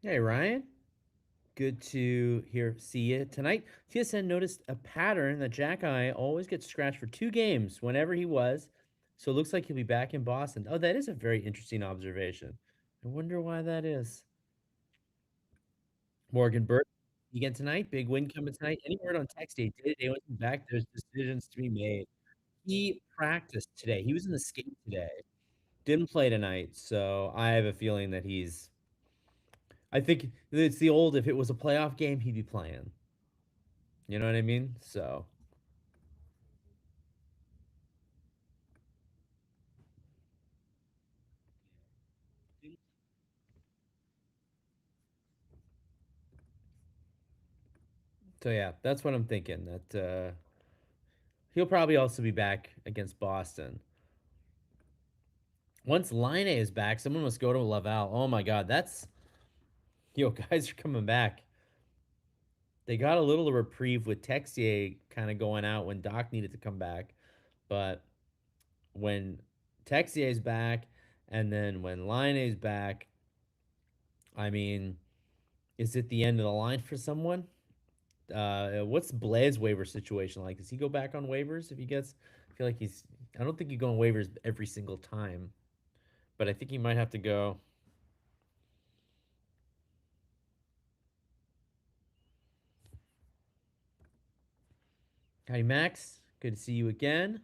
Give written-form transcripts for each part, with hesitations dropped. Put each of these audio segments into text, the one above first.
Hey Ryan, good to see you tonight. TSN noticed a pattern that Jack Eye always gets scratched for 2 games whenever he was, so it looks like he'll be back in Boston. Oh, that is a very interesting observation. I wonder why that is. Morgan Bird, again tonight. Big win coming tonight. Any word on text day? Day wasn't back. There's decisions to be made. He practiced today. He was in the skate today. Didn't play tonight, so I have a feeling that he's. I think it's the old. If it was a playoff game, he'd be playing. You know what I mean? So yeah, that's what I'm thinking. That he'll probably also be back against Boston. Once Line is back, someone must go to Laval. Oh my God, that's guys are coming back. They got a little reprieve with Texier kind of going out when Doc needed to come back, but when Texier's back, and then when Line is back, I mean, is it the end of the line for someone? What's Blair's waiver situation like? Does he go back on waivers if he gets? I feel like he's. I don't think he go on waivers every single time, but I think he might have to go. Hi Max, good to see you again.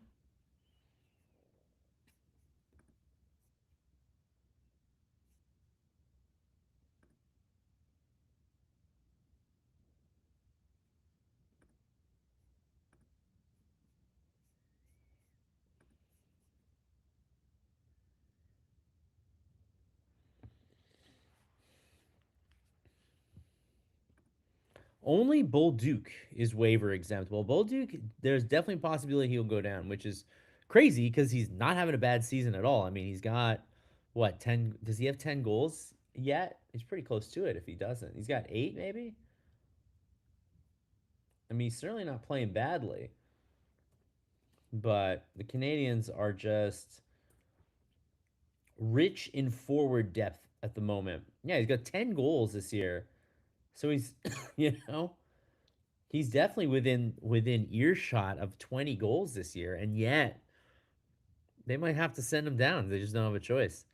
Only Bull Duke is waiver exempt. Well, Bull Duke, there's definitely a possibility he'll go down, which is crazy because he's not having a bad season at all. I mean, he's got what 10? Does he have 10 goals yet? He's pretty close to it. If he doesn't, he's got 8 maybe. I mean, he's certainly not playing badly, but the Canadians are just rich in forward depth at the moment. Yeah, he's got 10 goals this year. So he's you know, he's definitely within earshot of 20 goals this year, and yet they might have to send him down. They just don't have a choice.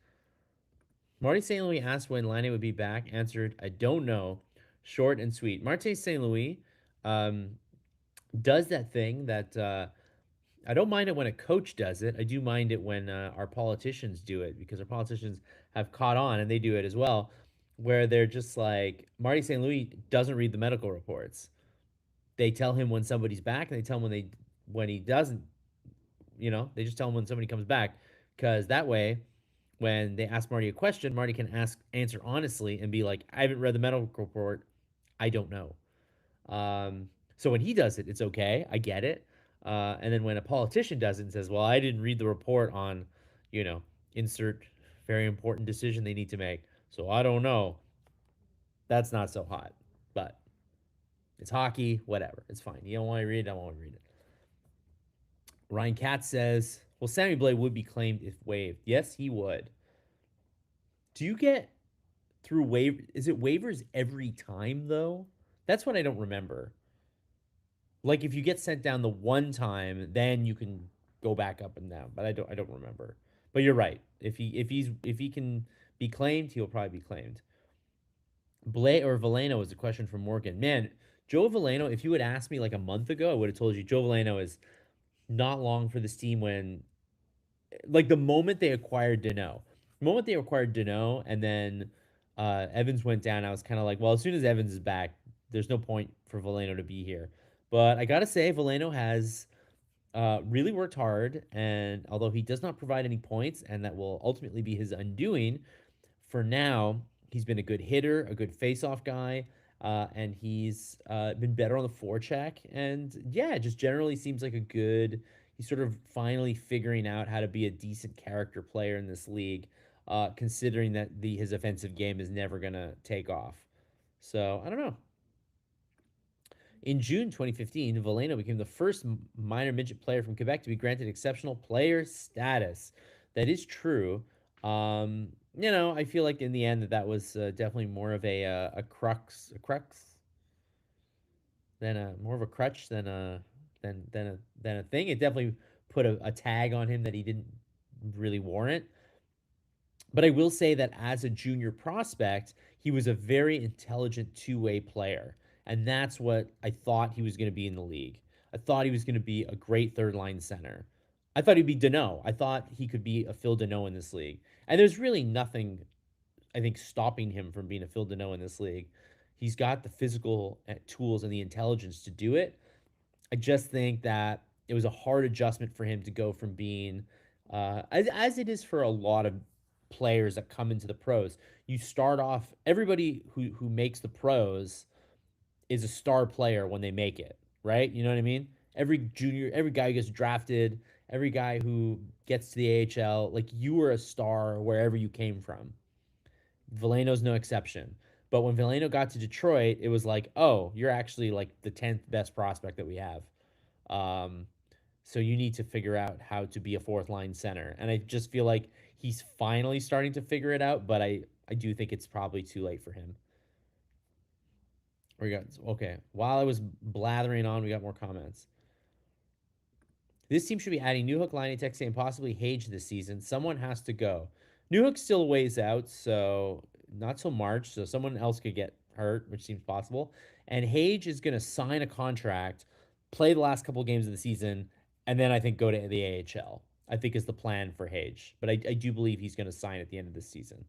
Marty St. Louis asked when Laine would be back. Answered, I don't know. Short and sweet. Marty St. Louis um, does that thing that I don't mind it when a coach does it. I do mind it when our politicians do it because our politicians have caught on and they do it as well, where they're just like Marty St. Louis doesn't read the medical reports. They tell him when somebody's back, and they tell him when he doesn't. They just tell him when somebody comes back, because that way, when they ask Marty a question, Marty can answer honestly and be like, "I haven't read the medical report. I don't know." So when he does it, it's okay. I get it. And then when a politician does it and says, "Well, I didn't read the report on, you know, insert very important decision they need to make, so I don't know," that's not so hot. But it's hockey, whatever. It's fine. You don't want to read it, I won't read it. Ryan Katz says, "Well, Sammy Blay would be claimed if waived." Yes, he would. Do you get through waiver? Is it waivers every time though? That's what I don't remember. Like if you get sent down the one time, then you can go back up and down. But I don't remember. But you're right. If he can be claimed, he'll probably be claimed. Blay or Valeno is a question from Morgan. Man, Joe Valeno, if you had asked me like a month ago, I would have told you Joe Valeno is not long for this team when like the moment they acquired Dano. The moment they acquired Dano and then Evans went down, I was kind of like, well, as soon as Evans is back, there's no point for Valeno to be here. But I gotta say, Valeno has really worked hard, and although he does not provide any points, and that will ultimately be his undoing, for now, he's been a good hitter, a good face-off guy, and he's been better on the forecheck. And yeah, it just generally seems like a good. He's sort of finally figuring out how to be a decent character player in this league, considering that his offensive game is never gonna take off. So I don't know. In June 2015, Valeno became the first minor midget player from Quebec to be granted exceptional player status. That is true. Um, I feel like in the end that was definitely more of a crux than a more of a crutch than a thing. It definitely put a tag on him that he didn't really warrant. But I will say that as a junior prospect, he was a very intelligent two-way player. And that's what I thought he was going to be in the league. I thought he was going to be a great third line center. I thought he'd be Dano. I thought he could be a Phil Dano in this league. And there's really nothing, I think, stopping him from being a Phil Dano in this league. He's got the physical tools and the intelligence to do it. I just think that it was a hard adjustment for him to go from being, as it is for a lot of players that come into the pros. You start off, everybody who makes the pros is a star player when they make it, right? You know what I mean? Every guy who gets drafted, every guy who gets to the AHL, like you were a star wherever you came from. Veleno's no exception. But when Veleno got to Detroit, it was like, oh, you're actually like the 10th best prospect that we have. Um, so you need to figure out how to be a fourth line center. And I just feel like he's finally starting to figure it out, but I do think it's probably too late for him. We got okay. While I was blathering on, we got more comments. This team should be adding Newhook, Line Tex, and possibly Hage this season. Someone has to go. Newhook's still a ways out, so not till March. So someone else could get hurt, which seems possible. And Hage is going to sign a contract, play the last couple of games of the season, and then I think go to the AHL. I think is the plan for Hage. But I do believe he's going to sign at the end of the season.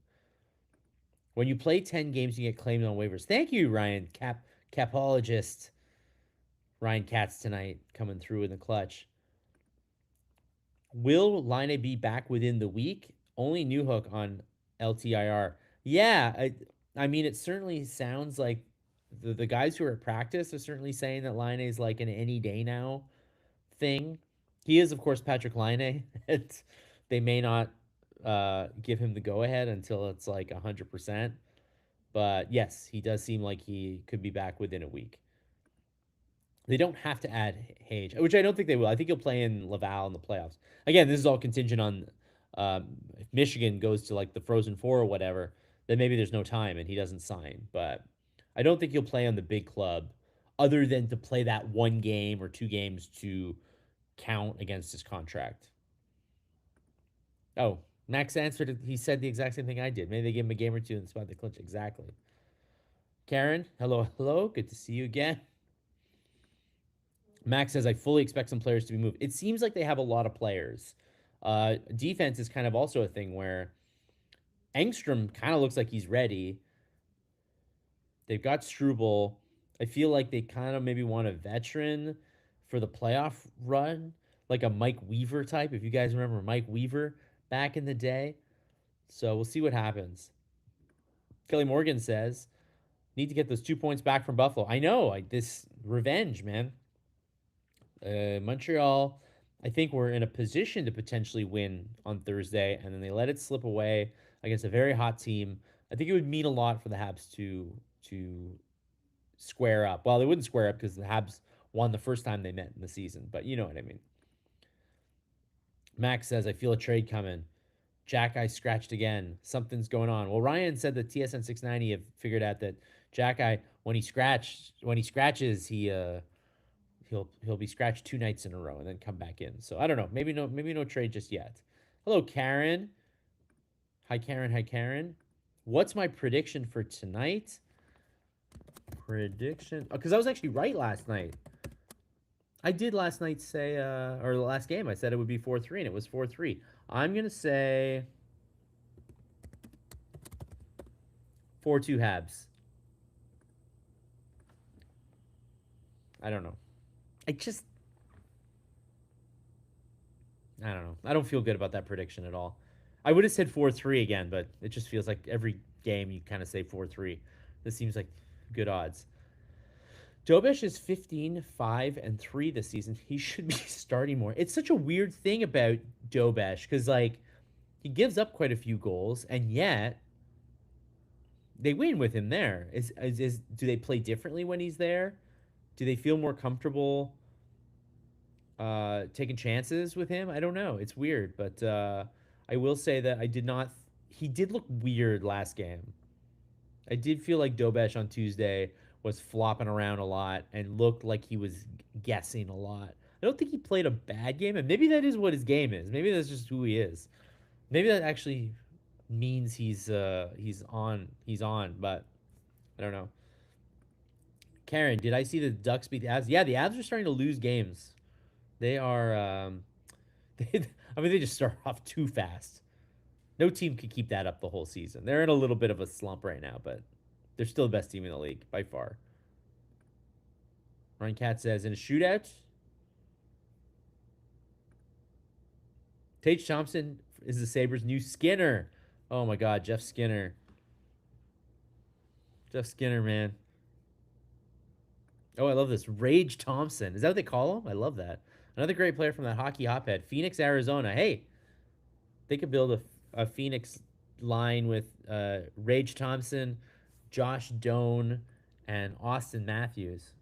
When you play 10 games, you get claimed on waivers. Thank you, Ryan Capologist. Ryan Katz tonight coming through in the clutch. Will Line be back within the week? Only Newhook on LTIR. Yeah, I mean, it certainly sounds like the guys who are at practice are certainly saying that Line is like an any day now thing. He is, of course, Patrick Line. They may not give him the go ahead until it's like 100%. But yes, he does seem like he could be back within a week. They don't have to add Hage, which I don't think they will. I think he'll play in Laval in the playoffs. Again, this is all contingent on if Michigan goes to like the Frozen Four or whatever, then maybe there's no time and he doesn't sign. But I don't think he'll play on the big club other than to play that one game or two games to count against his contract. Oh, Max answered. He said the exact same thing I did. Maybe they give him a game or two and spot the clinch. Exactly. Karen, hello, hello. Good to see you again. Max says, I fully expect some players to be moved. It seems like they have a lot of players. Defense is kind of also a thing where Engstrom kind of looks like he's ready. They've got Struble. I feel like they kind of maybe want a veteran for the playoff run, like a Mike Weaver type, if you guys remember Mike Weaver back in the day. So we'll see what happens. Kelly Morgan says, need to get those 2 points back from Buffalo. I know, this revenge, man. Montreal, I think we're in a position to potentially win on Thursday, and then they let it slip away against a very hot team. I think it would mean a lot for the Habs to square up. Well, they wouldn't square up because the Habs won the first time they met in the season, but you know what I mean. Max says, I feel a trade coming. Jack Eye scratched again. Something's going on. Well, Ryan said that TSN 690 have figured out that Jack Eye, when he scratches, he'll be scratched 2 nights in a row and then come back in. So I don't know. Maybe no trade just yet. Hello, Karen. Hi, Karen. Hi, Karen. What's my prediction for tonight? Prediction. Oh, because I was actually right last night. I did last night say, or the last game, I said it would be 4-3, and it was 4-3. I'm going to say 4-2 Habs. I don't know. I just, I don't know. I don't feel good about that prediction at all. I would have said 4-3 again, but it just feels like every game you kind of say 4-3. This seems like good odds. Dobesh is 15-5-3 this season. He should be starting more. It's such a weird thing about Dobesh because, like, he gives up quite a few goals, and yet they win with him there. Do they play differently when he's there? Do they feel more comfortable taking chances with him? I don't know. It's weird, but I will say that I did not he did look weird last game. I did feel like Dobesh on Tuesday was flopping around a lot and looked like he was guessing a lot. I don't think he played a bad game, and maybe that is what his game is. Maybe that's just who he is. Maybe that actually means he's on, but I don't know. Karen, did I see the Ducks beat the Avs? Yeah, the Avs are starting to lose games. They are. I mean, they just start off too fast. No team could keep that up the whole season. They're in a little bit of a slump right now, but they're still the best team in the league by far. Ryan Cat says in a shootout, Tage Thompson is the Sabres' new Skinner. Oh my God, Jeff Skinner. Jeff Skinner, man. Oh, I love this. Rage Thompson. Is that what they call him? I love that. Another great player from that hockey hotbed. Phoenix, Arizona. Hey, they could build a Phoenix line with Rage Thompson, Josh Doan, and Austin Matthews.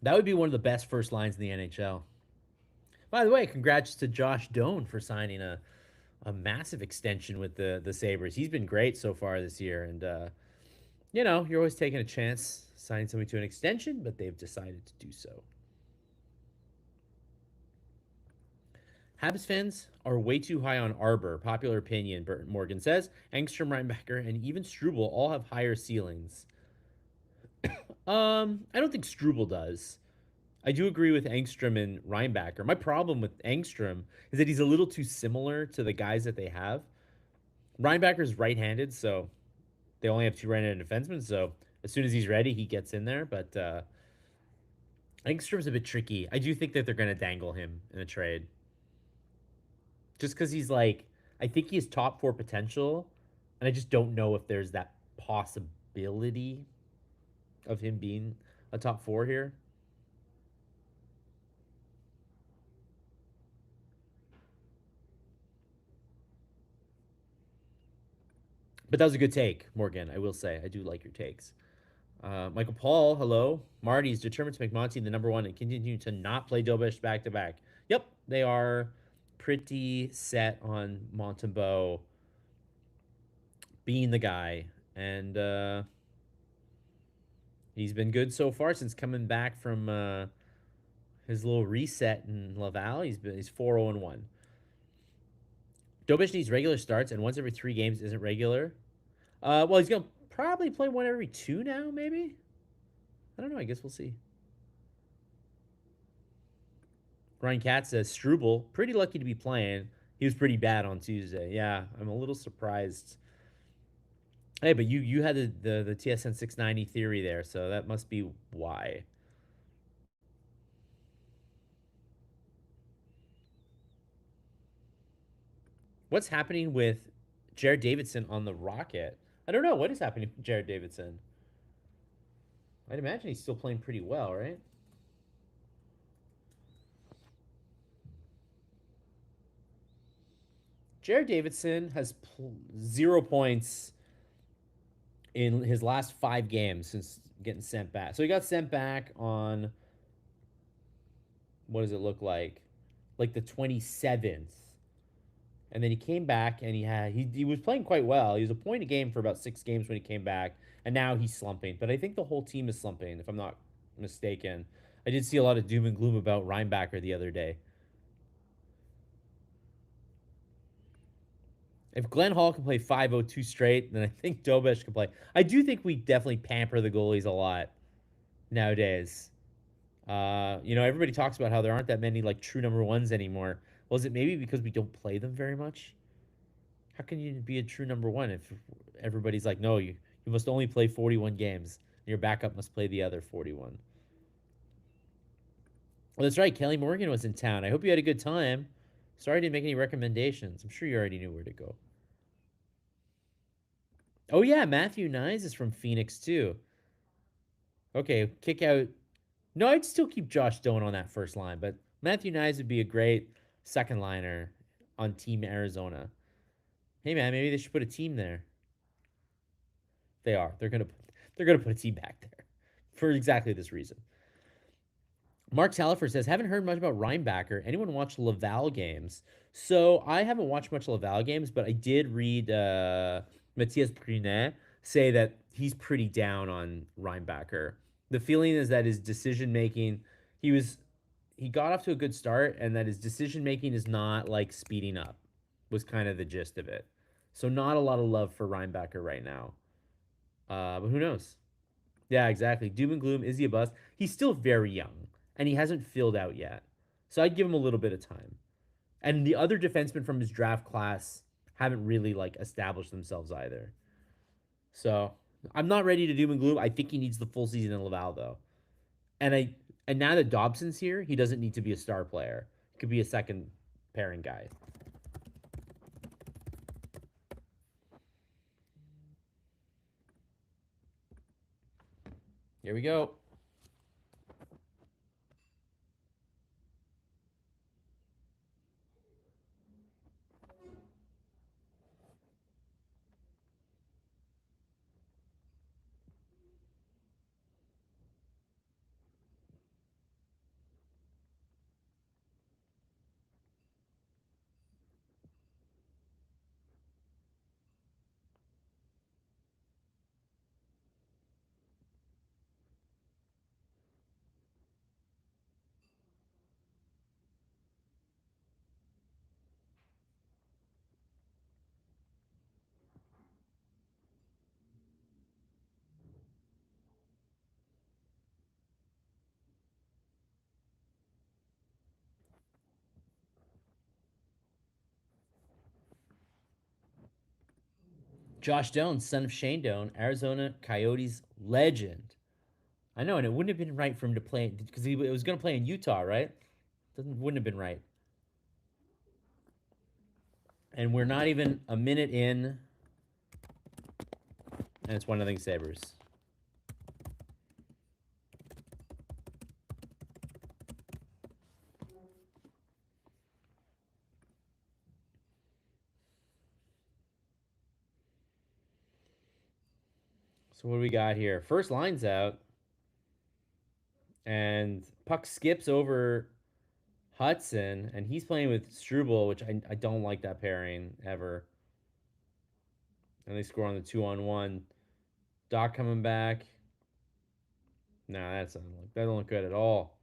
That would be one of the best first lines in the NHL. By the way, congrats to Josh Doan for signing a massive extension with the Sabres. He's been great so far this year, and you're always taking a chance signing somebody to an extension, but they've decided to do so. Habs fans are way too high on Arbor. Popular opinion, Burton Morgan says. Engstrom, Reinbacher, and even Struble all have higher ceilings. I don't think Struble does. I do agree with Engstrom and Reinbacher. My problem with Engstrom is that he's a little too similar to the guys that they have. Reinbacher's right-handed, so they only have two right-handed defensemen. So as soon as he's ready, he gets in there. But Engstrom's a bit tricky. I do think that they're going to dangle him in a trade, just because he's like, I think he has top four potential, and I just don't know if there's that possibility of him being a top four here. But that was a good take, Morgan. I will say I do like your takes. Michael Paul, hello. Marty's determined to make Monty the number one and continue to not play Dobish back to back. Yep, they are pretty set on Montembeau being the guy, and he's been good so far since coming back from his little reset in Laval. He's 4-0-1. Dobish needs regular starts, and once every 3 games isn't regular. Well, he's gonna probably play one every two now, maybe. I don't know. I guess we'll see. Ryan Katz says Struble, pretty lucky to be playing. He was pretty bad on Tuesday. Yeah, I'm a little surprised. Hey, but you had the TSN 690 theory there, so that must be why. What's happening with Jared Davidson on the Rocket? I don't know. What is happening with Jared Davidson? I'd imagine he's still playing pretty well, right? Jared Davidson has 0 points in his last 5 games since getting sent back. So he got sent back on, what does it look like? Like the 27th. And then he came back and he was playing quite well. He was a point a game for about 6 games when he came back, and now he's slumping. But I think the whole team is slumping, if I'm not mistaken. I did see a lot of doom and gloom about Reinbacher the other day. If Glenn Hall can play 5-0-2 straight, then I think Dobesh can play. I do think we definitely pamper the goalies a lot nowadays. Everybody talks about how there aren't that many like true number ones anymore. Well, is it maybe because we don't play them very much? How can you be a true number one if everybody's like, no, you must only play 41 games. And your backup must play the other 41. Well, that's right. Kelly Morgan was in town. I hope you had a good time. Sorry I didn't make any recommendations. I'm sure you already knew where to go. Oh, yeah. Matthew Nyes is from Phoenix, too. Okay. Kick out No, I'd still keep Josh Stone on that first line, but Matthew Knies would be a great second liner on Team Arizona. Hey man, maybe they should put a team there. They are. They're gonna put a team back there for exactly this reason. Mark Talifer says, haven't heard much about Reinbacker. Anyone watch Laval games? So I haven't watched much Laval games, but I did read Matthias Brunet say that he's pretty down on Reinbacker. The feeling is that his decision making, he was he got off to a good start, and that his decision making is not like speeding up. Was kind of the gist of it. So not a lot of love for Reinbacker right now. But who knows? Yeah, exactly. Doom and gloom. Is he a bust? He's still very young, and he hasn't filled out yet. So I'd give him a little bit of time. And the other defensemen from his draft class haven't really like established themselves either. So I'm not ready to doom and gloom. I think he needs the full season in Laval though. And I and now that Dobson's here, he doesn't need to be a star player. He could be a second pairing guy. Here we go. Josh Doan, son of Shane Doan, Arizona Coyotes legend. I know, and it wouldn't have been right for him to play because he was going to play in Utah, right? Wouldn't have been right. And we're not even a minute in, and it's 1-0 Sabres. So what do we got here? First line's out, and puck skips over Hudson, and he's playing with Struble, which I don't like that pairing ever. And they score on the 2-on-1. Doc coming back. Nah, that don't look good at all.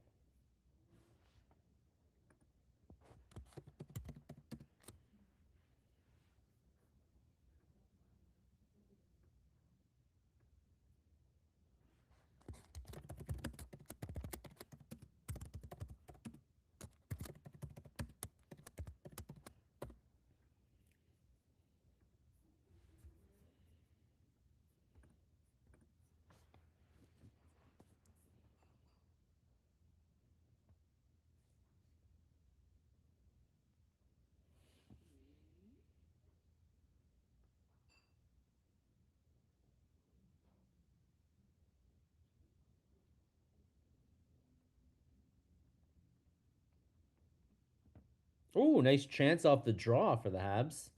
Oh, nice chance off the draw for the Habs.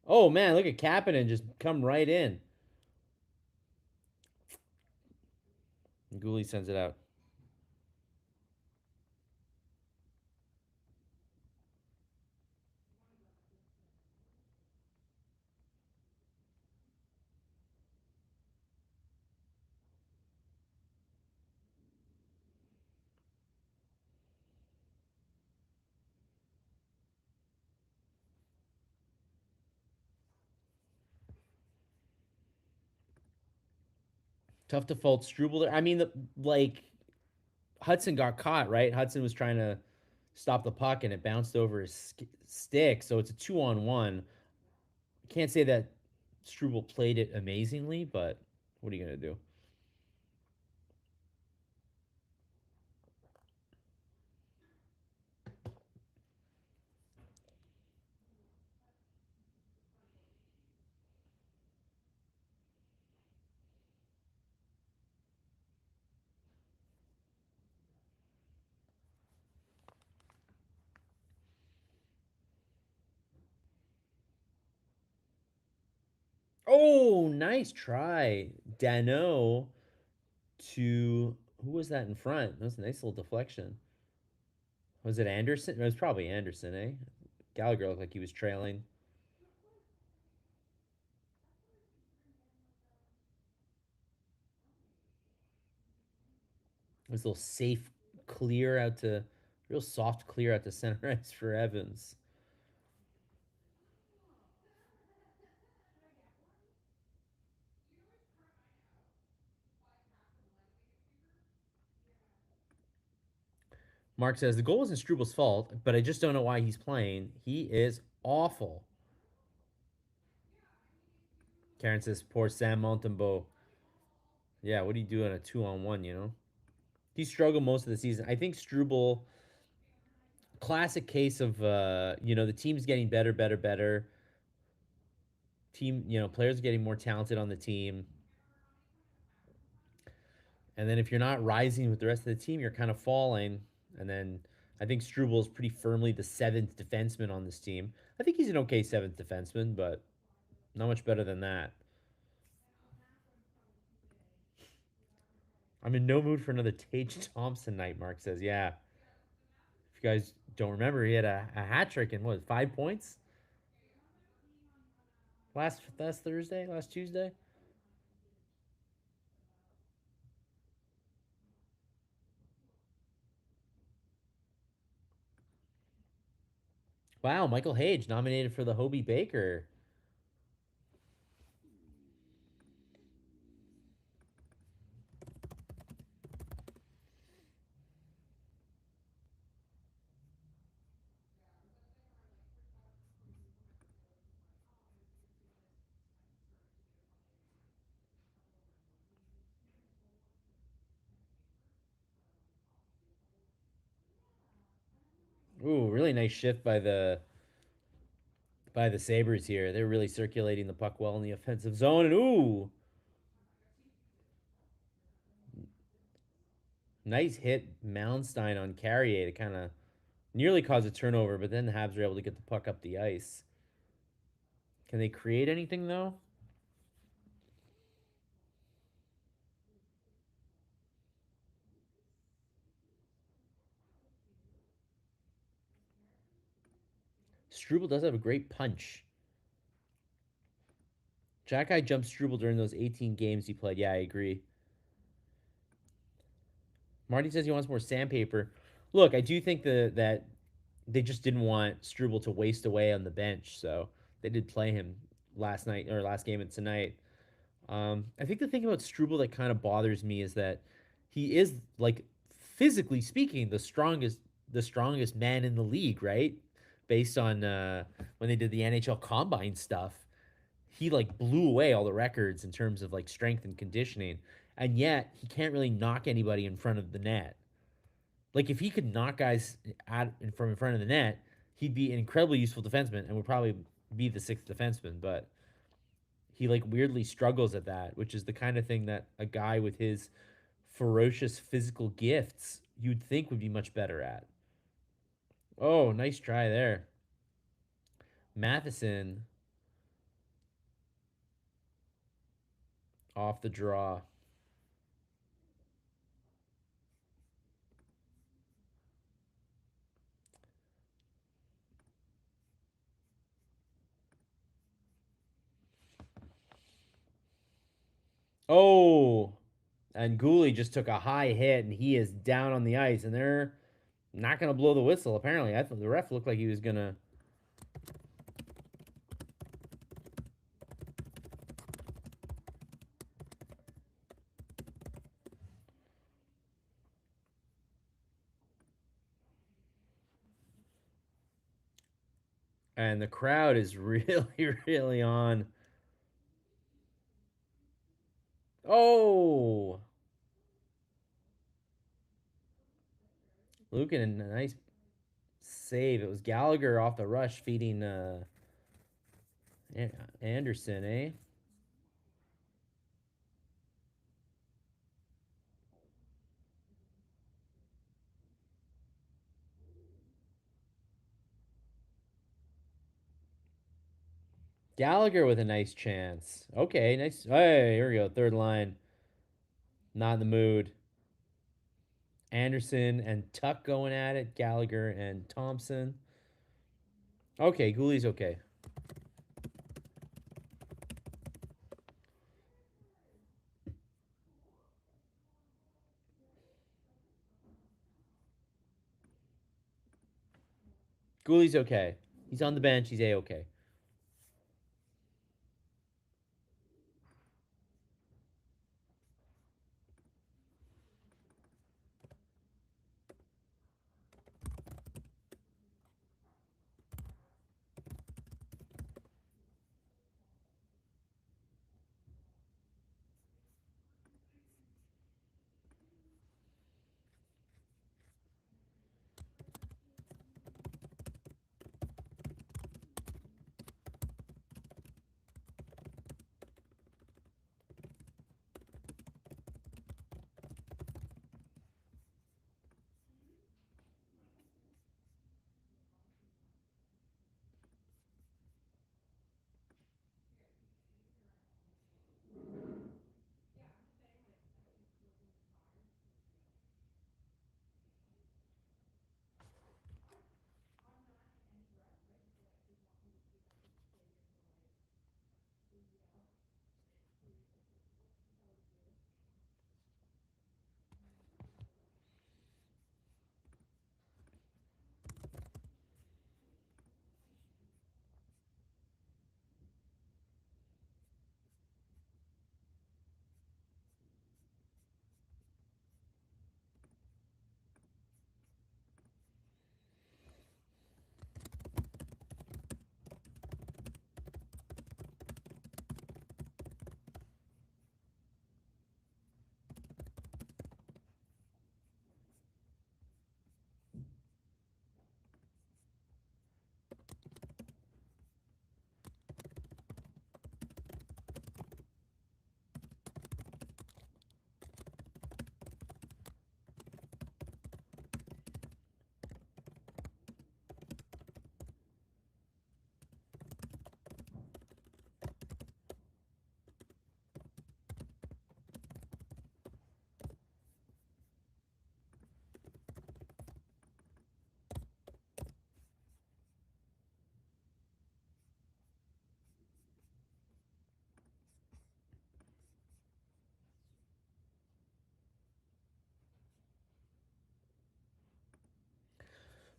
Oh man, look at Kapanen just come right in. Gooley sends it out. Tough to fault Struble there. I mean, like Hudson got caught, right? Hudson was trying to stop the puck and it bounced over his stick, so it's a 2-on-1. Can't say that Struble played it amazingly, but what are you gonna do? Oh, nice try. Dano to who was that in front? That was a nice little deflection. Was it Anderson? It was probably Anderson, eh? Gallagher looked like he was trailing. It was a little safe clear out to real soft clear out to center ice for Evans. Mark says the goal wasn't Strubal's fault, but I just don't know why he's playing. He is awful. Karen says poor Sam Montembeau. Yeah, what do you do in a 2-on-1, you know? He struggled most of the season. I think Struble, classic case of the team's getting better, better, better. Team, players getting more talented on the team. And then if you're not rising with the rest of the team, you're kind of falling. And then I think Struble is pretty firmly the seventh defenseman on this team. I think he's an okay seventh defenseman, but not much better than that. I'm in no mood for another Tage Thompson night, Mark says. Yeah. If you guys don't remember, he had a hat trick in what, 5 points? Last Thursday, last Tuesday. Wow, Michael Hage nominated for the Hobie Baker. Ooh, really nice shift by the Sabres here. They're really circulating the puck well in the offensive zone. And ooh, nice hit Moundstein on Carrier to kind of nearly cause a turnover, but then the Habs were able to get the puck up the ice. Can they create anything though? Struble does have a great punch. Jack Eye jumped Struble during those 18 games he played. Yeah, I agree. Marty says he wants more sandpaper. Look, I do think that they just didn't want Struble to waste away on the bench, so they did play him last night or last game and tonight. I think the thing about Struble that kind of bothers me is that he is like physically speaking the strongest man in the league, right? Based on when they did the NHL Combine stuff, he like blew away all the records in terms of like strength and conditioning, and yet he can't really knock anybody in front of the net. Like if he could knock guys out from in front of the net, he'd be an incredibly useful defenseman and would probably be the sixth defenseman. But he like weirdly struggles at that, which is the kind of thing that a guy with his ferocious physical gifts you'd think would be much better at. Oh, nice try there. Matheson off the draw. Oh, and Gooley just took a high hit and he is down on the ice and they're not going to blow the whistle apparently. I thought the ref looked like he was going to. And the crowd is really really on. Oh, Lucan, a nice save. It was Gallagher off the rush feeding Anderson, eh? Gallagher with a nice chance. Okay, nice. Hey, here we go. Third line. Not in the mood. Anderson and Tuck going at it. Gallagher and Thompson. Okay, Gooley's okay. Gooley's okay. He's on the bench. He's A-okay.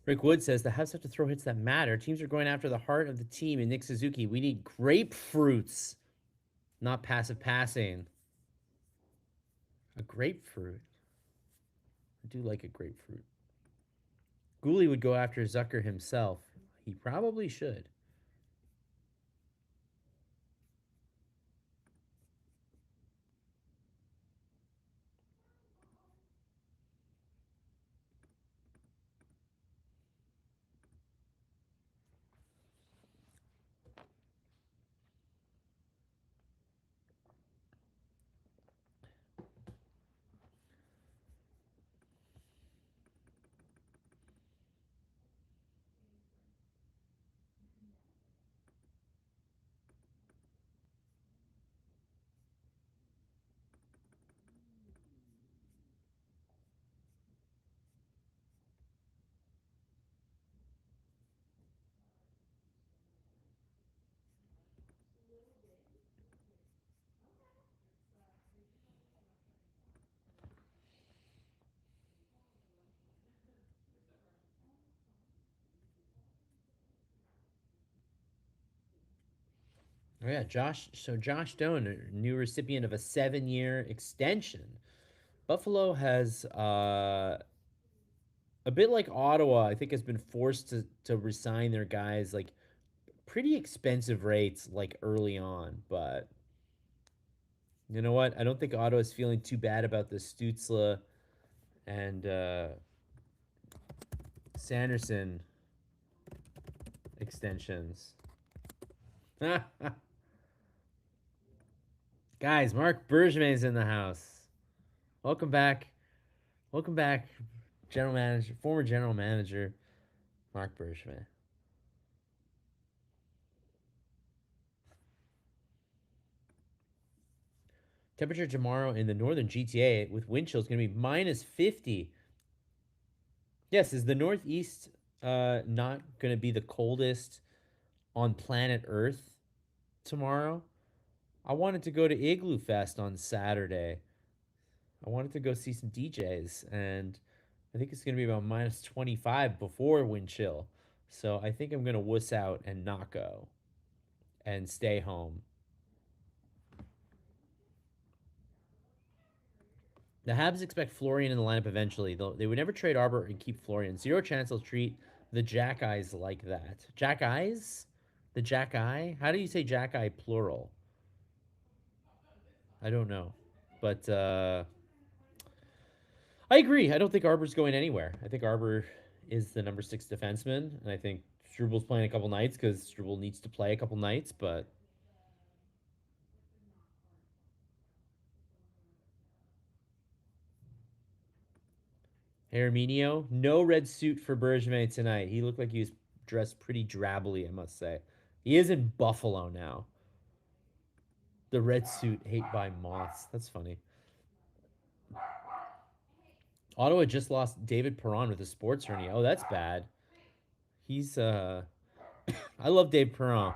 Rick Wood says the Habs have to throw hits that matter. Teams are going after the heart of the team and Nick Suzuki. We need grapefruits, not passive passing. A grapefruit. I do like a grapefruit. Gooley would go after Zucker himself. He probably should. Oh yeah, Josh. So Josh Stone, a new recipient of a 7-year extension. Buffalo has a bit like Ottawa. I think has been forced to resign their guys like pretty expensive rates like early on. But you know what? I don't think Ottawa's feeling too bad about the Stutzla and Sanderson extensions. Guys, Mark Bergevin's in the house. Welcome back. Welcome back, general manager, former general manager Mark Bergevin. Temperature tomorrow in the northern GTA with wind chill is going to be minus 50. Yes, is the Northeast not going to be the coldest on planet Earth tomorrow? I wanted to go to Igloo Fest on Saturday. I wanted to go see some DJs, and I think it's going to be about minus 25 before wind chill. So I think I'm going to wuss out and not go and stay home. The Habs expect Florian in the lineup eventually, though they would never trade Arbor and keep Florian. Zero chance they'll treat the Jack Eyes like that. Jack Eyes? The Jack Eye? How do you say Jack Eye plural? I don't know. But I agree. I don't think Arbor's going anywhere. I think Arbor is the number 6 defenseman, and I think Strubal's playing a couple nights because Strubel needs to play a couple nights, but Herminio, no red suit for Bergevin tonight. He looked like he was dressed pretty drabbily, I must say. He is in Buffalo now. The red suit hate by moths. That's funny. Ottawa just lost David Perron with a sports hernia. Oh, that's bad. He's I love Dave Perron.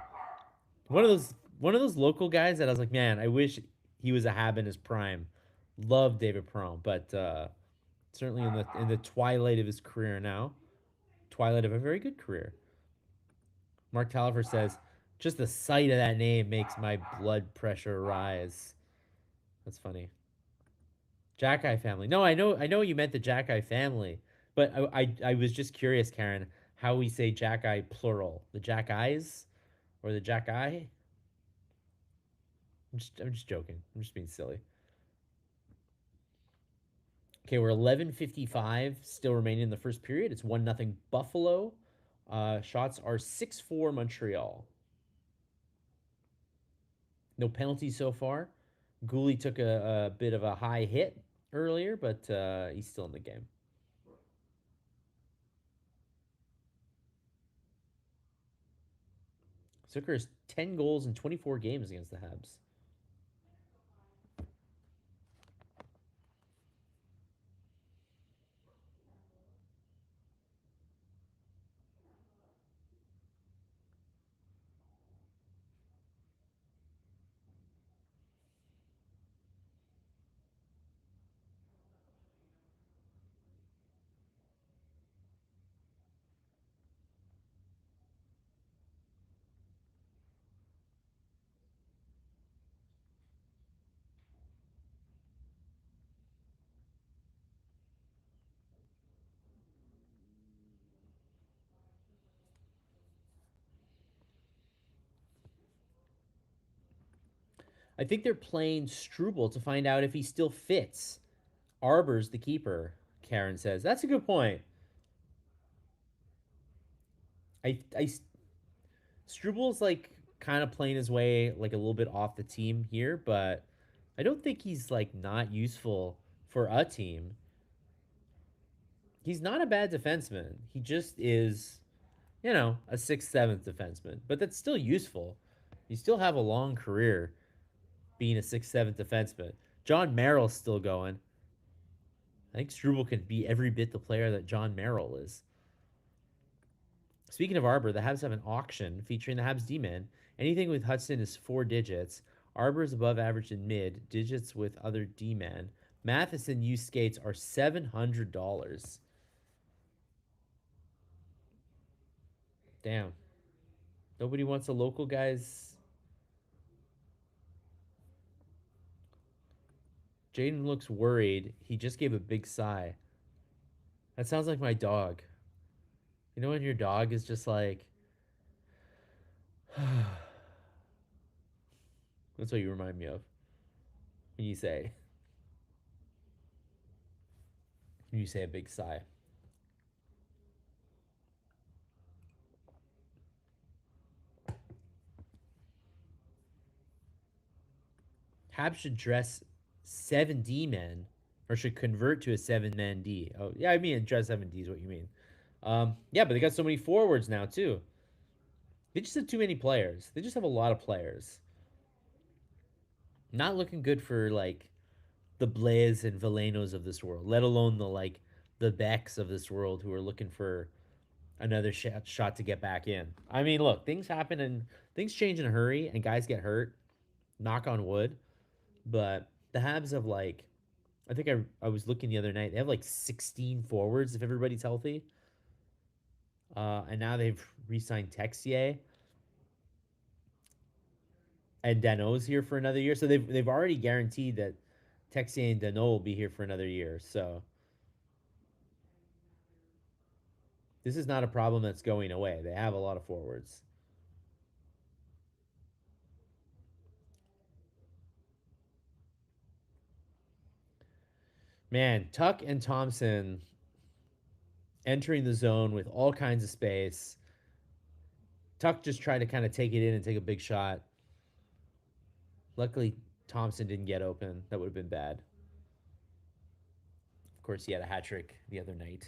One of those local guys that I was like, man, I wish he was a Hab in his prime. Love David Perron, but certainly in the twilight of his career now, twilight of a very good career. Mark Talifer says, just the sight of that name makes my blood pressure rise. That's funny. Jackeye family. No, I know you meant the Jackeye family, but I was just curious, Karen, how we say Jackeye plural. The Jackeyes or the Jackeye? I'm just joking. I'm just being silly. Okay, we're 11:55 still remaining in the first period. It's 1-0 Buffalo. Shots are 6-4 Montreal. No penalties so far. Gooley took a bit of a high hit earlier, but he's still in the game. Zucker has 10 goals in 24 games against the Habs. I think they're playing Struble to find out if he still fits. Arbor's the keeper, Karen says. That's a good point. I Struble's like kind of playing his way like a little bit off the team here, but I don't think he's like not useful for a team. He's not a bad defenseman. He just is, a sixth, seventh defenseman. But that's still useful. You still have a long career being a sixth, seventh defenseman. John Merrill's still going. I think Struble can be every bit the player that John Merrill is. Speaking of Arbor, the Habs have an auction featuring the Habs D-man. Anything with Hudson is 4 digits. Arbor is above average in mid. Digits with other D-man. Matheson used skates are $700. Damn. Nobody wants a local guy's. Jaden looks worried. He just gave a big sigh. That sounds like my dog. You know when your dog is just like. That's what you remind me of when you say. When you say a big sigh. Habs should dress 7D men or should convert to a 7-man D. Oh, yeah, I mean, dress 7D is what you mean. Yeah, but they got so many forwards now, too. They just have too many players. They just have a lot of players. Not looking good for like the Blaze and Velenos of this world, let alone the Becks of this world who are looking for another shot to get back in. I mean, look, things happen and things change in a hurry, and guys get hurt. Knock on wood. But the Habs have I think I was looking the other night. They have like 16 forwards if everybody's healthy. And now they've re-signed Texier and Dano's here for another year. So they've already guaranteed that Texier and Dano will be here for another year. So this is not a problem that's going away. They have a lot of forwards. Man, Tuck and Thompson entering the zone with all kinds of space. Tuck just tried to kind of take it in and take a big shot. Luckily, Thompson didn't get open. That would have been bad. Of course, he had a hat trick the other night.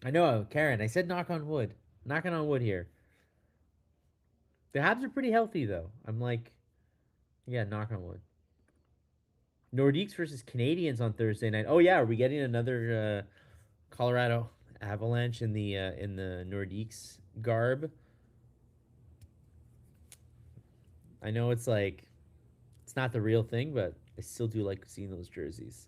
I know, Karen. I said knock on wood. Knocking on wood here. The Habs are pretty healthy though. I'm like, yeah, knock on wood. Nordiques versus Canadiens on Thursday night. Oh yeah, are we getting another Colorado Avalanche in the Nordiques garb? I know it's not the real thing, but I still do like seeing those jerseys.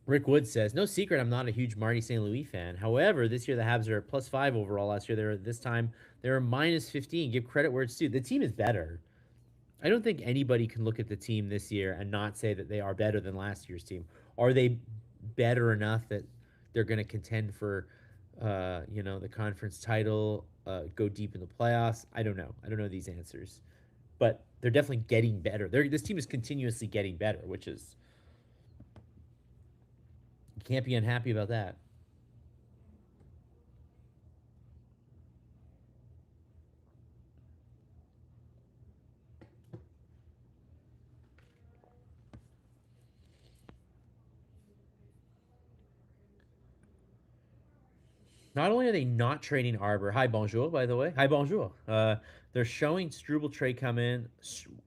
Rick Wood says, "No secret, I'm not a huge Marty St. Louis fan. However, this year the Habs are at +5 overall. Last year they were -15. Give credit where it's due. The team is better. I don't think anybody can look at the team this year and not say that they are better than last year's team. Are they better enough that they're going to contend for, the conference title, go deep in the playoffs? I don't know. I don't know these answers, but they're definitely getting better. This team is continuously getting better, which is you can't be unhappy about that. Not only are they not trading Arbor, hi bonjour, by the way, hi bonjour. They're showing Struble trade come in,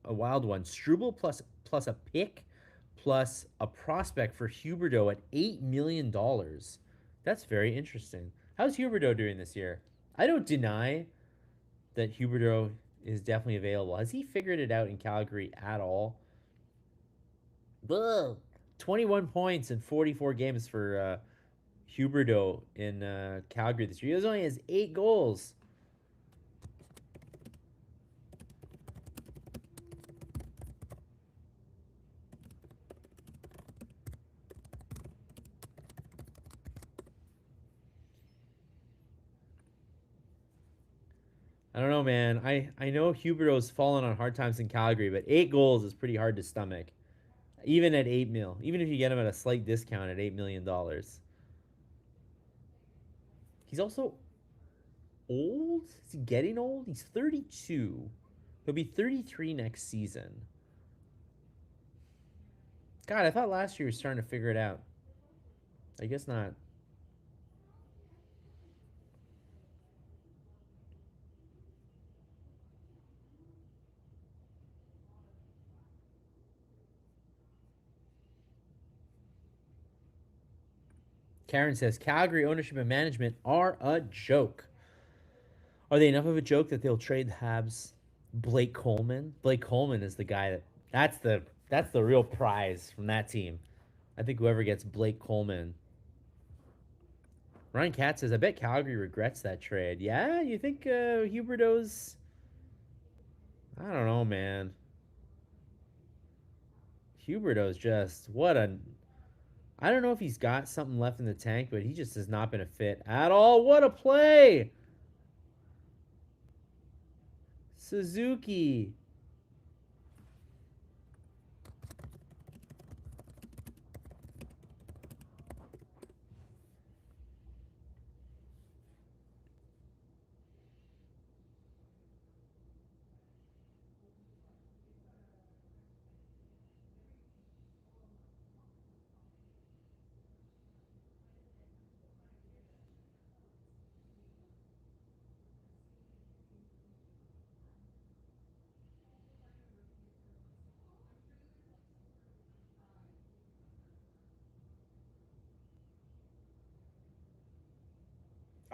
a wild one. Struble plus a pick, plus a prospect for Huberdeau at $8 million. That's very interesting. How's Huberdeau doing this year? I don't deny that Huberdeau is definitely available. Has he figured it out in Calgary at all? Ugh. 21 points in 44 games for Huberdeau in Calgary this year. He only has 8 goals. I don't know, man. I know Huberdeau's fallen on hard times in Calgary, but 8 goals is pretty hard to stomach. Even at 8 mil. Even if you get him at a slight discount at $8 million. He's also old? Is he getting old? He's 32. He'll be 33 next season. God, I thought last year he was starting to figure it out. I guess not. Karen says Calgary ownership and management are a joke. Are they enough of a joke that they'll trade the Habs Blake Coleman? Blake Coleman is the guy that's the real prize from that team. I think whoever gets Blake Coleman. Ryan Katz says, I bet Calgary regrets that trade. Yeah, you think Huberdeau's? I don't know, man. Huberdeau's just what a. I don't know if he's got something left in the tank, but he just has not been a fit at all. What a play! Suzuki.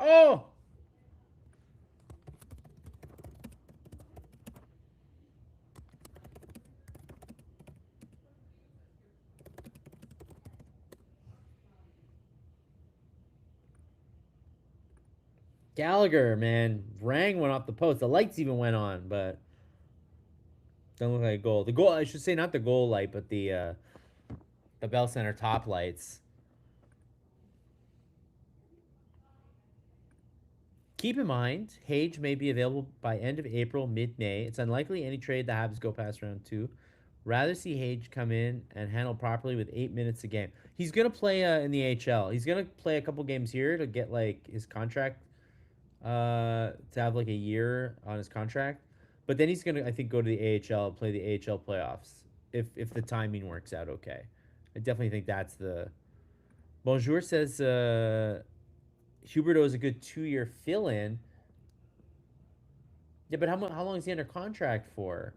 Oh! Gallagher, man. Rang went off the post. The lights even went on, but don't look like a goal. The goal, I should say, not the goal light, but the Bell Center top lights. Keep in mind, Hage may be available by end of April, mid-May. It's unlikely any trade the Habs go past round two. Rather see Hage come in and handle properly with 8 minutes a game. He's gonna play in the AHL. He's gonna play a couple games here to get like his contract, to have like a year on his contract. But then he's gonna, I think, go to the AHL and play the AHL playoffs if the timing works out okay. I definitely think that's the. Bonjour says Huberto is a good 2 year fill in. Yeah, but how long is he under contract for?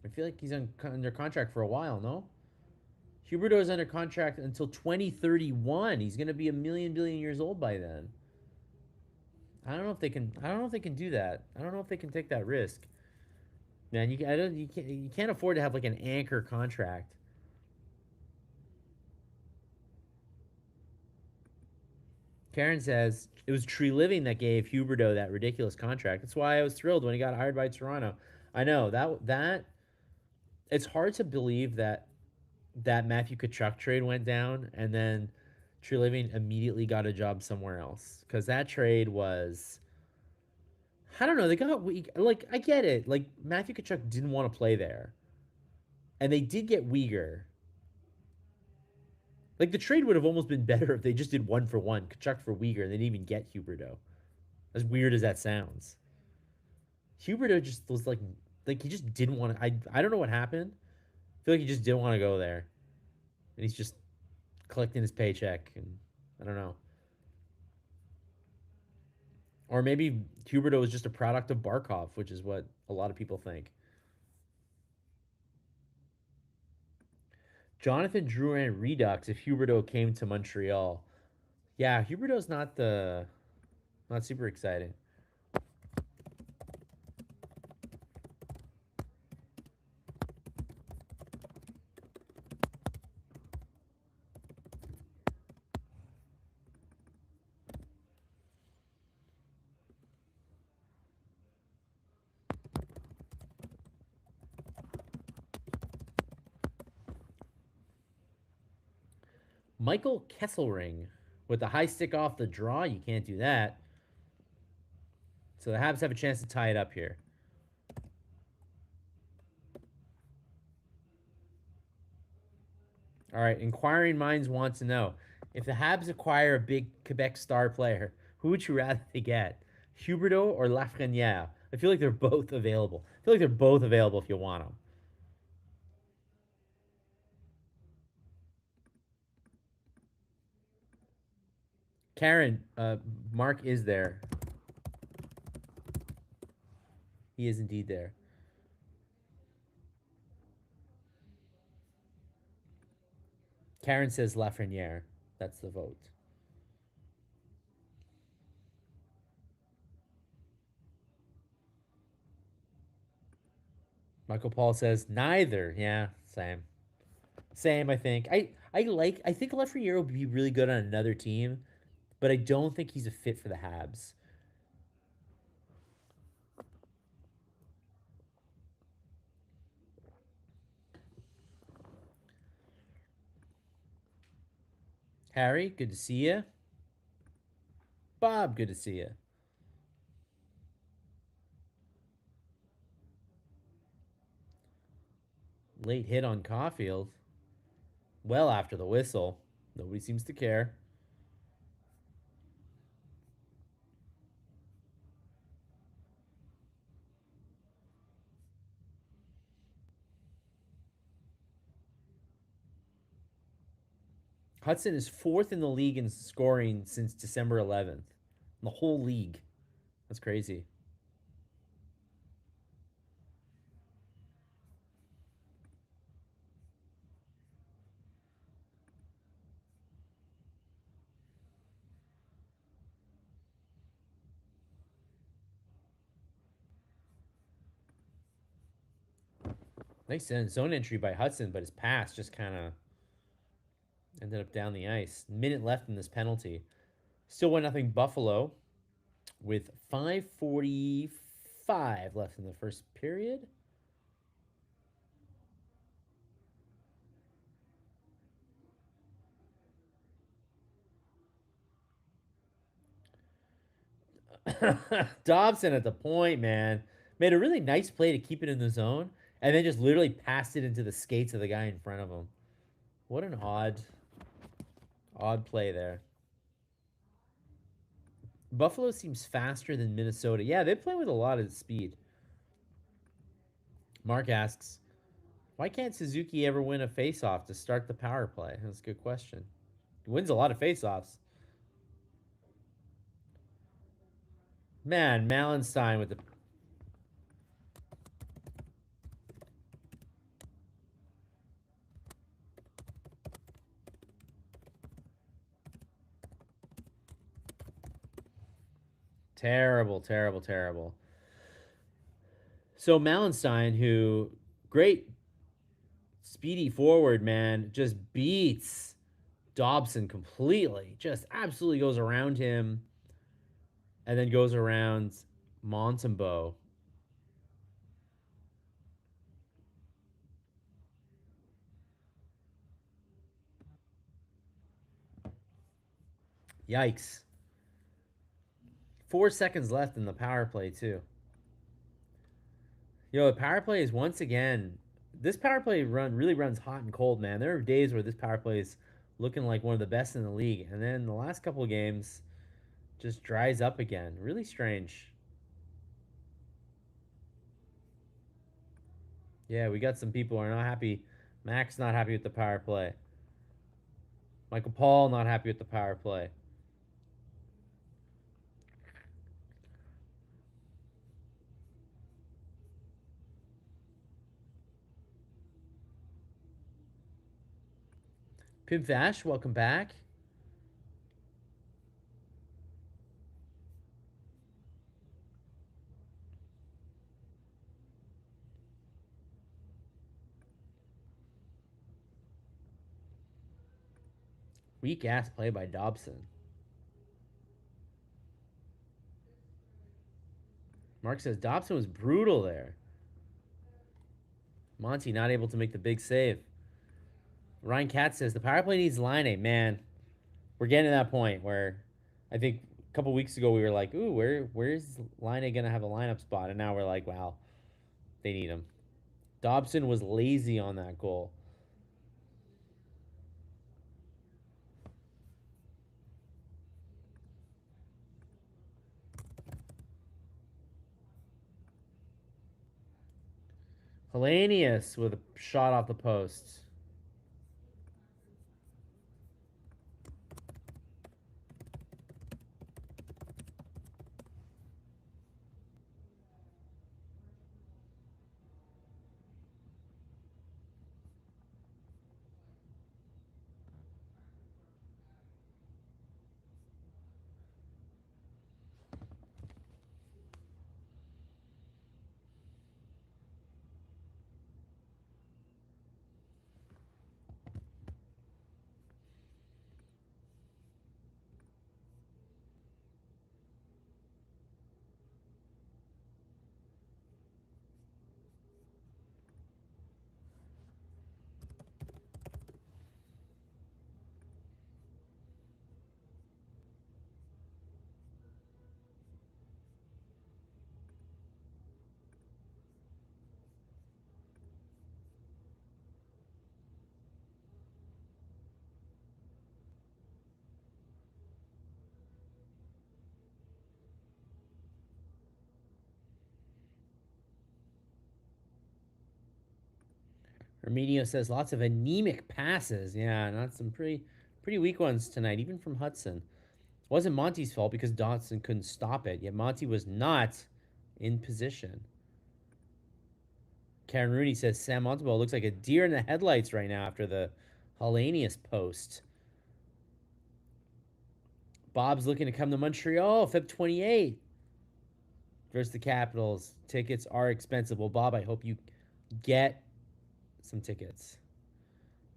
I feel like he's under contract for a while, no? Huberto is under contract until 2031. He's going to be a million billion years old by then. I don't know if they can. I don't know if they can do that. I don't know if they can take that risk. Man, you can't afford to have like an anchor contract. Karen says it was Tree Living that gave Huberto that ridiculous contract. That's why I was thrilled when he got hired by Toronto. I know that it's hard to believe that Matthew Kachuk trade went down and then Tree Living immediately got a job somewhere else because that trade was. I don't know. They got weak. Like I get it. Like Matthew Kachuk didn't want to play there, and they did get Uyghur. Like the trade would have almost been better if they just did 1-for-1, Kachuk for Uyghur, and they didn't even get Huberto. As weird as that sounds, Huberto just was like he just didn't want to. I don't know what happened. I feel like he just didn't want to go there, and he's just collecting his paycheck, and I don't know. Or maybe Huberto was just a product of Barkov, which is what a lot of people think. Jonathan Drouin Redux if Huberto came to Montreal. Yeah, Huberto's not super exciting. Michael Kesselring with the high stick off the draw. You can't do that. So the Habs have a chance to tie it up here. All right, inquiring minds want to know if the Habs acquire a big Quebec star player, who would you rather they get, Huberto or Lafreniere? I feel like they're both available. I feel like they're both available if you want them. Karen, Mark is there. He is indeed there. Karen says Lafreniere. That's the vote. Michael Paul says neither. Yeah, same. Same, I think. I think Lafreniere would be really good on another team, but I don't think he's a fit for the Habs. Harry, good to see you. Bob, good to see you. Late hit on Caulfield. Well after the whistle. Nobody seems to care. Hudson is fourth in the league in scoring since December 11th. The whole league. That's crazy. Nice zone entry by Hudson, but his pass just kind of ended up down the ice. Minute left in this penalty. Still 1-0 Buffalo with 5:45 left in the first period. Dobson at the point, man. Made a really nice play to keep it in the zone and then just literally passed it into the skates of the guy in front of him. What an odd play there. Buffalo seems faster than Minnesota. Yeah, they play with a lot of speed. Mark asks, why can't Suzuki ever win a faceoff to start the power play? That's a good question. He wins a lot of faceoffs. Man, Malenstein with the terrible, terrible, terrible. So Malenstein, who great speedy forward, man, just beats Dobson completely. Just absolutely goes around him and then goes around Montembeau. Yikes. 4 seconds left in the power play, too. Yo, the power play is once again. This power play run really runs hot and cold, man. There are days where this power play is looking like one of the best in the league, and then the last couple of games just dries up again. Really strange. Yeah, we got some people who are not happy. Max not happy with the power play. Michael Paul not happy with the power play. Pim Vash, welcome back. Weak ass play by Dobson. Mark says Dobson was brutal there. Monty not able to make the big save. Ryan Katz says the power play needs line A. Man, we're getting to that point where I think a couple weeks ago we were like, ooh, where's line A gonna have a lineup spot? And now we're like, wow, they need him. Dobson was lazy on that goal. Hellenius with a shot off the post. Arminio says lots of anemic passes. Yeah, not some pretty weak ones tonight, even from Hudson. It wasn't Monty's fault because Dotson couldn't stop it, yet Monty was not in position. Karen Rooney says Sam Montembeau looks like a deer in the headlights right now after the Hellenius post. Bob's looking to come to Montreal, Feb 28 versus the Capitals. Tickets are expensive. Well, Bob, I hope you get some tickets.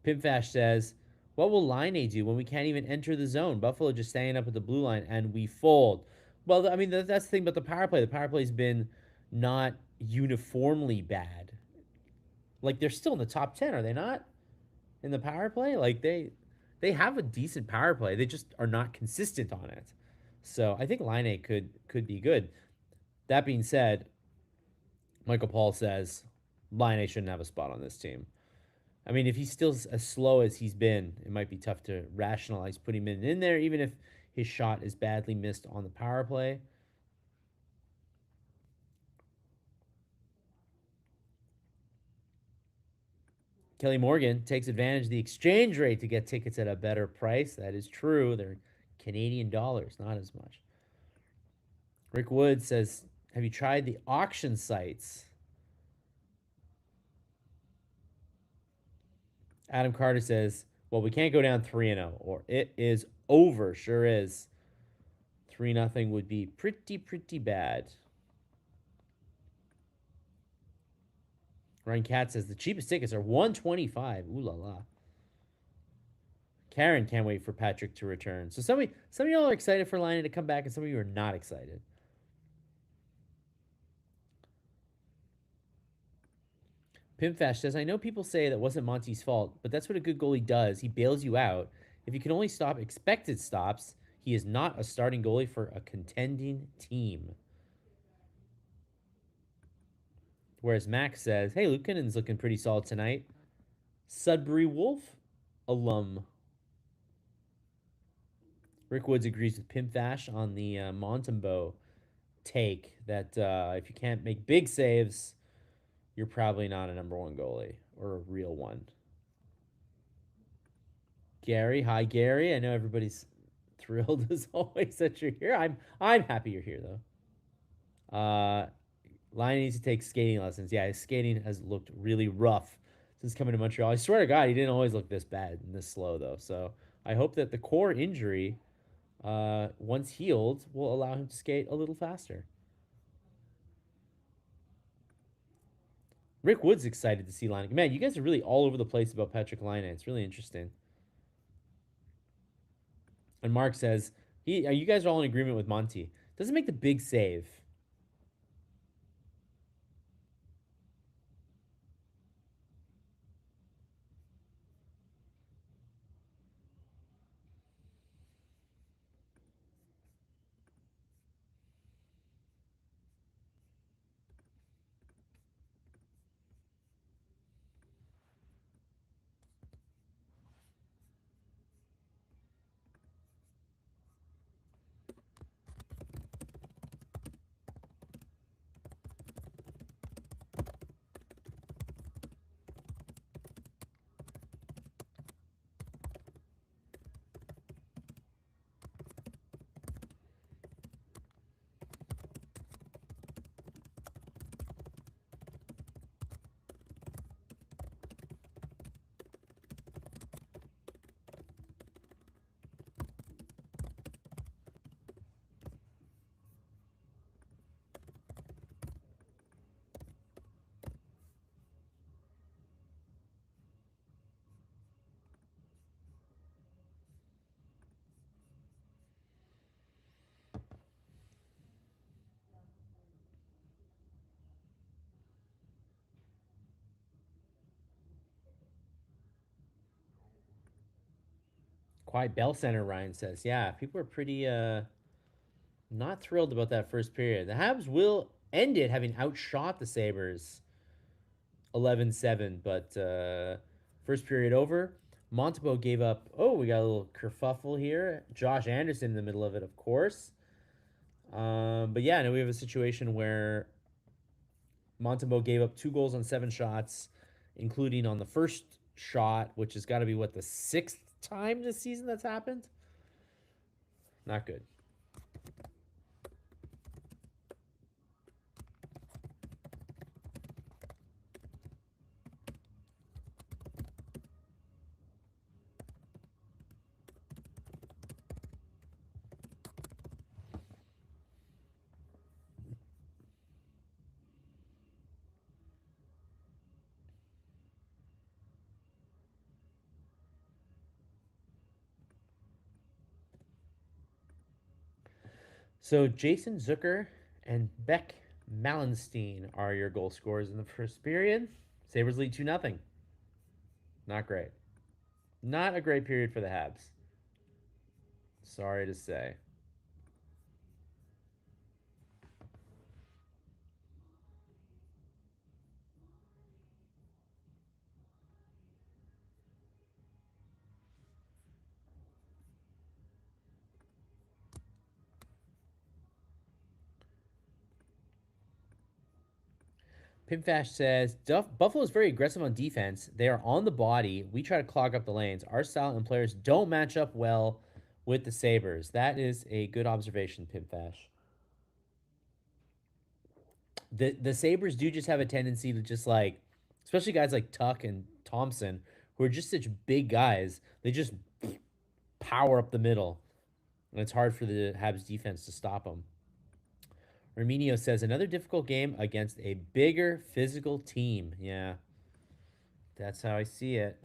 Pimpfash says, what will Line A do when we can't even enter the zone? Buffalo just standing up at the blue line and we fold. Well, I mean, that's the thing about the power play. The power play's been not uniformly bad. Like, they're still in the top 10, are they not? In the power play? Like, they have a decent power play. They just are not consistent on it. So I think Line A could be good. That being said, Michael Paul says Line A shouldn't have a spot on this team. I mean, if he's still as slow as he's been, it might be tough to rationalize putting him in there, even if his shot is badly missed on the power play. Kelly Morgan takes advantage of the exchange rate to get tickets at a better price. That is true. They're Canadian dollars, not as much. Rick Wood says, have you tried the auction sites? Adam Carter says, well, we can't go down 3-0, or it is over. Sure is. 3-0 would be pretty bad. Ryan Katz says the cheapest tickets are $125. Ooh la la. Karen can't wait for Patrick to return. So some of y'all are excited for Liney to come back, and some of you are not excited. Pimpfash says, I know people say that wasn't Monty's fault, but that's what a good goalie does. He bails you out. If he can only stop expected stops, he is not a starting goalie for a contending team. Whereas Max says, hey, Luke Kinnon's looking pretty solid tonight. Sudbury Wolf alum. Rick Woods agrees with Pimpfash on the Montembeau take that if you can't make big saves, you're probably not a number one goalie or a real one. Gary, hi Gary. I know everybody's thrilled as always that you're here. I'm happy you're here though. Lion needs to take skating lessons. Yeah, his skating has looked really rough since coming to Montreal. I swear to God, he didn't always look this bad and this slow though. So I hope that the core injury, once healed, will allow him to skate a little faster. Rick Wood's excited to see Laine. Man, you guys are really all over the place about Patrick Laine. It's really interesting. And Mark says, you guys are all in agreement with Monty. Doesn't make the big save. Quiet Bell Center, Ryan says. Yeah, people are pretty not thrilled about that first period. The Habs will end it having outshot the Sabres 11-7, but first period over. Montembeau gave up. Oh, we got a little kerfuffle here. Josh Anderson in the middle of it, of course. But yeah, now we have a situation where Montembeau gave up 2 goals on 7 shots including on the first shot, which has got to be what, the sixth time this season that's happened. Not good. So Jason Zucker and Beck Malenstein are your goal scorers in the first period. Sabres lead 2-0. Not great. Not a great period for the Habs. Sorry to say. Pimfash says Buffalo is very aggressive on defense. They are on the body. We try to clog up the lanes. Our style and players don't match up well with the Sabres. That is a good observation, Pimfash. The Sabres do just have a tendency to just like, especially guys like Tuck and Thompson, who are just such big guys. They just power up the middle, and it's hard for the Habs defense to stop them. Arminio says another difficult game against a bigger physical team. Yeah, that's how I see it.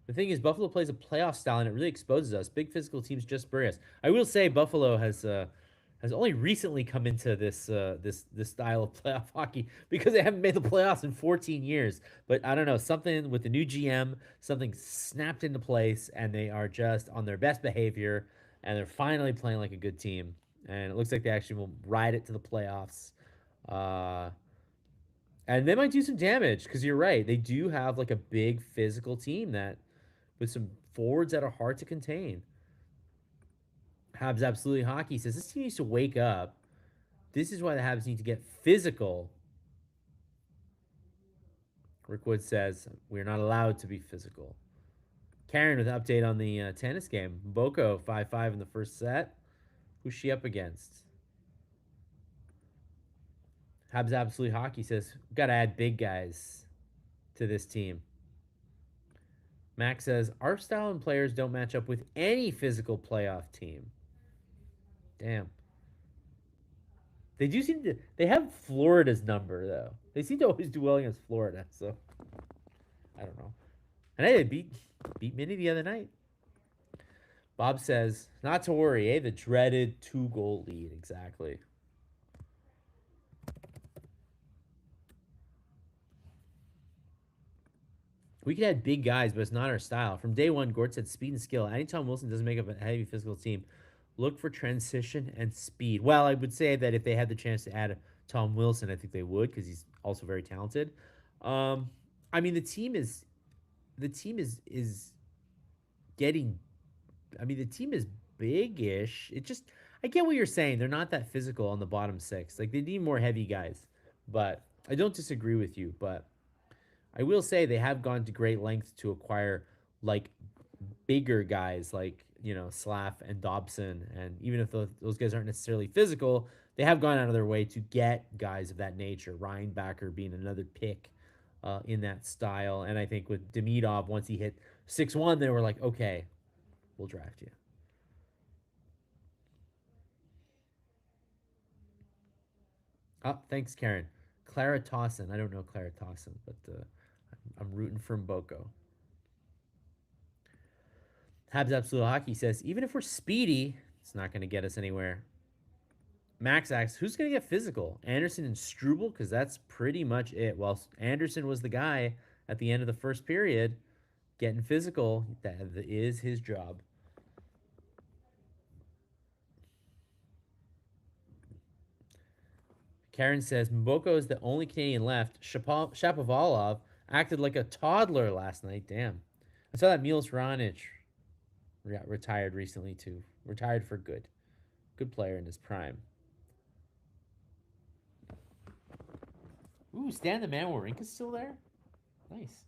The thing is, Buffalo plays a playoff style, and it really exposes us. Big physical teams just bury us. I will say, Buffalo has only recently come into this style of playoff hockey because they haven't made the playoffs in 14 years. But I don't know, something with the new GM, something snapped into place, and they are just on their best behavior, and they're finally playing like a good team. And it looks like they actually will ride it to the playoffs. Uh, and they might do some damage because you're right. They do have like a big physical team that with some forwards that are hard to contain. Habs Absolutely Hockey says this team needs to wake up. This is why the Habs need to get physical. Rick Wood says we're not allowed to be physical. Karen with an update on the tennis game. Boko 5-5 in the first set. Who's she up against? Habs Absolutely Hockey says got to add big guys to this team. Max says our style and players don't match up with any physical playoff team. Damn. They do seem to. They have Florida's number though. They seem to always do well against Florida. So I don't know. And hey, they beat Minnie the other night. Bob says not to worry. The dreaded 2-goal lead. Exactly. We could add big guys, but it's not our style. From day one, Gort said speed and skill. Anytime Wilson doesn't make up a heavy physical team, look for transition and speed. Well, I would say that if they had the chance to add Tom Wilson, I think they would because he's also very talented. I mean, the team is getting. I mean, the team is big-ish. It just I get what you're saying. They're not that physical on the bottom six. Like they need more heavy guys. But I don't disagree with you. But I will say they have gone to great lengths to acquire like bigger guys like Slav and Dobson, and even if those guys aren't necessarily physical, they have gone out of their way to get guys of that nature. Ryan Backer being another pick in that style, and I think with Demidov, once he hit 6-1, they were like, okay, we'll draft you. Oh, thanks, Karen. Clara Tossin. I don't know Clara Tossin, but I'm rooting for Mboko. Habs Absolute Hockey says, even if we're speedy, it's not going to get us anywhere. Max asks, who's going to get physical? Anderson and Struble? Because that's pretty much it. Well, Anderson was the guy at the end of the first period getting physical. That is his job. Karen says, Mboko is the only Canadian left. Shapovalov acted like a toddler last night. Damn. I saw that Milos Raonic retired recently, too. Retired for good. Good player in his prime. Ooh, Stan the Man Wawrinka's still there? Nice.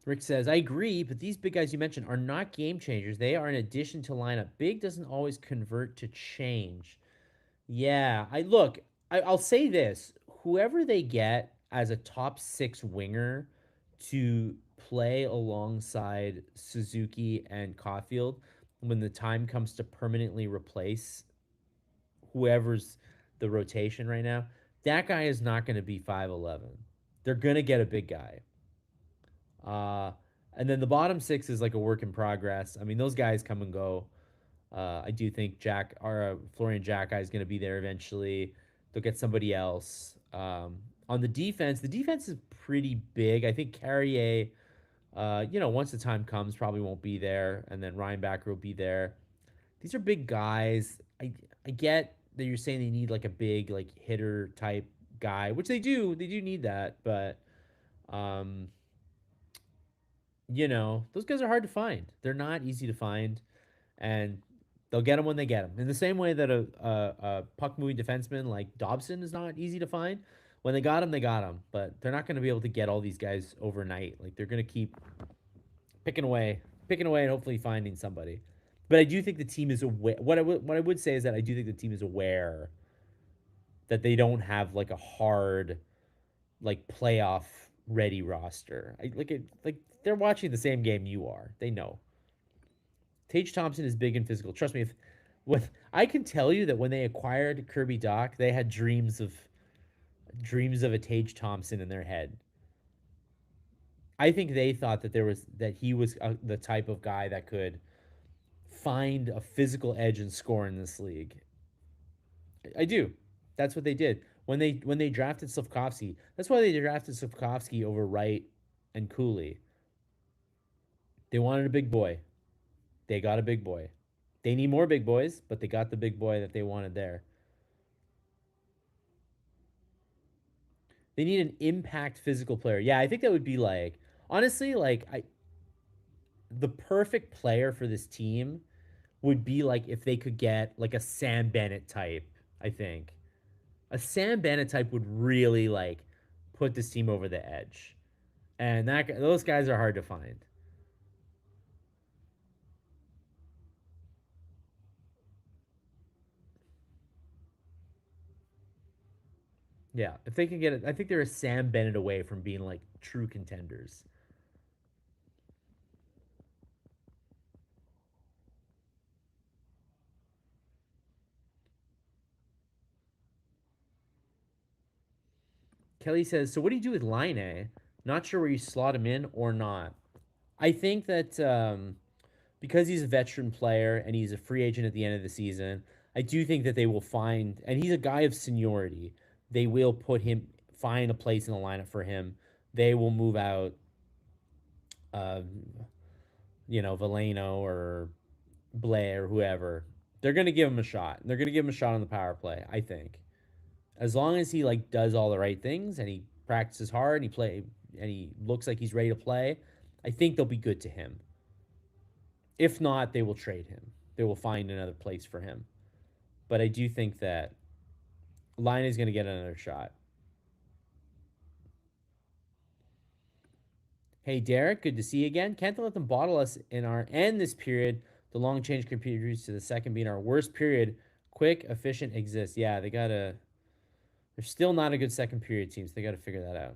Rick says, I agree, but these big guys you mentioned are not game changers. They are an addition to lineup. Big doesn't always convert to change. Yeah, I'll say this. Whoever they get as a top six winger to play alongside Suzuki and Caulfield when the time comes to permanently replace whoever's the rotation right now, that guy is not going to be 5'11. They're going to get a big guy. Uh, and then the bottom six is like a work in progress. I mean, those guys come and go. I do think Florian Jacki is going to be there eventually. They'll get somebody else. On the defense is pretty big. I think Carrier, once the time comes, probably won't be there, and then Ryan Backer will be there. These are big guys. I get that you're saying they need like a big like hitter type guy, which they do. They do need that, but um, those guys are hard to find. They're not easy to find, and they'll get them when they get them. In the same way that a puck moving defenseman like Dobson is not easy to find. When they got him, they got him, but they're not going to be able to get all these guys overnight. Like they're going to keep picking away, and hopefully finding somebody. But I do think the team is aware. What I would say is that I do think the team is aware that they don't have like a hard like playoff ready roster. Like they're watching the same game you are. They know. Tage Thompson is big and physical. Trust me, if with I can tell you that when they acquired Kirby Doc, they had dreams of a Tage Thompson in their head. I think they thought that he was the type of guy that could find a physical edge and score in this league. I do. That's what they did when they drafted Slavkovsky. That's why they drafted Slavkovsky over Wright and Cooley. They wanted a big boy. They got a big boy. They need more big boys, but they got the big boy that they wanted there. They need an impact physical player. Yeah, I think that would be like honestly like I the perfect player for this team would be like if they could get like a Sam Bennett type, I think. A Sam Bennett type would really like put this team over the edge. And those guys are hard to find. Yeah, if they can get it, I think they're a Sam Bennett away from being like true contenders. Kelly says, "So what do you do with Line A? Not sure where you slot him in or not. I think that because he's a veteran player and he's a free agent at the end of the season, I do think that they will find, and he's a guy of seniority. They will find a place in the lineup for him. They will move out, uh, Valeno or Blair or whoever. They're gonna give him a shot. They're gonna give him a shot on the power play. I think as long as he like does all the right things and he practices hard and he looks like he's ready to play, I think they'll be good to him. If not, they will trade him. They will find another place for him. But I do think that Line is going to get another shot. Hey, Derek, good to see you again. Can't let them bottle us in our end this period. The long change contributes to the second being our worst period. Quick, efficient, exists. Yeah, they got to. They're still not a good second period team, so they got to figure that out.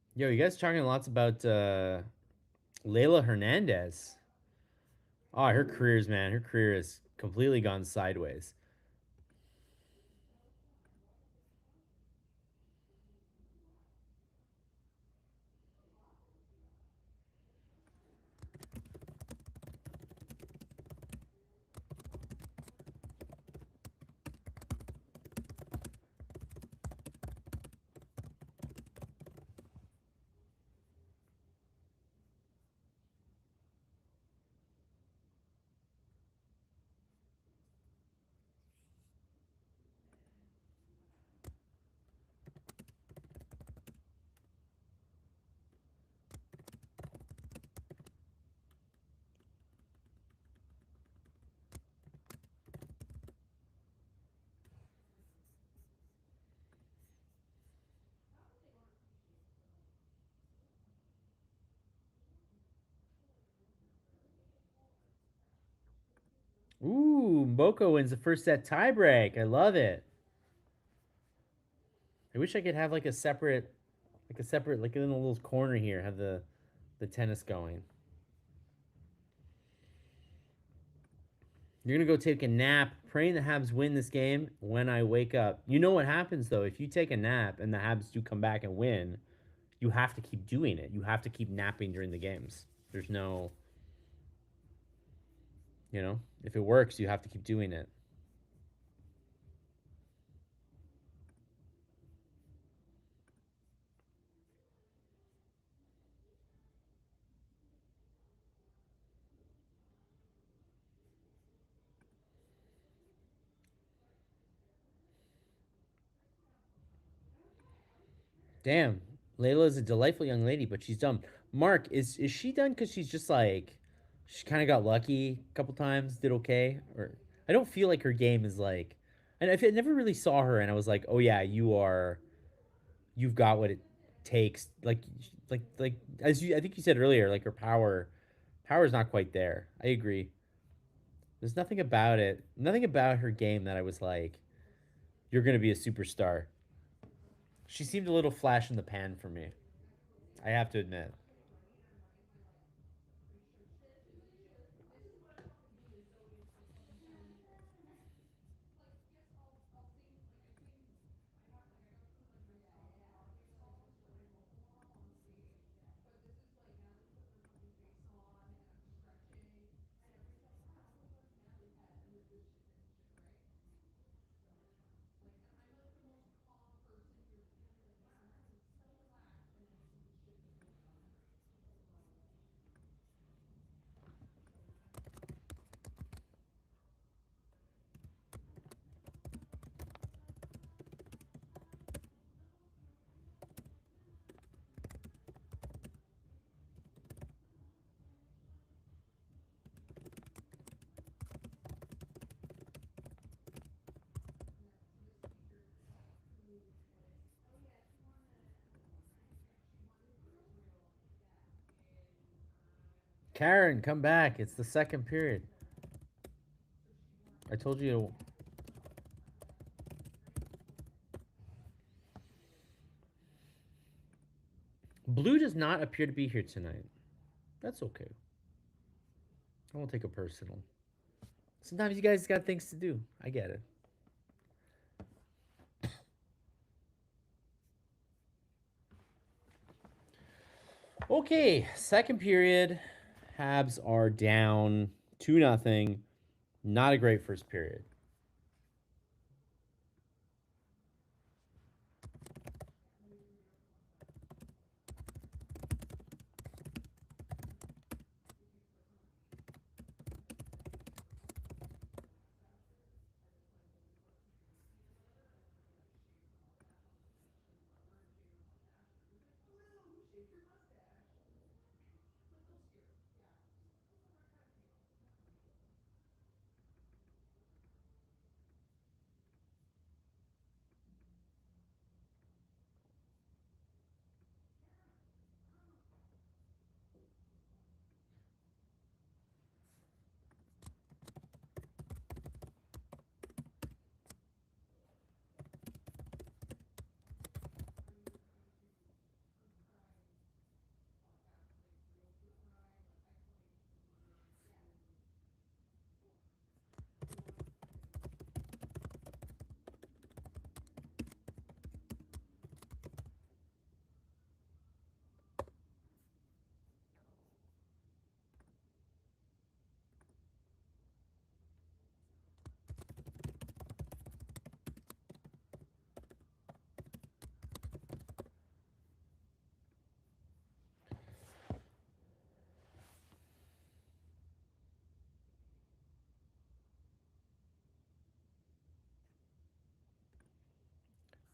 Yo, you guys talking lots about Layla Hernandez. Oh, her careers, man. Her career has completely gone sideways. Ooh, Mboko wins the first set tiebreak. I love it. I wish I could have like in a little corner here, have the tennis going. You're gonna go take a nap, praying the Habs win this game. When I wake up, you know what happens though. If you take a nap and the Habs do come back and win, you have to keep doing it. You have to keep napping during the games. There's no, if it works, you have to keep doing it. Damn, Layla is a delightful young lady, but she's dumb. Mark, is she done because she's just like she kind of got lucky a couple times, did okay, or I don't feel like her game is like, and I never really saw her, and I was like, oh yeah, you've got what it takes. Like as you I think you said earlier, like her power is not quite there. I agree. There's nothing about her game that I was like, you're gonna be a superstar. She seemed a little flash in the pan for me. I have to admit. Karen, come back. It's the second period. I told you to. Blue does not appear to be here tonight. That's okay. I won't take it personal. Sometimes you guys got things to do. I get it. Okay, second period. Habs are down 2-0. Not a great first period.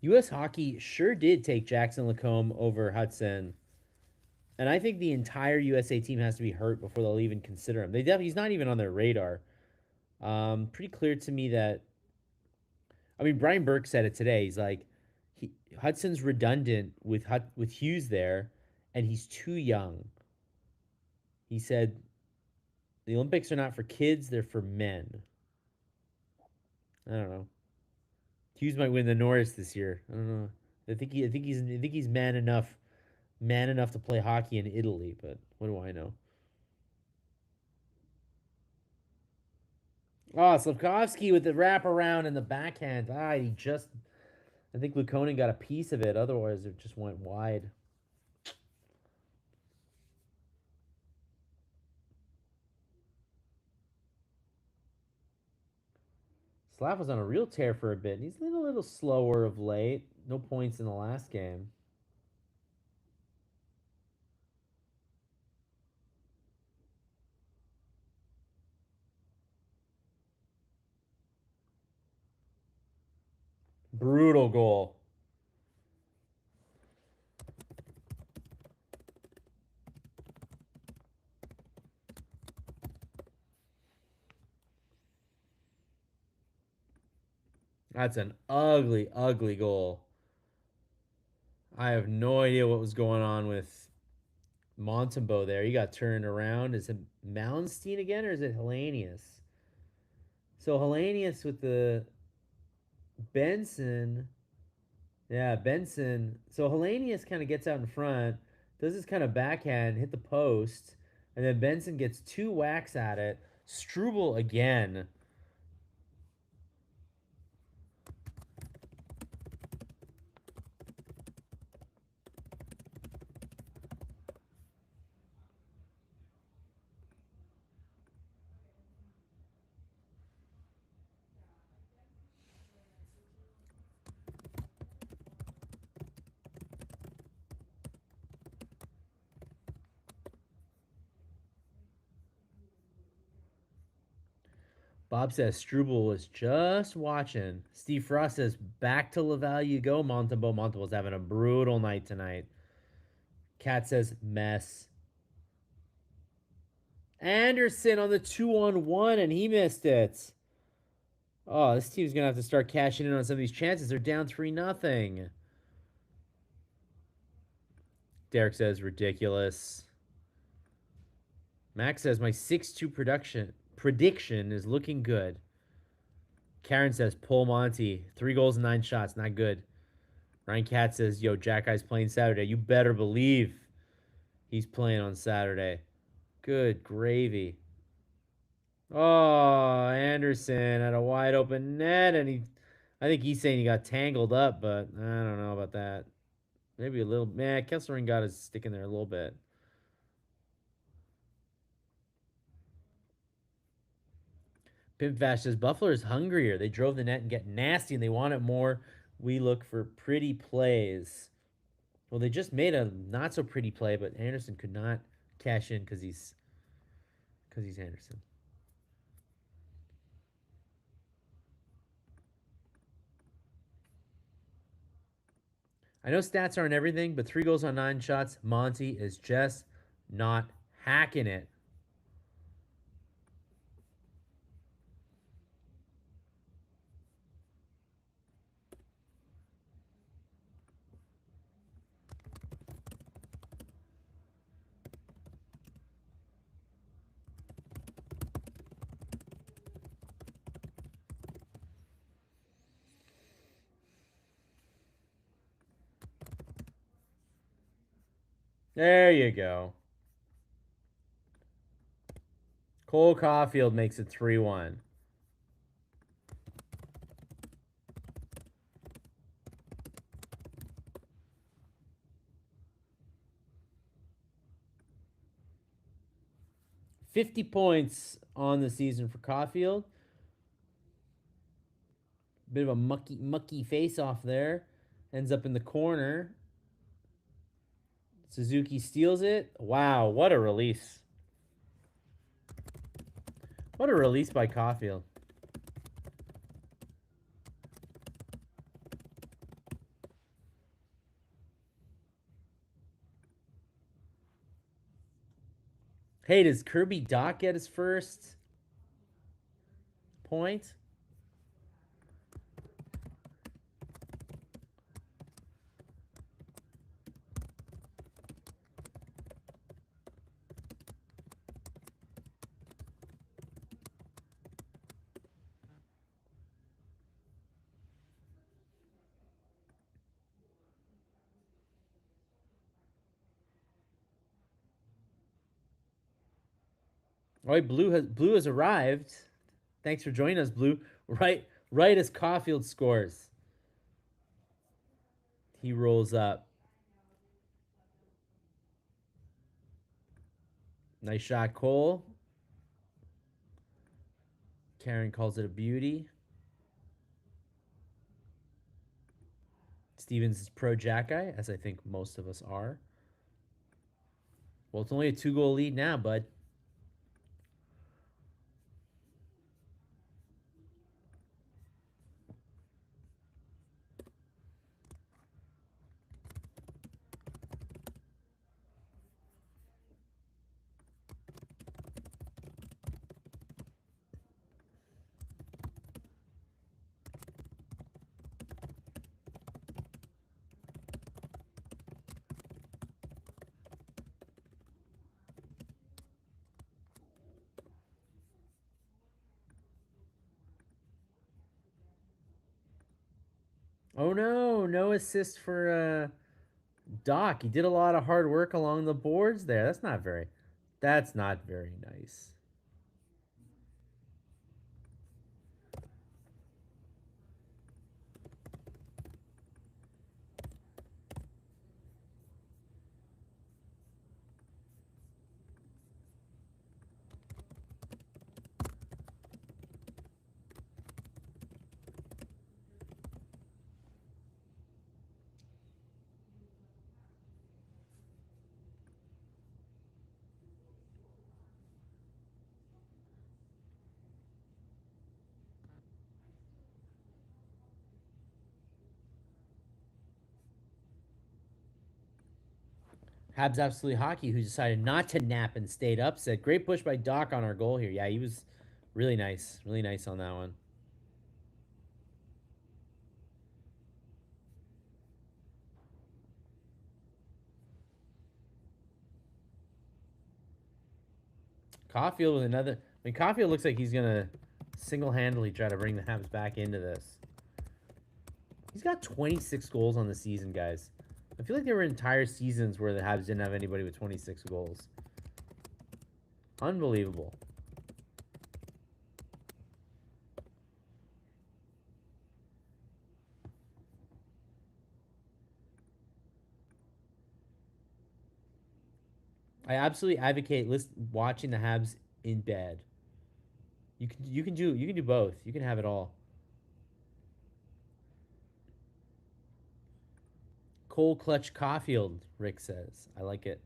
U.S. Hockey sure did take Jackson Lacombe over Hudson, and I think the entire USA team has to be hurt before they'll even consider him. He's not even on their radar. Pretty clear to me that I mean Brian Burke said it today. He's like, Hudson's redundant with Hughes there, and he's too young. He said the Olympics are not for kids; they're for men. I don't know. Hughes might win the Norris this year. I don't know. I think he's man enough to play hockey in Italy. But what do I know? Oh, Slavkovsky with the wraparound and the backhand. I think Lukonen got a piece of it. Otherwise, it just went wide. Slav was on a real tear for a bit. He's been a little slower of late. No points in the last game. Brutal goal. That's an ugly, ugly goal. I have no idea what was going on with Montembeau there. He got turned around. Is it Malmsteen again or is it Hellenius? So Hellenius with the Benson. Yeah, Benson. So Hellenius kind of gets out in front, does this kind of backhand, hit the post, and then Benson gets two whacks at it. Struble again. Bob says Struble was just watching. Steve Frost says back to Laval you go, Montembeau. Montembeau's having a brutal night tonight. Cat says mess. Anderson on the 2-on-1 and he missed it. Oh, this team's gonna have to start cashing in on some of these chances. They're down 3-0. Derek says ridiculous. Max says my 6-2 prediction is looking good. Karen says pull Monty. 3 goals and 9 shots. Not good. Ryan Katz says, yo, Jack Eye's playing Saturday. You better believe he's playing on Saturday. Good gravy. Oh, Anderson had a wide open net, and I think he's saying he got tangled up, but I don't know about that. Maybe a little. Man, Kesselring got his stick in there a little bit. Pimpfash says Buffalo is hungrier. They drove the net and get nasty, and they want it more. We look for pretty plays. Well, they just made a not so pretty play, but Anderson could not cash in because he's Anderson. I know stats aren't everything, but 3 goals on 9 shots. Monty is just not hacking it. There you go. Cole Caulfield makes it 3-1. $50 on the season for Caulfield. Bit of a mucky face off there. Ends up in the corner. Suzuki steals it. Wow, what a release. What a release by Caulfield. Hey, does Kirby Doc get his first point? All right, Blue has arrived. Thanks for joining us, Blue. Right as Caulfield scores, he rolls up. Nice shot, Cole. Karen calls it a beauty. Stevens is pro Jack guy, as I think most of us are. Well, it's only a 2-goal lead now, bud. Oh no, no assist for Doc. He did a lot of hard work along the boards there. That's not very nice. Habs Absolutely Hockey, who decided not to nap and stayed up, said, "Great push by Doc on our goal here." Yeah, he was really nice on that one. Caulfield with another. I mean, Caulfield looks like he's gonna single-handedly try to bring the Habs back into this. He's got 26 goals on the season, guys. I feel like there were entire seasons where the Habs didn't have anybody with 26 goals. Unbelievable. I absolutely advocate watching the Habs in bed. You can do both. You can have it all. Cole Clutch Caulfield, Rick says. I like it.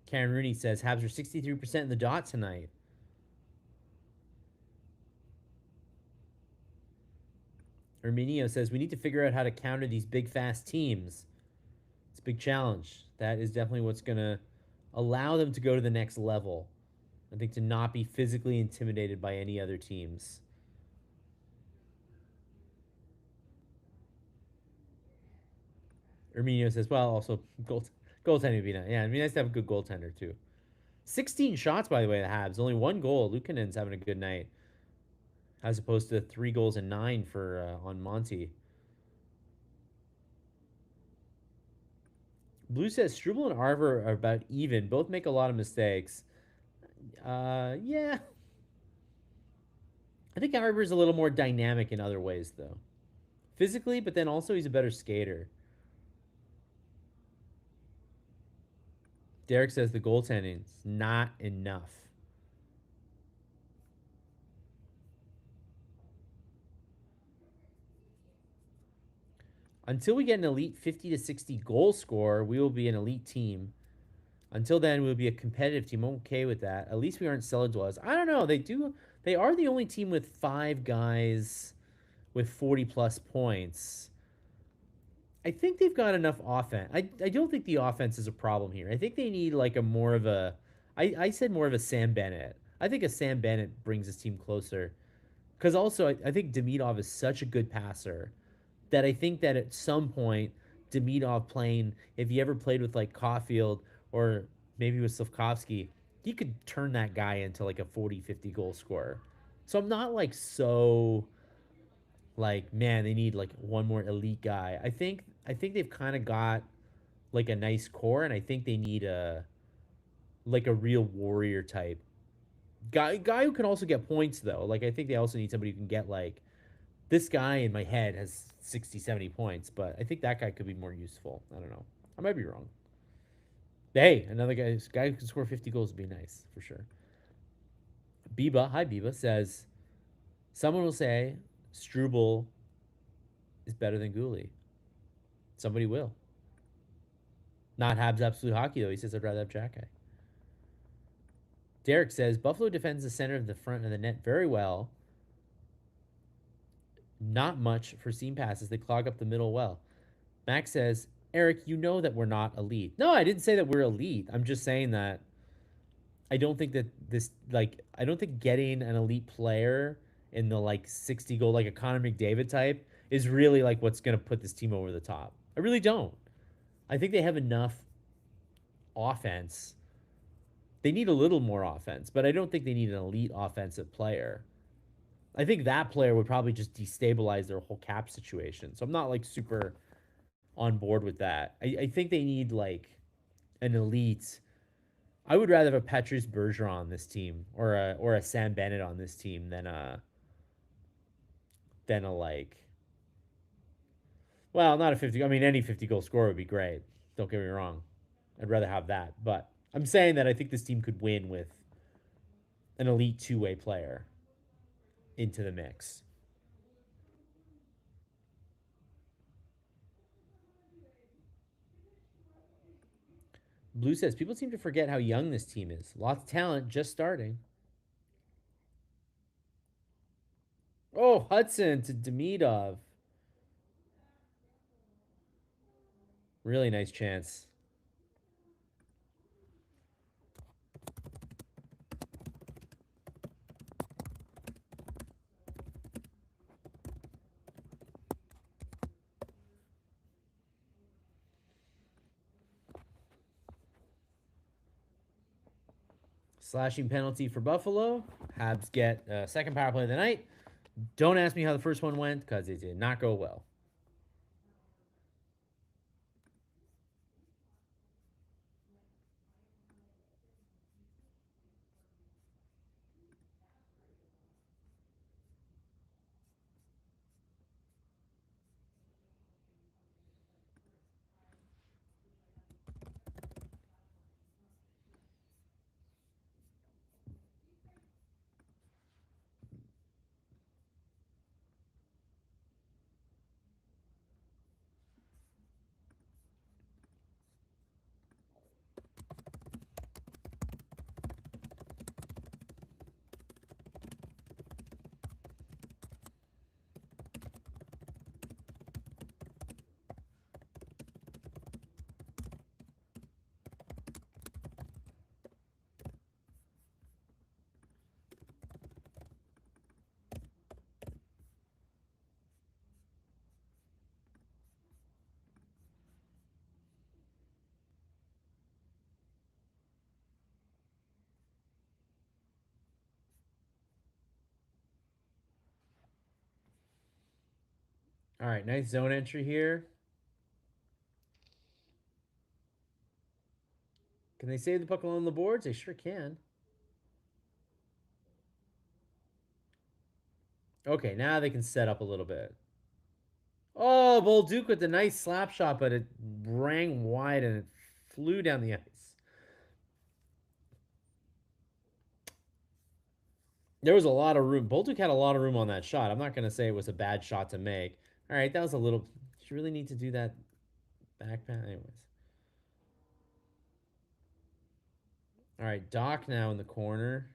Karen Rooney says Habs are 63% in the dot tonight. Herminio says we need to figure out how to counter these big fast teams. It's a big challenge. That is definitely what's gonna allow them to go to the next level. I think to not be physically intimidated by any other teams. Herminio says, well, also goaltending would be nice. Yeah, it'd be nice to have a good goaltender too. 16 shots, by the way, the Habs. Only one goal. Luukkonen's having a good night, as opposed to 3 goals and 9 for on Monty. Blue says Struble and Arver are about even. Both make a lot of mistakes. Yeah. I think Arver's a little more dynamic in other ways, though. Physically, but then also he's a better skater. Derek says the goaltending's not enough. Until we get an elite 50 to 60 goal scorer, we will be an elite team. Until then, we'll be a competitive team. I'm okay with that. At least we aren't cellar dwellers. I don't know. They are the only team with 5 guys with 40 plus points. I think they've got enough offense. I don't think the offense is a problem here. I think they need like a more of a I said more of a Sam Bennett. I think a Sam Bennett brings his team closer. Because also, I think Demidov is such a good passer that I think that at some point, Demidov playing, if he ever played with like Caulfield or maybe with Slavkovsky, he could turn that guy into like a 40, 50 goal scorer. So I'm not like so like, man, they need like one more elite guy. I think they've kind of got like a nice core, and I think they need a like a real warrior type guy who can also get points though. Like I think they also need somebody who can get like this guy in my head has 60, 70 points, but I think that guy could be more useful. I don't know. I might be wrong. Hey, another guy who can score 50 goals would be nice for sure. Biba, hi Biba, says someone will say Struble is better than Gooley. Somebody will. Not Habs Absolute Hockey though. He says I'd rather have Jack Guy. Derek says Buffalo defends the center of the front of the net very well. Not much for seam passes. They clog up the middle well. Max says, Eric, you know that we're not elite. No, I didn't say that we're elite. I'm just saying that I don't think that I don't think getting an elite player in the like 60 goal, like a Connor McDavid type, is really like what's going to put this team over the top. I really don't. I think they have enough offense. They need a little more offense, but I don't think they need an elite offensive player. I think that player would probably just destabilize their whole cap situation. So I'm not like super on board with that. I think they need like an elite. I would rather have a Petrus Bergeron on this team or a Sam Bennett on this team than a like. Well, not a 50. I mean, any 50 goal scorer would be great. Don't get me wrong. I'd rather have that, but I'm saying that I think this team could win with an elite two-way player into the mix. Blue says people seem to forget how young this team is. Lots of talent, just starting. Oh, Hudson to Demidov. Really nice chance. Slashing penalty for Buffalo. Habs get second power play of the night. Don't ask me how the first one went because it did not go well. All right, nice zone entry here. Can they save the puck along the boards? They sure can. Okay, now they can set up a little bit. Oh, Bolduc with the nice slap shot, but it rang wide and it flew down the ice. There was a lot of room. Bolduc had a lot of room on that shot. I'm not going to say it was a bad shot to make. All right, that was a little. You really need to do that back pass? Anyways. All right, Doc now in the corner.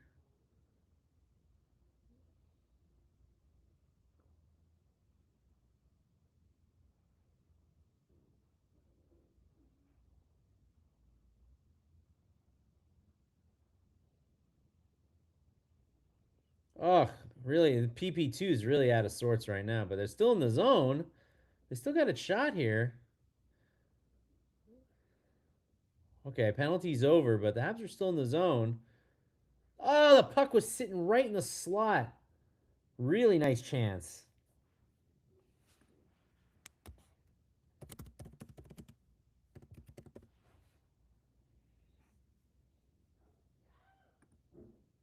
Oh, really? The PP2 is really out of sorts right now, but they're still in the zone. They still got a shot here. Okay, penalty's over, but the Habs are still in the zone. Oh, the puck was sitting right in the slot. Really nice chance.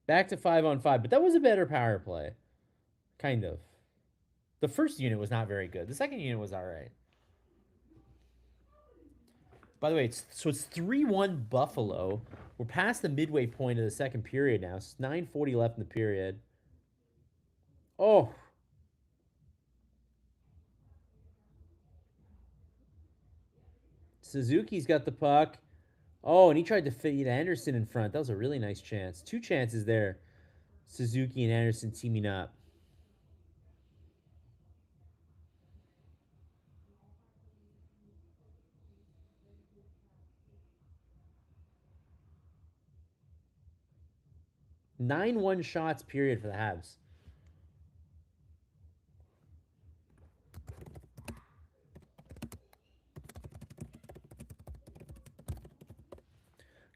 Back to 5-on-5, but that was a better power play. Kind of. The first unit was not very good. The second unit was all right. By the way, it's 3-1 Buffalo. We're past the midway point of the second period now. It's 9:40 left in the period. Oh, Suzuki's got the puck. Oh, and he tried to feed Anderson in front. That was a really nice chance. Two chances there. Suzuki and Anderson teaming up. 9-1 shots, period, for the Habs.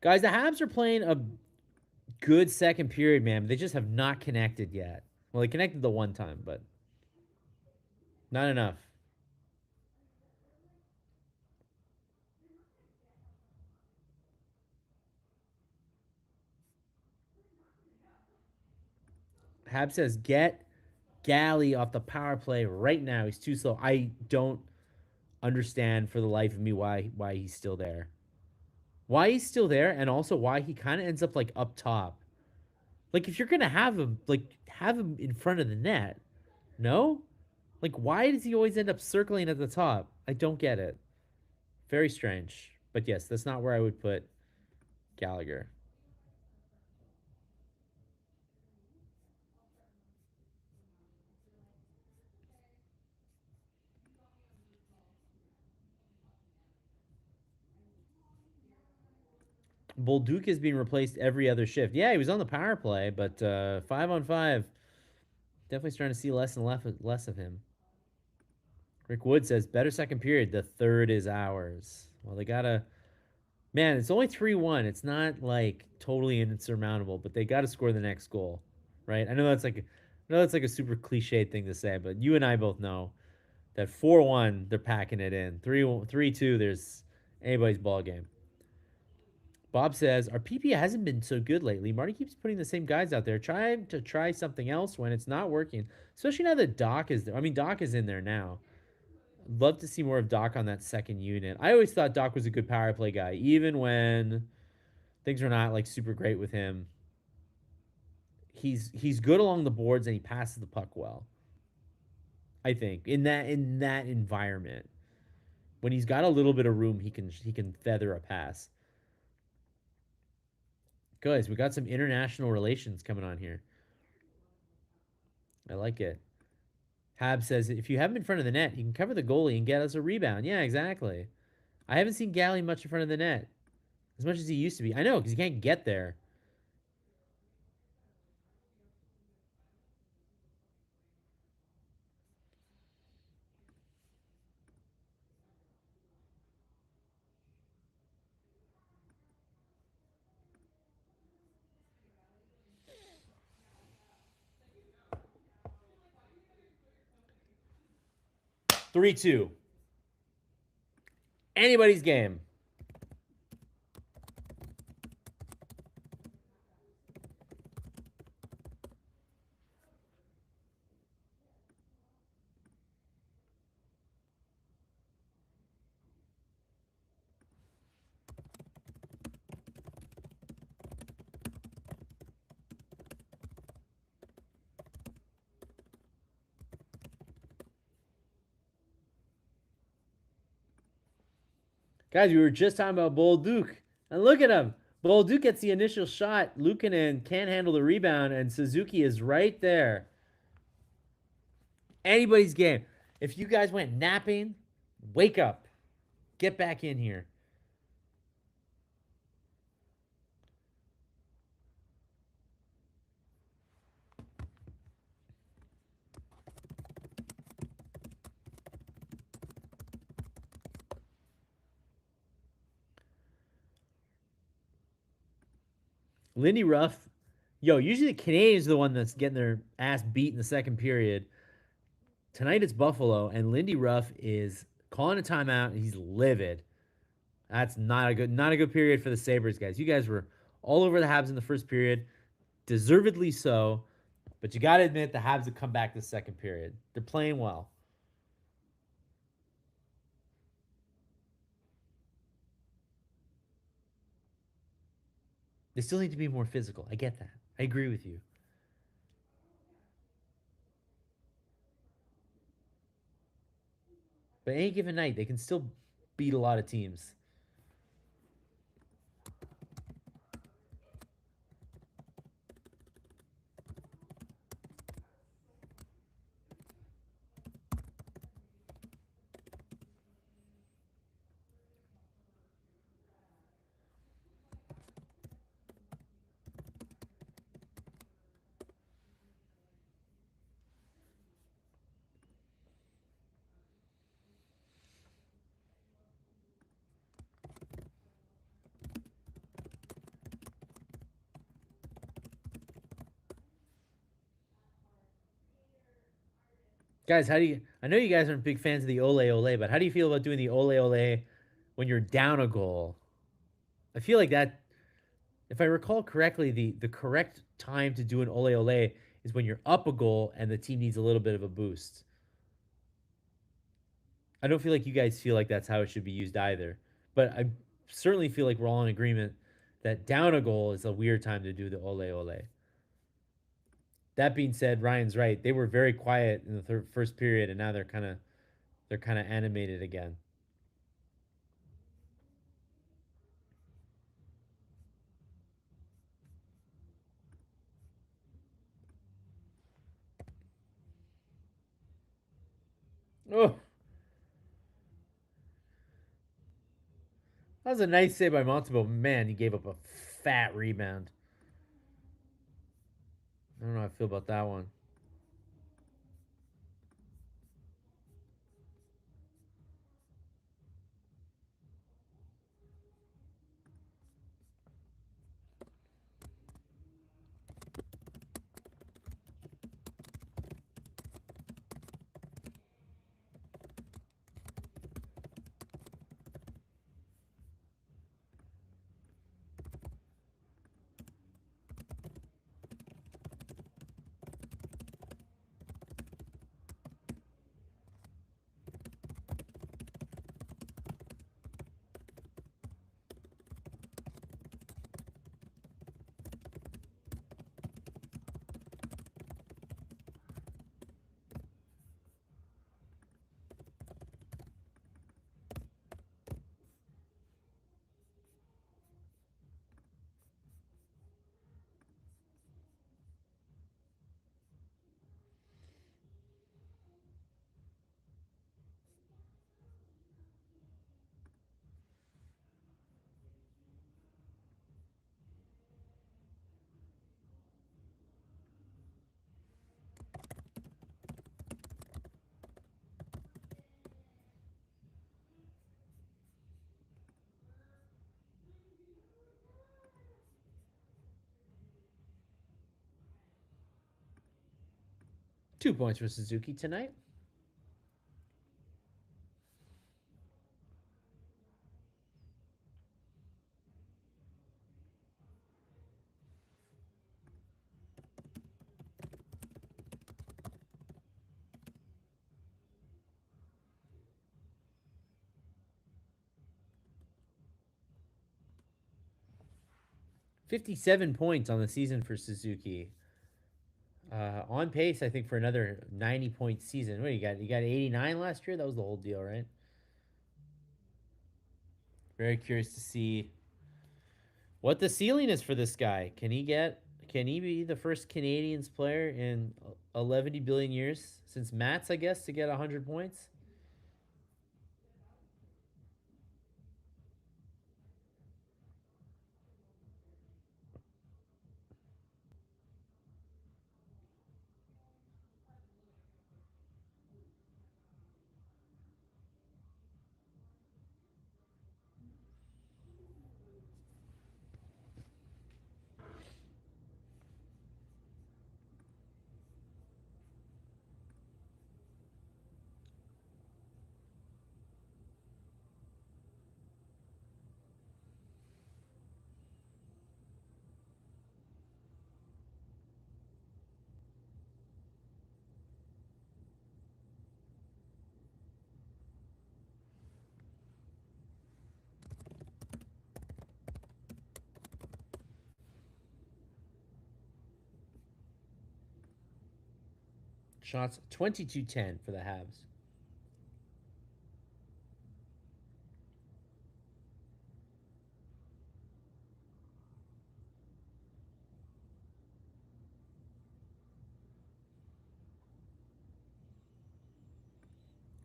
Guys, the Habs are playing a good second period, man. They just have not connected yet. Well, they connected the one time, but not enough. Habs says, get Galley off the power play right now. He's too slow. I don't understand for the life of me why he's still there. Why he's still there, and also why he kind of ends up like up top. Like if you're gonna have him, like have him in front of the net. No? Like why does he always end up circling at the top? I don't get it. Very strange. But yes, that's not where I would put Gallagher. Bolduc is being replaced every other shift. Yeah, he was on the power play, but 5-on-5, definitely starting to see less and less of him. Rick Wood says, better second period. The third is ours. Well, they got to. Man, it's only 3-1. It's not like totally insurmountable, but they got to score the next goal, right? I know that's like a super cliched thing to say, but you and I both know that 4-1, they're packing it in. 3-2, there's anybody's ball game. Bob says, our PP hasn't been so good lately. Marty keeps putting the same guys out there. Try something else when it's not working, especially now that Doc is there. I mean, Doc is in there now. Love to see more of Doc on that second unit. I always thought Doc was a good power play guy, even when things are not like super great with him. He's good along the boards and he passes the puck well. I think in that environment, when he's got a little bit of room, he can feather a pass. Guys, we got some international relations coming on here. I like it. Hab says if you have him in front of the net, you can cover the goalie and get us a rebound. Yeah, exactly. I haven't seen Galley much in front of the net as much as he used to be. I know because he can't get there. 3-2. Anybody's game. Guys, we were just talking about Bolduc. And look at him. Bolduc gets the initial shot. Luukkonen can't handle the rebound, and Suzuki is right there. Anybody's game. If you guys went napping, wake up. Get back in here. Lindy Ruff, yo, usually the Canadiens are the one that's getting their ass beat in the second period. Tonight it's Buffalo, and Lindy Ruff is calling a timeout, and he's livid. That's not a good period for the Sabres, guys. You guys were all over the Habs in the first period, deservedly so. But you got to admit the Habs have come back the second period. They're playing well. They still need to be more physical. I get that. I agree with you. But any given night, they can still beat a lot of teams. Guys, how do you? I know you guys aren't big fans of the ole ole, but how do you feel about doing the ole ole when you're down a goal? I feel like that. If I recall correctly, the correct time to do an ole ole is when you're up a goal and the team needs a little bit of a boost. I don't feel like you guys feel like that's how it should be used either. But I certainly feel like we're all in agreement that down a goal is a weird time to do the ole ole. That being said, Ryan's right. They were very quiet in the first period, and now they're kind of animated again. Oh, that was a nice save by Montembeau. Man, he gave up a fat rebound. I don't know how I feel about that one. 2 points for Suzuki tonight. 57 points on the season for Suzuki. On pace, I think, for another 90-point season. What do you got? You got 89 last year? That was the whole deal, right? Very curious to see what the ceiling is for this guy. Can he be the first Canadians player in 11 billion years since Matt's, I guess, to get 100 points? Shots 22-10 for the Habs.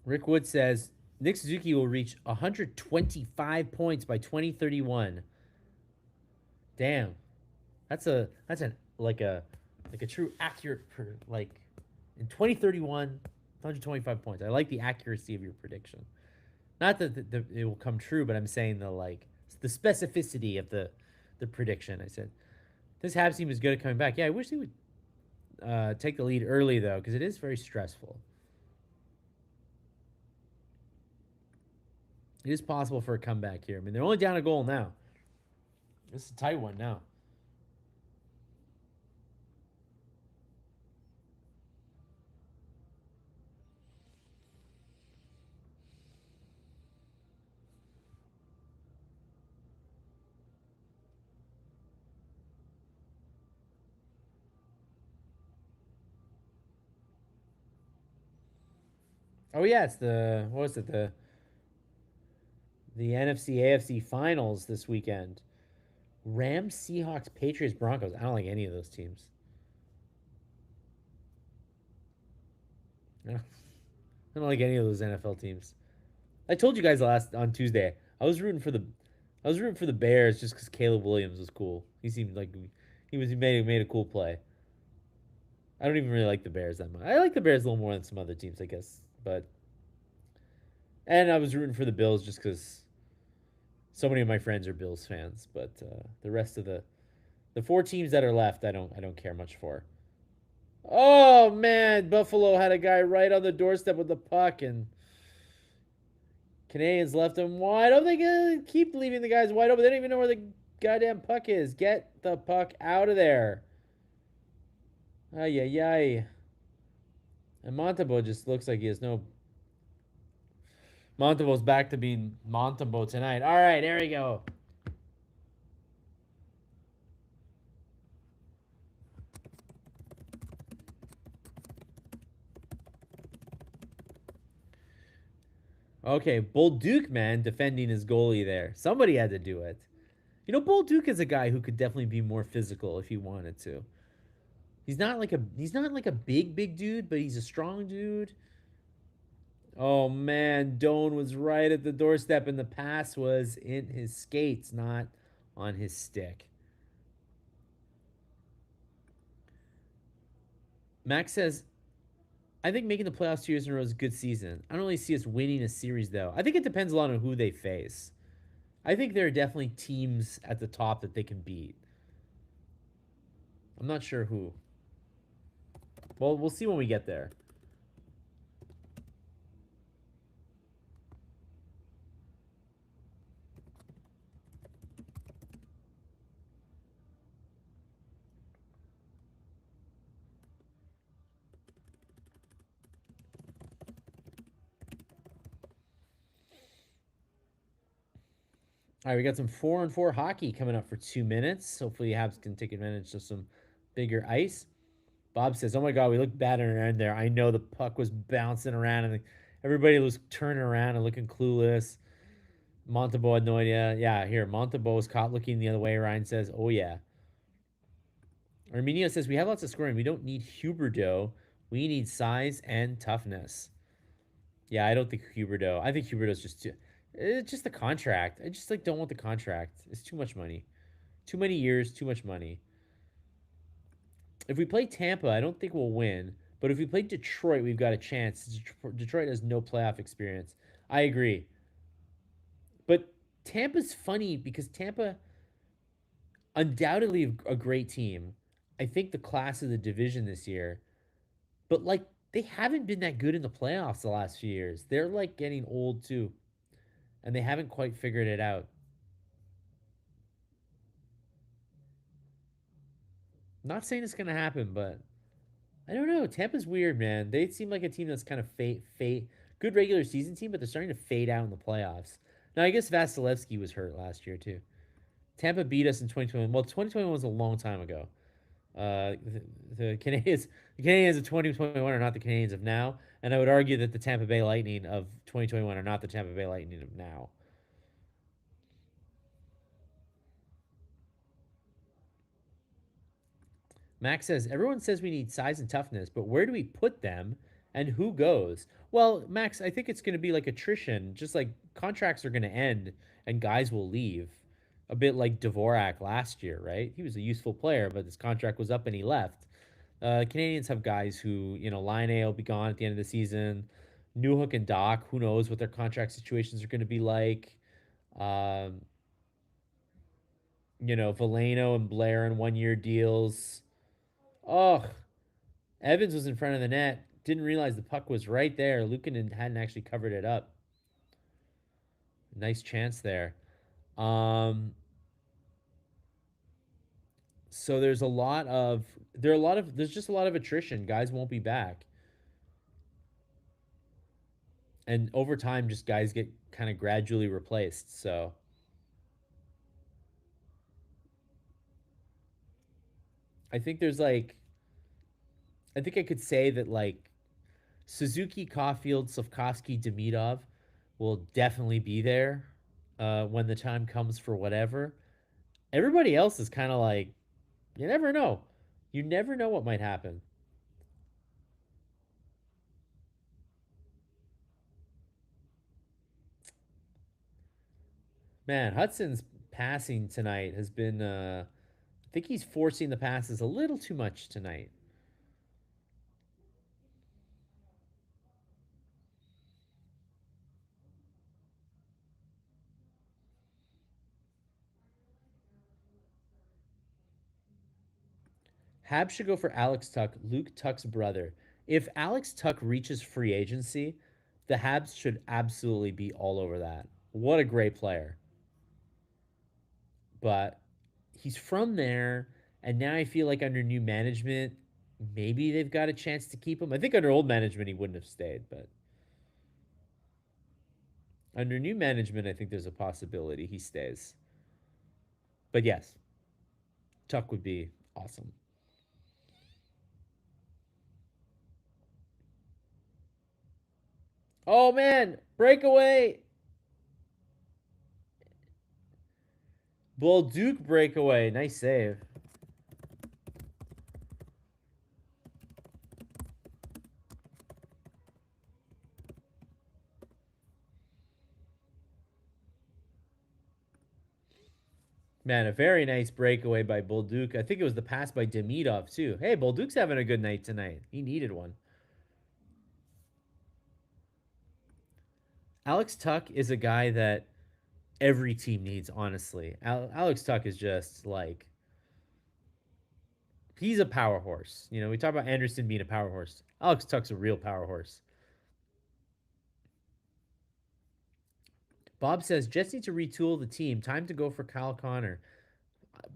Rick Wood says Nick Suzuki will reach 125 points by 2031. Damn, that's an like a true accurate like in 2031, 125 points. I like the accuracy of your prediction. Not that it will come true, but I'm saying the specificity of the prediction. I said this Habs team is good at coming back. Yeah, I wish they would take the lead early though, because it is very stressful. It is possible for a comeback here. I mean, they're only down a goal now. This is a tight one now. Oh yeah, it's the what was it the NFC AFC finals this weekend. Rams, Seahawks, Patriots, Broncos. I don't like any of those teams. I don't like any of those NFL teams. I told you guys last on Tuesday. I was rooting for the Bears just because Caleb Williams was cool. He seemed like he made a cool play. I don't even really like the Bears that much. I like the Bears a little more than some other teams, I guess. But and I was rooting for the Bills just because so many of my friends are Bills fans. But the rest of the four teams that are left, I don't care much for. Oh man, Buffalo had a guy right on the doorstep with the puck, and Canadians left him wide open. They gonna keep leaving the guys wide open. They don't even know where the goddamn puck is. Get the puck out of there. Ay ay ay. And Montembeault just looks like he has no. Montembeault's back to being Montembeault tonight. All right, there we go. Okay, Bolduc, man, defending his goalie there. Somebody had to do it. You know, Bolduc is a guy who could definitely be more physical if he wanted to. He's not like a big dude, but he's a strong dude. Oh man, Doan was right at the doorstep, and the pass was in his skates, not on his stick. Max says, I think making the playoffs 2 years in a row is a good season. I don't really see us winning a series, though. I think it depends a lot on who they face. I think there are definitely teams at the top that they can beat. I'm not sure who. Well, we'll see when we get there. All right, we got some 4-on-4 hockey coming up for 2 minutes. Hopefully, Habs can take advantage of some bigger ice. Bob says, "Oh my God, we looked bad in our end there. I know the puck was bouncing around and everybody was turning around and looking clueless. Montembeault had no idea. Yeah, here Montembeault was caught looking the other way. Ryan says, "Oh yeah." Armenia says, "We have lots of scoring. We don't need Huberdeau. We need size and toughness." Yeah, I don't think Huberdeau. I think Huberdeau's just too. It's just the contract. I just don't want the contract. It's too much money. Too many years. Too much money. If we play Tampa, I don't think we'll win. But if we play Detroit, we've got a chance. Detroit has no playoff experience. I agree. But Tampa's funny because Tampa, undoubtedly a great team. I think the class of the division this year. But they haven't been that good in the playoffs the last few years. They're getting old too. And they haven't quite figured it out. Not saying it's gonna happen, but I don't know. Tampa's weird, man. They seem like a team that's kind of fade, good regular season team, but they're starting to fade out in the playoffs. Now, I guess Vasilevsky was hurt last year too. Tampa beat us in 2021. Well, 2021 was a long time ago. The Canadians, the Canadians of 2021 are not the Canadians of now, and I would argue that the Tampa Bay Lightning of 2021 are not the Tampa Bay Lightning of now. Max says everyone says we need size and toughness, but where do we put them, and who goes? Well, Max, I think it's going to be like attrition, just like contracts are going to end and guys will leave. A bit like Dvorak last year, right? He was a useful player, but his contract was up and he left. Canadians have guys who, Line A will be gone at the end of the season. Newhook and Doc, who knows what their contract situations are going to be like. Um, Valeno and Blair in 1 year deals. Oh, Evans was in front of the net. Didn't realize the puck was right there. Luukkonen hadn't actually covered it up. Nice chance there. Um, so there's just a lot of attrition. Guys won't be back. And over time just guys get kind of gradually replaced. So I think there's like I think I could say that like Suzuki, Caulfield, Slavkovsky, Demidov will definitely be there when the time comes for whatever. Everybody else is kind of like you never know. You never know what might happen. Man, Hudson's passing tonight has been I think he's forcing the passes a little too much tonight. Hab should go for Alex Tuck, Luke Tuck's brother. If Alex Tuck reaches free agency, the Habs should absolutely be all over that. What a great player. But he's from there, and now I feel like under new management, maybe they've got a chance to keep him. I think under old management, he wouldn't have stayed, but under new management, I think there's a possibility he stays. But yes, Tuck would be awesome. Oh man, breakaway! Bull Duke breakaway. Nice save. Man, a very nice breakaway by Bolduc. I think it was the pass by Demidov, too. Hey, Bolduc's having a good night tonight. He needed one. Alex Tuck is a guy that every team needs, honestly. Alex Tuck is just like, he's a power horse. We talk about Anderson being a power horse. Alex Tuck's a real power horse. Bob says, Jets need to retool the team. Time to go for Kyle Connor.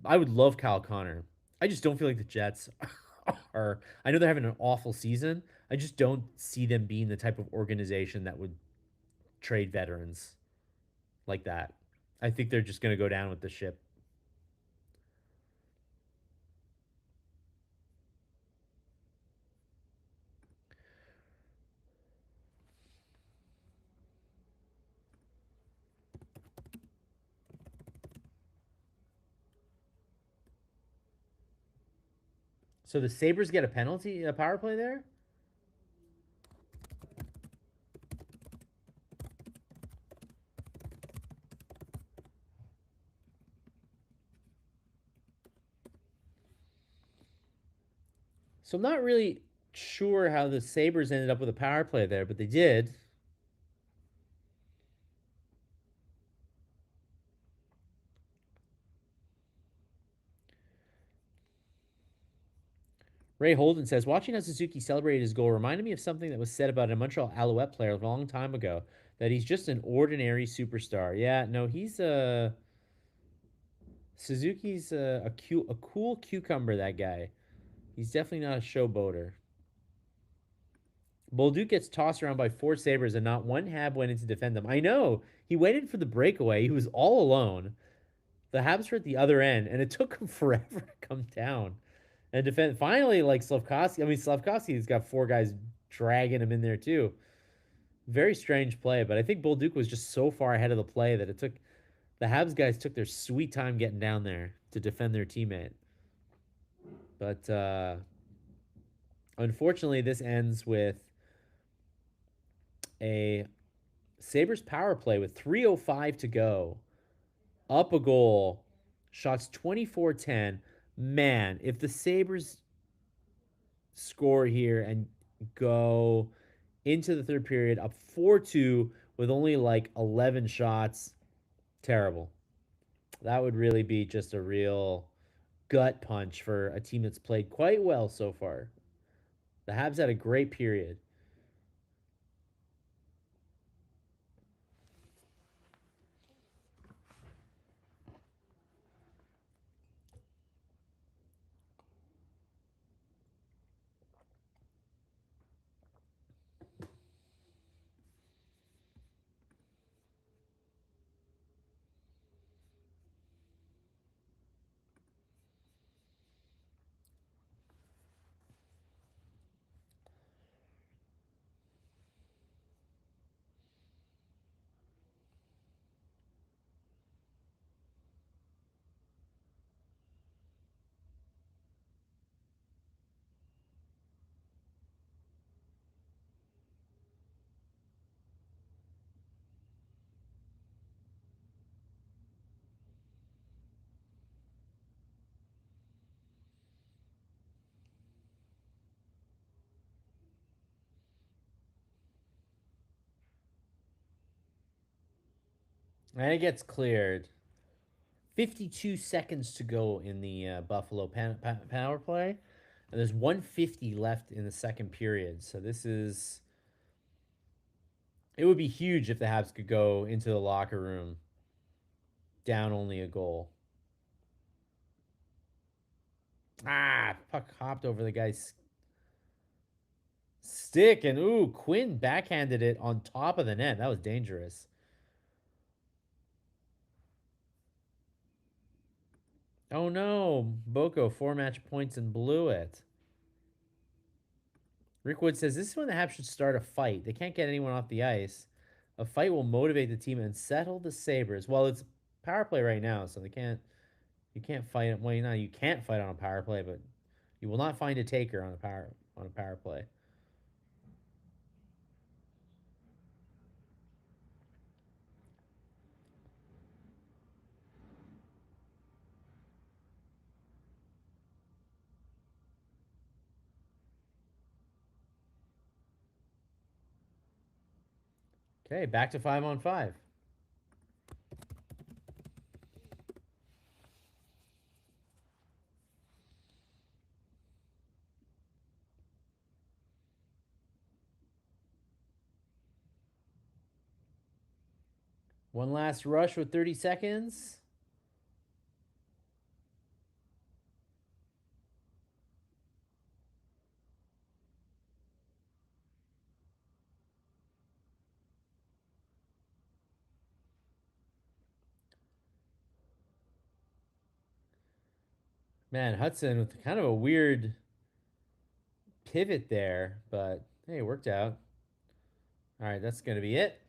I would love Kyle Connor. I just don't feel like the Jets are. I know they're having an awful season. I just don't see them being the type of organization that would trade veterans like that. I think they're just going to go down with the ship. So the Sabres get a penalty, a power play there? So I'm not really sure how the Sabres ended up with a power play there, but they did. Ray Holden says, watching how Suzuki celebrated his goal reminded me of something that was said about a Montreal Alouette player a long time ago, that he's just an ordinary superstar. Yeah, no, he's Suzuki's a cool cucumber, that guy. He's definitely not a showboater. Bolduc gets tossed around by four Sabres and not one Hab went in to defend them. I know. He went in for the breakaway. He was all alone. The Habs were at the other end, and it took him forever to come down. and defend. Finally, like Slavkovsky. I mean, Slavkovsky's got four guys dragging him in there too. Very strange play, but I think Bolduc was just so far ahead of the play that it took the Habs guys took their sweet time getting down there to defend their teammate. But unfortunately, this ends with a Sabres power play with 3:05 to go, up a goal, shots 24-10. Man, if the Sabres score here and go into the third period up 4-2 with only like 11 shots, terrible. That would really be just a real gut punch for a team that's played quite well so far. The Habs had a great period. And it gets cleared. 52 seconds to go in the Buffalo power play. And there's 150 left in the second period. So this is. It would be huge if the Habs could go into the locker room down only a goal. Ah, puck hopped over the guy's stick. And ooh, Quinn backhanded it on top of the net. That was dangerous. Oh no, Boko, 4 match points and blew it. Rick Wood says this is when the Habs should start a fight. They can't get anyone off the ice. A fight will motivate the team and settle the Sabres. Well, it's power play right now, so they can't. You can't fight it. Well, you can't fight on a power play, but you will not find a taker on a power play. Okay, back to 5-on-5. One last rush with 30 seconds. Man, Hudson with kind of a weird pivot there, but hey, it worked out. All right, that's going to be it.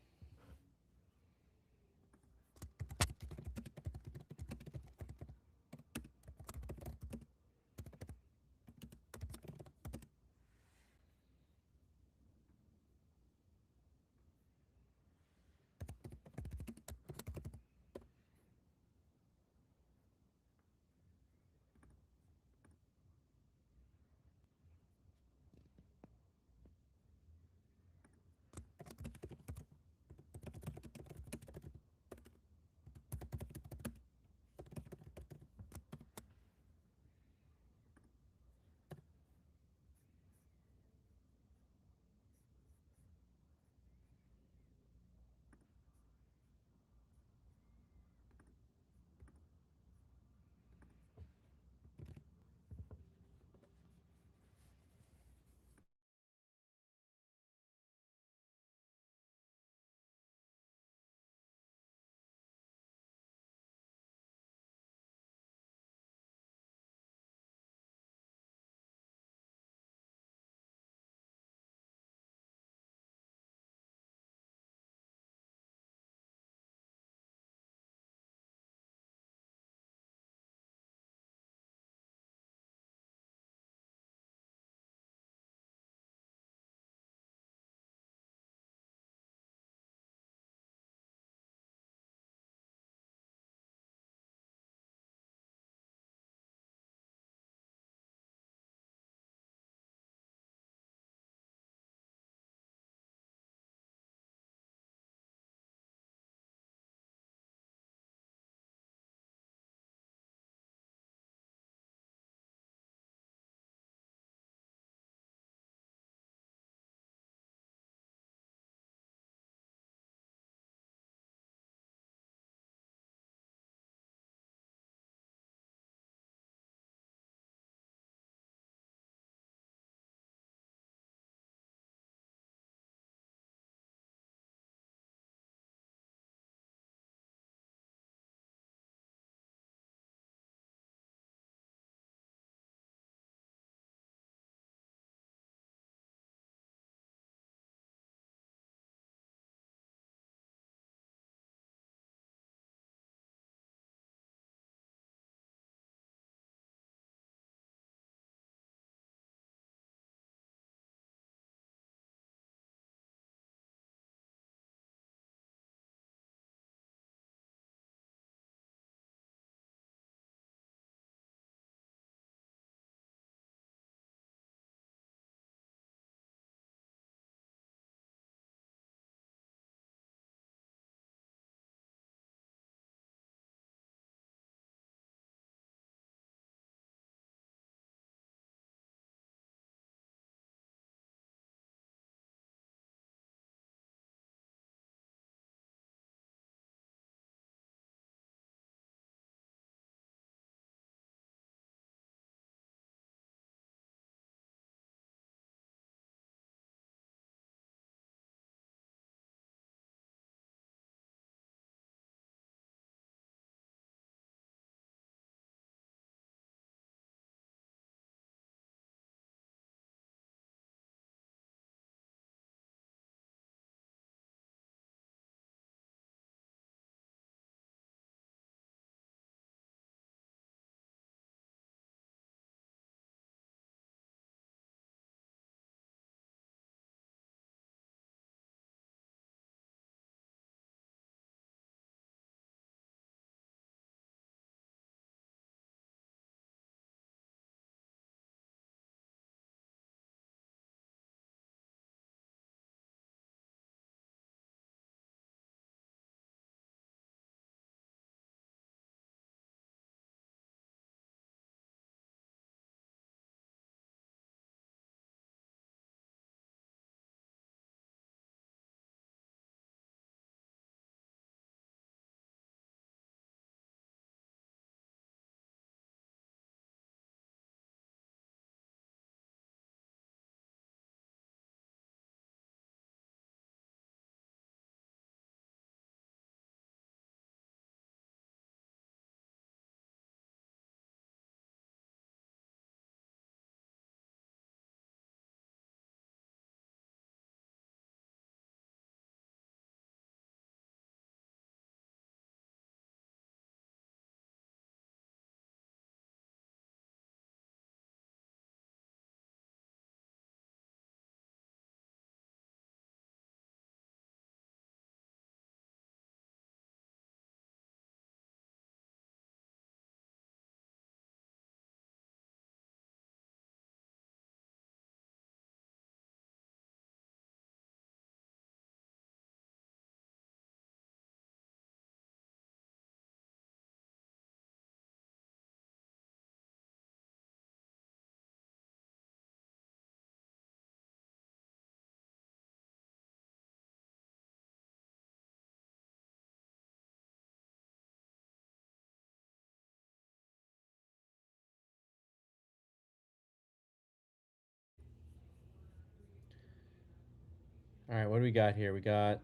All right, what do we got here? We got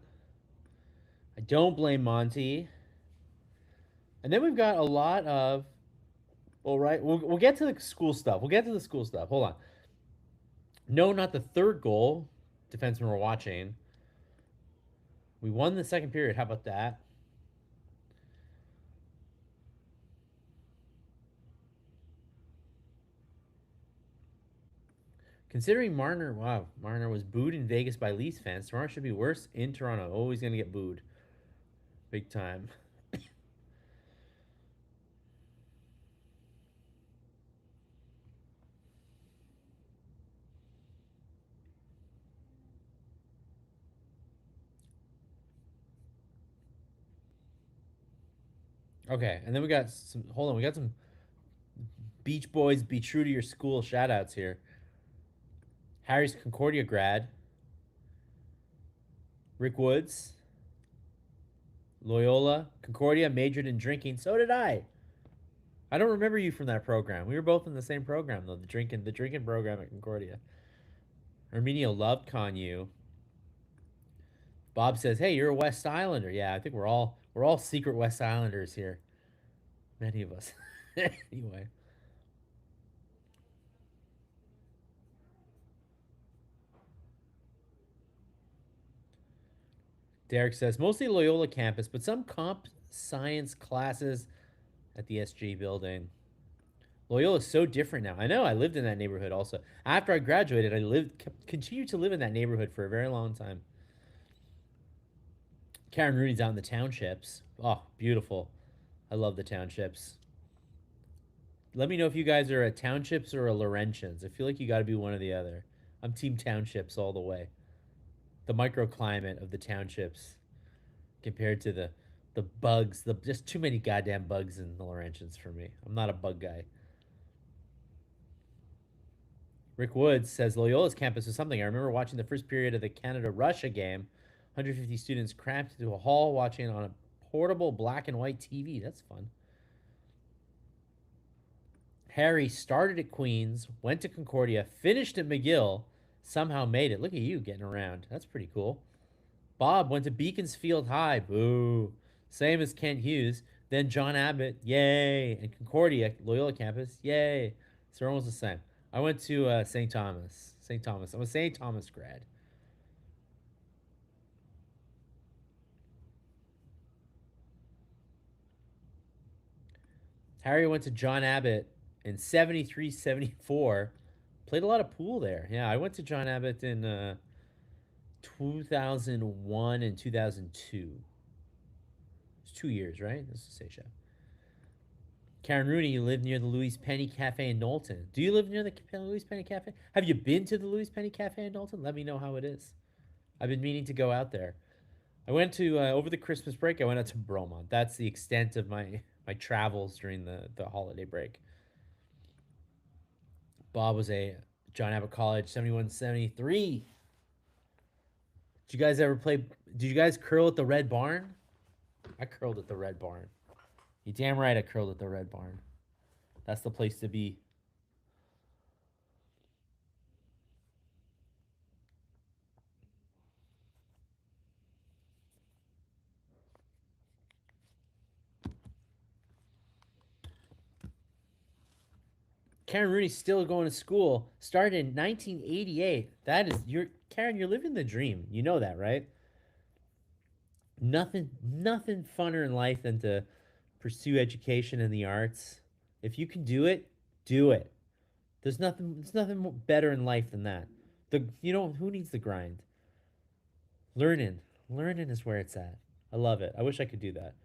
I don't blame Monty. And then we've got a lot of all right, we'll get to the school stuff. We'll get to the school stuff. Hold on. No, not the third goal. Defensemen were watching. We won the second period. How about that? Considering Marner, wow, Marner was booed in Vegas by Leafs fans. Tomorrow should be worse in Toronto. Always going to get booed. Big time. Okay, and then we got some, hold on, we got some Beach Boys, be true to your school shout outs here. Harry's Concordia grad. Rick Woods, Loyola, Concordia, majored in drinking. So did I. I don't remember you from that program. We were both in the same program though, the drinking program at Concordia. Arminio loved Conyu. Bob says, "Hey, you're a West Islander." Yeah, I think we're all secret West Islanders here. Many of us. Anyway, Derek says mostly Loyola campus, but some comp science classes at the SG building. Loyola is so different now. I know. I lived in that neighborhood also. After I graduated, continued to live in that neighborhood for a very long time. Karen Rooney's out in the townships. Oh, beautiful. I love the townships. Let me know if you guys are a townships or a Laurentians. I feel like you got to be one or the other. I'm team townships all the way. The microclimate of the townships compared to the bugs, the just too many goddamn bugs in the Laurentians for me. I'm not a bug guy. Rick Woods says Loyola's campus was something. I remember watching the first period of the Canada Russia game. 150 students cramped into a hall watching on a portable black and white TV. That's fun. Harry started at Queens, went to Concordia, finished at McGill, somehow made it. Look at you getting around. That's pretty cool. Bob went to Beaconsfield High. Boo. Same as Kent Hughes. Then John Abbott. Yay. And Concordia, Loyola campus. Yay. So they're almost the same. I went to St. Thomas. St. Thomas. I'm a St. Thomas grad. Harry went to John Abbott in 73, 74. Played a lot of pool there. Yeah, I went to John Abbott in 2001 and 2002. It's 2 years, right? Let's just say, Chef. Karen Rooney, you live near the Louise Penny Cafe in Knowlton. Do you live near the Louise Penny Cafe? Have you been to the Louise Penny Cafe in Knowlton? Let me know how it is. I've been meaning to go out there. I went to over the Christmas break. I went out to Bromont. That's the extent of my travels during the holiday break. Bob was a John Abbott College 71 73. Did you guys ever play? Did you guys curl at the Red Barn? I curled at the Red Barn. You damn right I curled at the Red Barn. That's the place to be. Karen Rooney's still going to school. Started in 1988. That is you're Karen. You're living the dream. You know that, right? Nothing funner in life than to pursue education in the arts. If you can do it, do it. There's nothing better in life than that. Who needs the grind? Learning, learning is where it's at. I love it. I wish I could do that.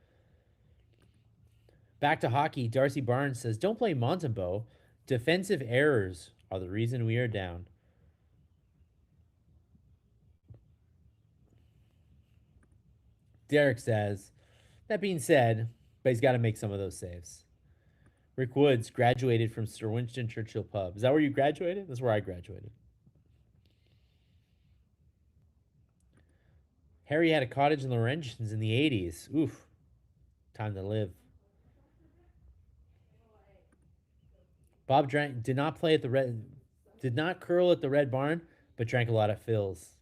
Back to hockey. Darcy Barnes says, "Don't play Montembeau. Defensive errors are the reason we are down." Derek says, "That being said, but he's got to make some of those saves." Rick Woods graduated from Sir Winston Churchill Pub. Is that where you graduated? That's where I graduated. Harry had a cottage in Laurentians in the 80s. Oof, time to live. Bob did not play at the Red, did not curl at the Red Barn, but drank a lot of fills.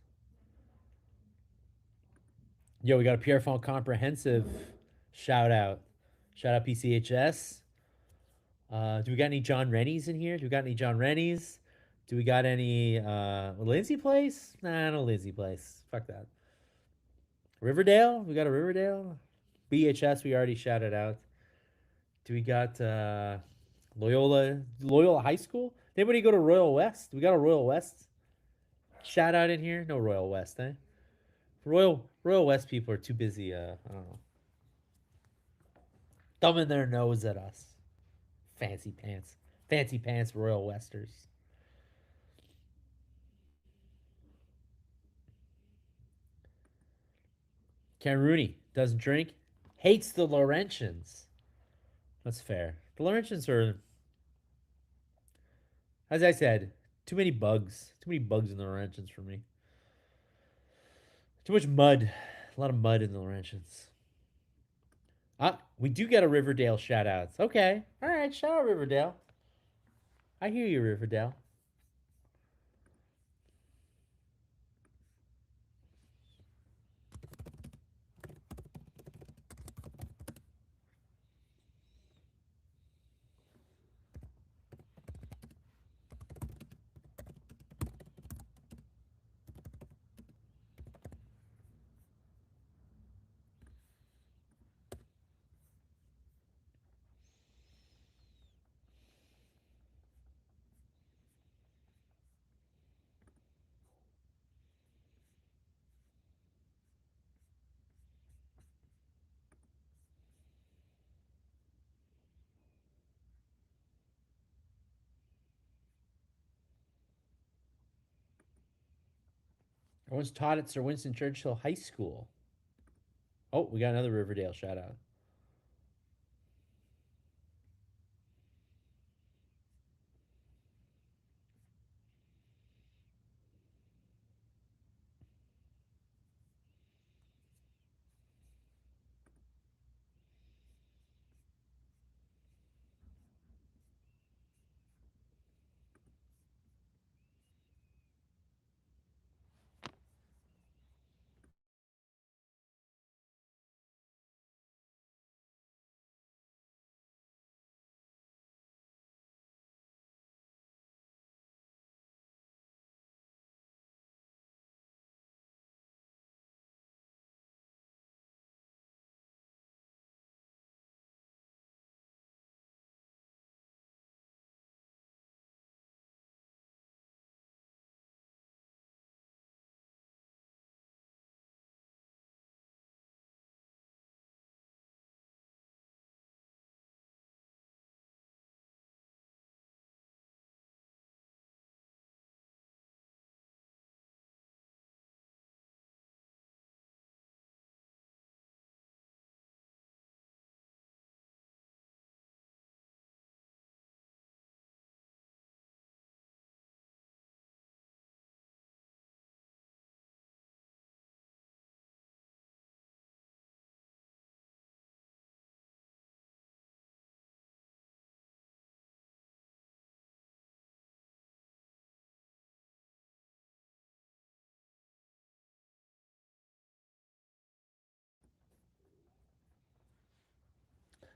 Yo, we got a Pierrefonds comprehensive shout out. Shout out PCHS. Do we got any John Rennies in here? Do we got any John Rennies? Do we got any Lindsay Place? Nah, no Lindsay Place. Fuck that. Riverdale? We got a Riverdale? BHS we already shouted out. Do we got Loyola High School? Anybody go to Royal West? We got a Royal West shout out in here? No Royal West, eh? Royal West people are too busy, I don't know, thumbing their nose at us. Fancy pants. Fancy pants Royal Westers. Ken Rooney doesn't drink. Hates the Laurentians. That's fair. The Laurentians are, as I said, too many bugs. Too many bugs in the Laurentians for me. Too much mud. A lot of mud in the Laurentians. We do get a Riverdale shout outs. Okay. All right. Shout out Riverdale. I hear you, Riverdale. I was taught at Sir Winston Churchill High School. Oh, we got another Riverdale shout out.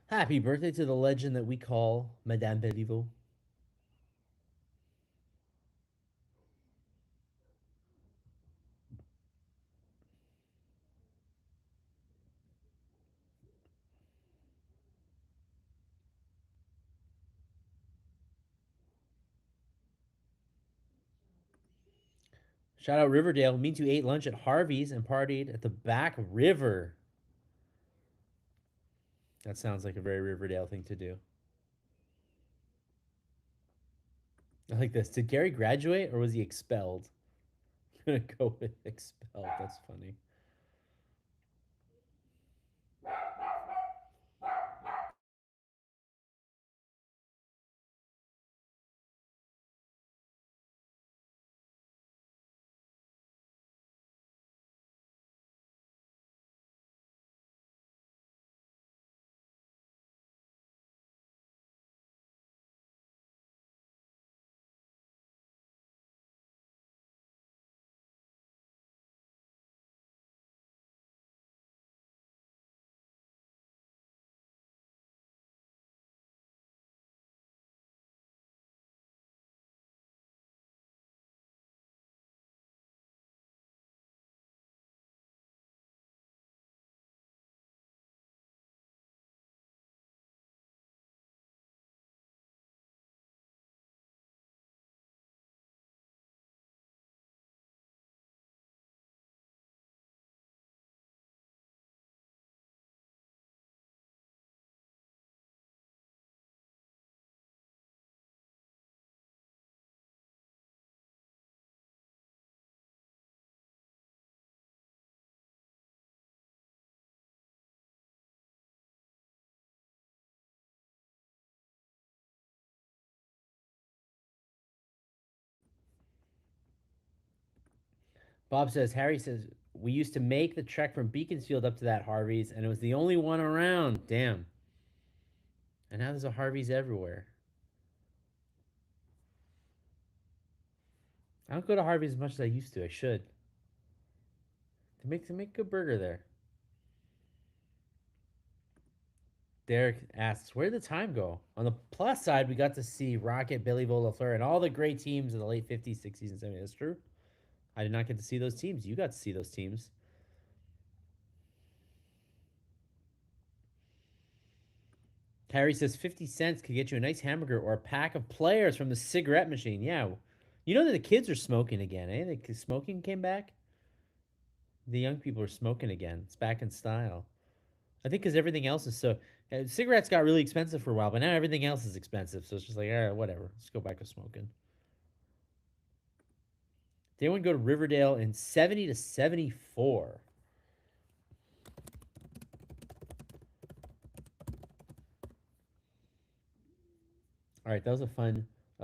Happy birthday to the legend that we call Madame Beliveau. Shout out Riverdale. Me too ate lunch at Harvey's and partied at the back river. That sounds like a very Riverdale thing to do. I like this. Did Gary graduate or was he expelled? I'm gonna go with expelled. That's funny. Bob says, Harry says, we used to make the trek from Beaconsfield up to that Harvey's, and it was the only one around. Damn. And now there's a Harvey's everywhere. I don't go to Harvey's as much as I used to. I should. They make good burger there. Derek asks, where did the time go? On the plus side, we got to see Rocket, Billy Lafleur, and all the great teams of the late 50s, 60s, and 70s. That's true. I did not get to see those teams. You got to see those teams. Harry says 50 cents could get you a nice hamburger or a pack of players from the cigarette machine. Yeah. You know that the kids are smoking again, eh? The smoking came back. The young people are smoking again. It's back in style. I think because everything else is so. Cigarettes got really expensive for a while, but now everything else is expensive. So it's just like, all right, whatever. Let's go back to smoking. They would go to Riverdale in 70 to 74. All right, that was a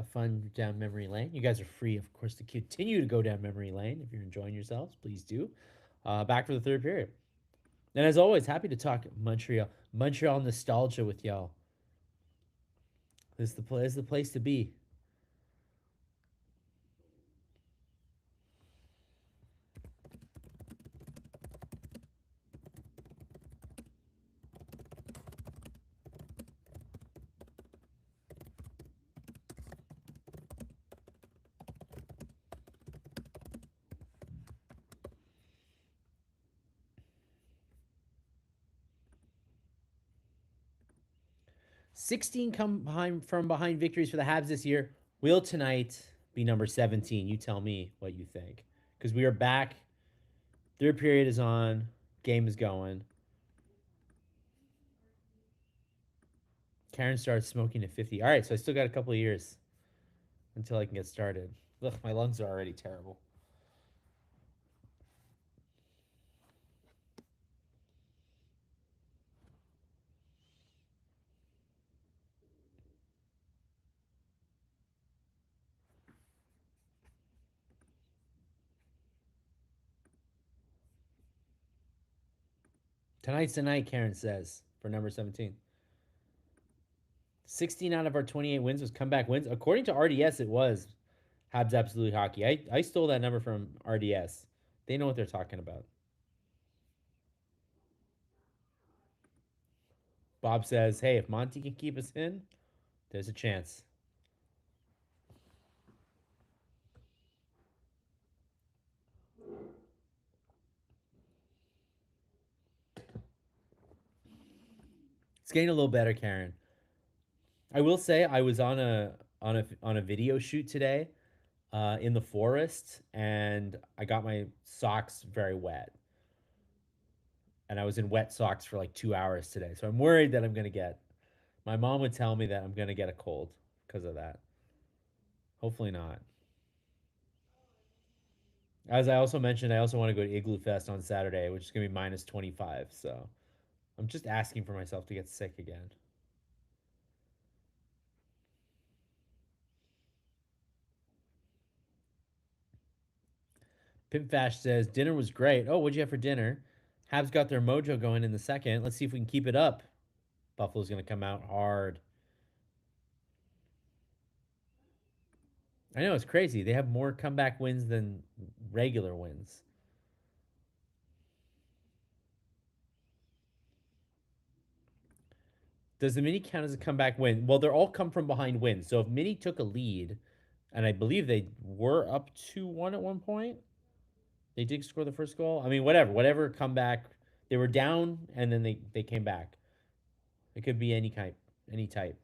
fun down memory lane. You guys are free, of course, to continue to go down memory lane if you're enjoying yourselves. Please do. Back for the third period. And as always, happy to talk Montreal nostalgia with y'all. This is the place to be. 16 from behind victories for the Habs this year. Will tonight be number 17? You tell me what you think. Because we are back. Third period is on. Game is going. Karen starts smoking at 50. All right, so I still got a couple of years until I can get started. Ugh, my lungs are already terrible. Tonight's the night, Karen says, for number 17. 16 out of our 28 wins was comeback wins. According to RDS, it was Habs Absolute Hockey. I stole that number from RDS. They know what they're talking about. Bob says, hey, if Monty can keep us in, there's a chance. It's getting a little better, Karen. I will say I was on a video shoot today in the forest, and I got my socks very wet, and I was in wet socks for like 2 hours today. So I'm worried that I'm gonna get. My mom would tell me that I'm gonna get a cold because of that. Hopefully not. As I also mentioned, I also want to go to Igloo Fest on Saturday, which is gonna be minus 25. So I'm just asking for myself to get sick again. Pimp Fash says dinner was great. Oh, what'd you have for dinner? Habs got their mojo going in the second. Let's see if we can keep it up. Buffalo's gonna come out hard. I know it's crazy. They have more comeback wins than regular wins. Does the mini count as a comeback win? Well, they're all come from behind wins. So if mini took a lead, and I believe they were up 2-1 at one point, they did score the first goal. I mean, whatever comeback. They were down and then they came back. It could be any type, any type.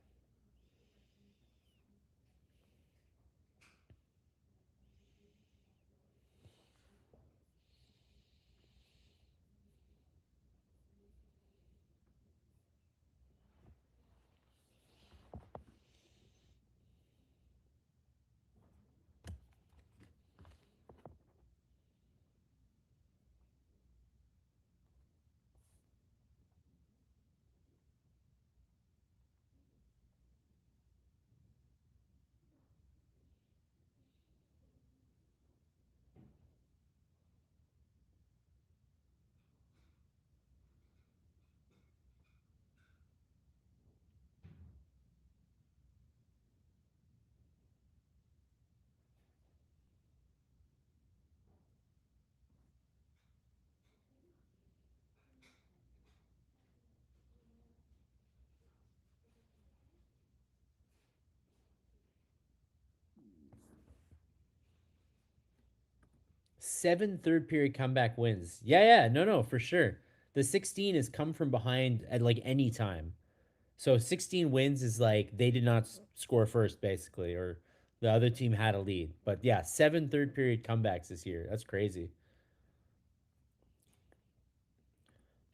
seven third period comeback wins. Yeah, yeah, no, no, for sure. The 16 has come from behind at like any time. So 16 wins is like they did not score first, basically, or the other team had a lead. But yeah, seven third period comebacks this year. That's crazy.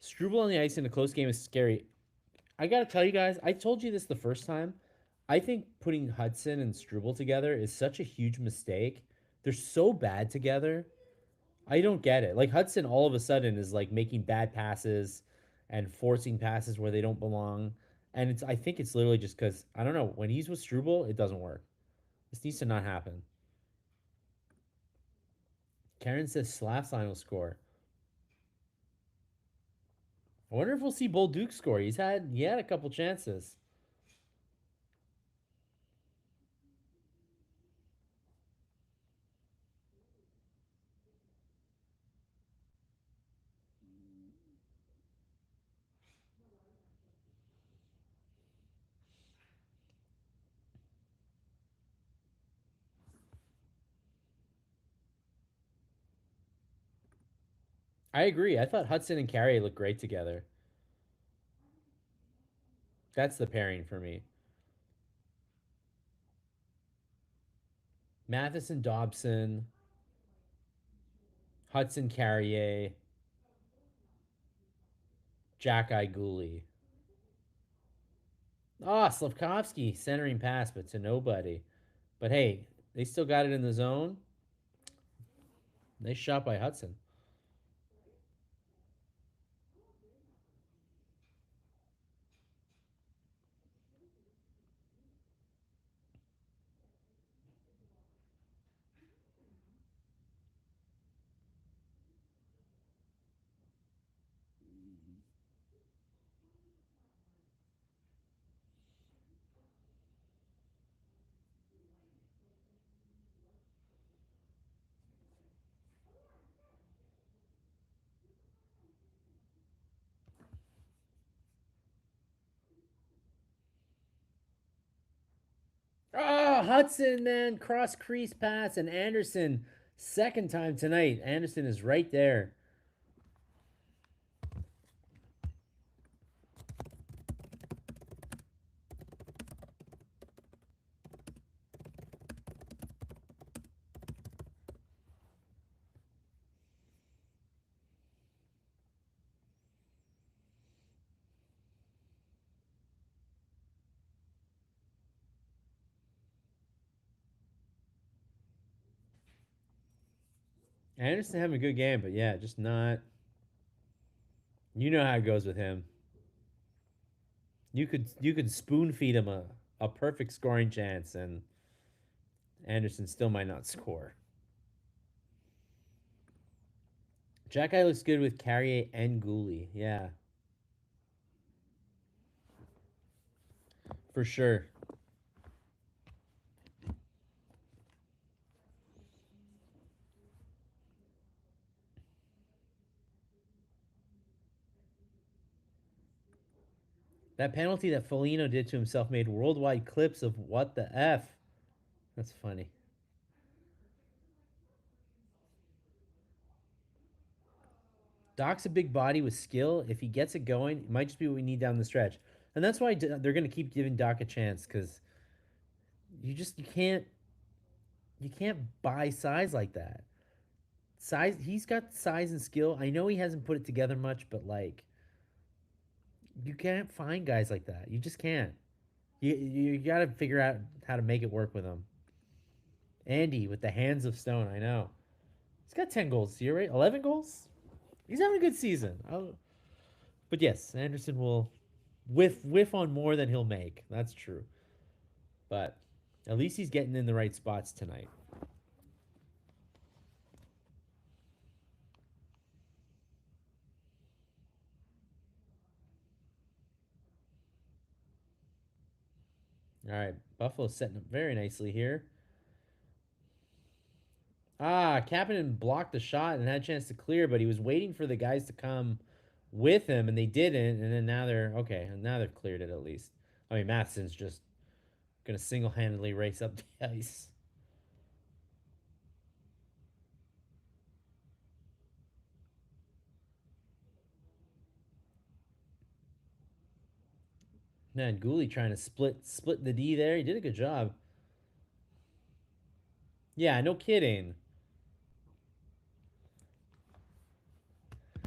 Struble on the ice in a close game is scary. I gotta tell you guys, I told you this the first time. I think putting Hudson and Struble together is such a huge mistake. They're so bad together. I don't get it. Like Hudson all of a sudden is like making bad passes and forcing passes where they don't belong. And it's I think it's literally just because I don't know, when he's with Struble, it doesn't work. This needs to not happen. Karen says Slafsine will score. I wonder if we'll see Bolduc score. He had a couple chances. I agree. I thought Hudson and Carey looked great together. That's the pairing for me. Matheson Dobson, Hudson Carrier, Jack Iguli. Ah, oh, Slavkovsky centering pass, but to nobody. But hey, they still got it in the zone. Nice shot by Hudson. Oh, Hudson, man. Cross crease pass, and Anderson, second time tonight. Anderson is right there. Anderson having a good game, but yeah, just not. You know how it goes with him. You could spoon feed him a perfect scoring chance, and Anderson still might not score. Jack Eye looks good with Carrier and Gooley. Yeah, for sure. That penalty that Foligno did to himself made worldwide clips of what the F. That's funny. Doc's a big body with skill. If he gets it going, it might just be what we need down the stretch. And that's why they're going to keep giving Doc a chance because you can't buy size like that. Size he's got size and skill. I know he hasn't put it together much, but like you can't find guys like that. You just can't. You got to figure out how to make it work with him. Andy with the hands of stone. I know he's got 10 goals here, right? 11 goals. He's having a good season. But yes, Anderson will whiff on more than he'll make. That's true. But at least he's getting in the right spots tonight. All right, Buffalo's setting up very nicely here. Ah, Kapanen blocked the shot and had a chance to clear, but he was waiting for the guys to come with him, and they didn't. And then now they're okay. And now they've cleared it at least. I mean, Matheson's just gonna single-handedly race up the ice. Man, Gooley trying to split the D there. He did a good job. Yeah, no kidding.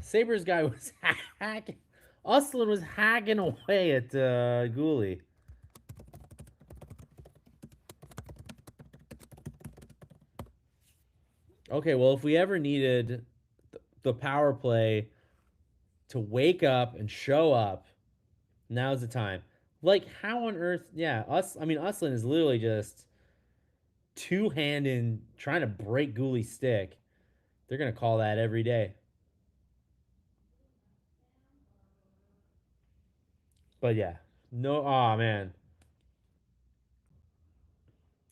Sabres guy was hacking. Uslan was hacking away at Gooley. Okay, well, if we ever needed the power play to wake up and show up, now's the time. Like, how on earth? Yeah, I mean, Uslan is literally just two handing trying to break Gooley's stick. They're gonna call that every day. But yeah, no. Oh man,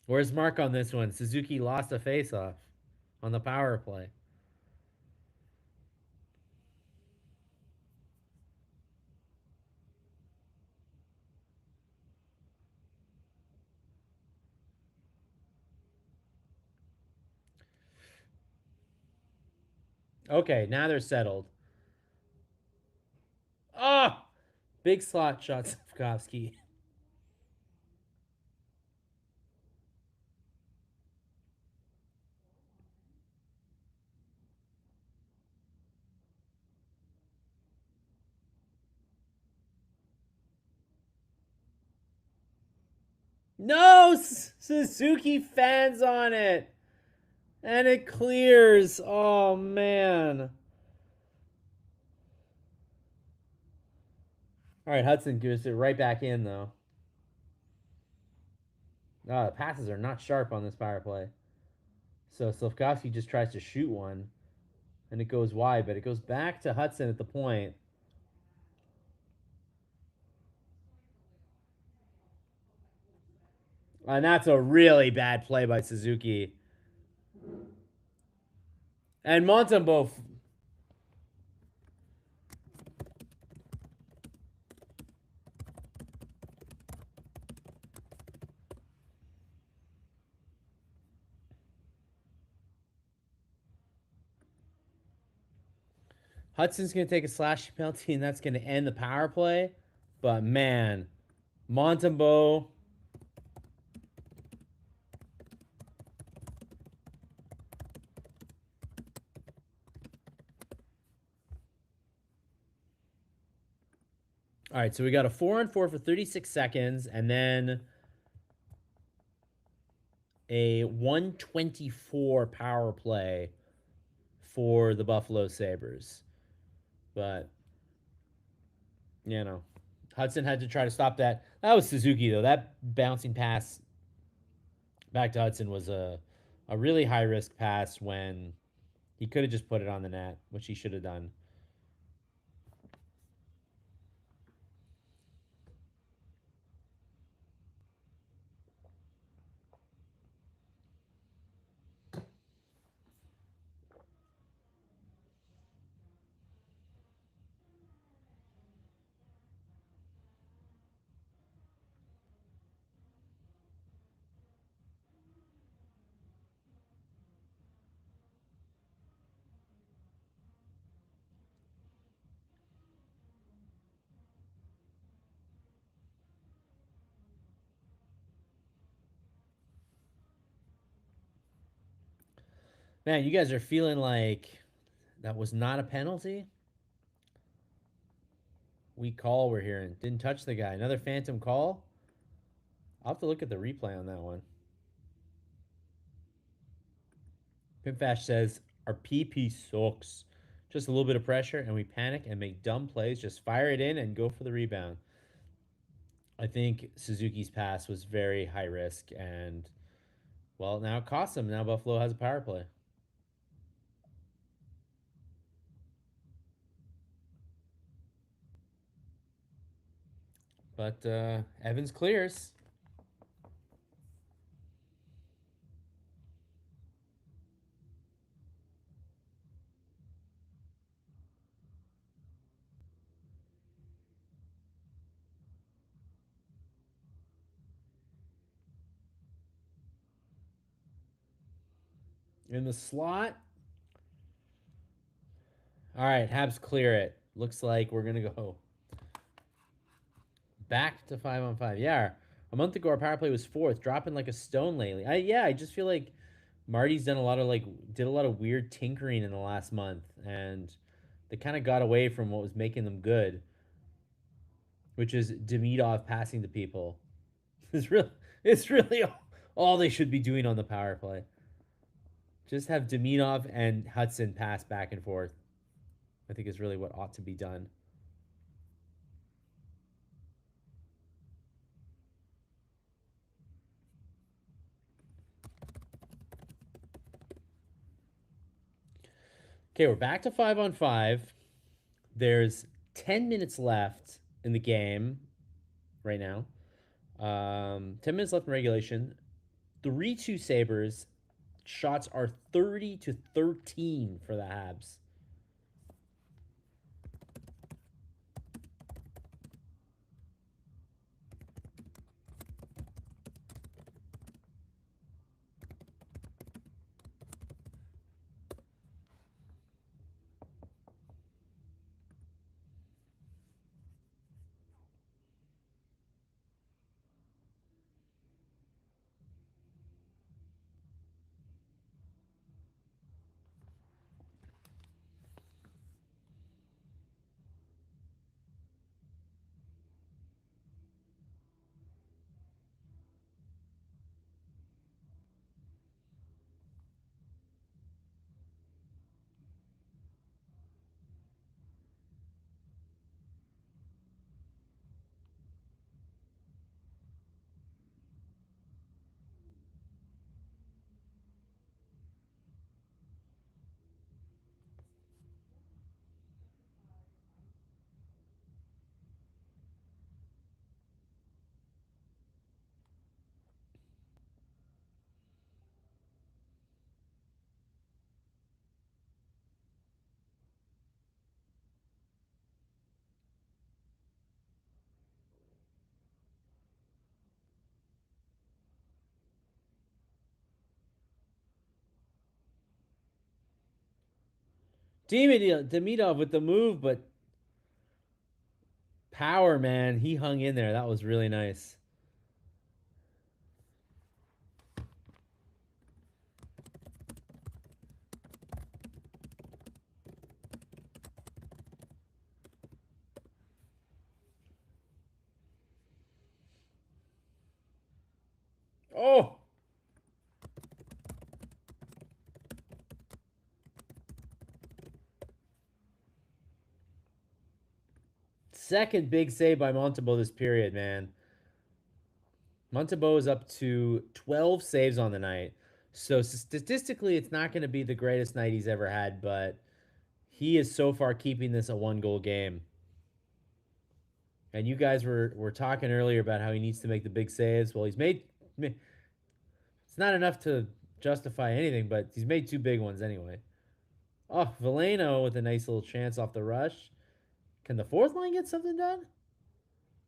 where's Mark on this one? Suzuki lost a face-off on the power play. Okay, now they're settled. Oh, big slot shot, Slavkovsky. No, Suzuki fans on it, and it clears. Oh man. All right, Hudson gives it right back in though. The passes are not sharp on this power play. So Slavkovsky just tries to shoot one, and it goes wide, but it goes back to Hudson at the point. And that's a really bad play by Suzuki. And Montembeau. Hudson's going to take a slash penalty, and that's going to end the power play. But man, Montembeau. All right, so we got a 4-on-4 for 36 seconds, and then a 124 power play for the Buffalo Sabres. But, you know, Hudson had to try to stop that. That was Suzuki, though. That bouncing pass back to Hudson was a really high risk pass when he could have just put it on the net, which he should have done. Man, you guys are feeling like that was not a penalty? Weak call we're hearing. Didn't touch the guy. Another phantom call? I'll have to look at the replay on that one. Pimfash says, our PP sucks. Just a little bit of pressure, and we panic and make dumb plays. Just fire it in and go for the rebound. I think Suzuki's pass was very high risk, and, well, now it costs him. Now Buffalo has a power play. But Evans clears. In the slot. All right, Habs clear it. Looks like we're going to go Back to 5-on-5. Yeah, a month ago our power play was fourth, dropping like a stone lately. I just feel like Marty's done a lot of did a lot of weird tinkering in the last month, and they kind of got away from what was making them good, which is Demidov passing to people. It's really all they should be doing on the power play. Just have Demidov and Hudson pass back and forth. I think is really what ought to be done. Okay, we're back to 5-on-5. There's 10 minutes left in the game right now. 10 minutes left in regulation. 3-2 Sabres. Shots are 30-13 for the Habs. Demidov with the move, but power, man. He hung in there. That was really nice. Oh! Second big save by Montembeault this period, man. Montembeault is up to 12 saves on the night. So statistically, it's not going to be the greatest night he's ever had, but he is so far keeping this a 1-goal game. And you guys were talking earlier about how he needs to make the big saves. Well, he's made it's not enough to justify anything, but he's made two big ones anyway. Oh, Veleno with a nice little chance off the rush. Can the fourth line get something done?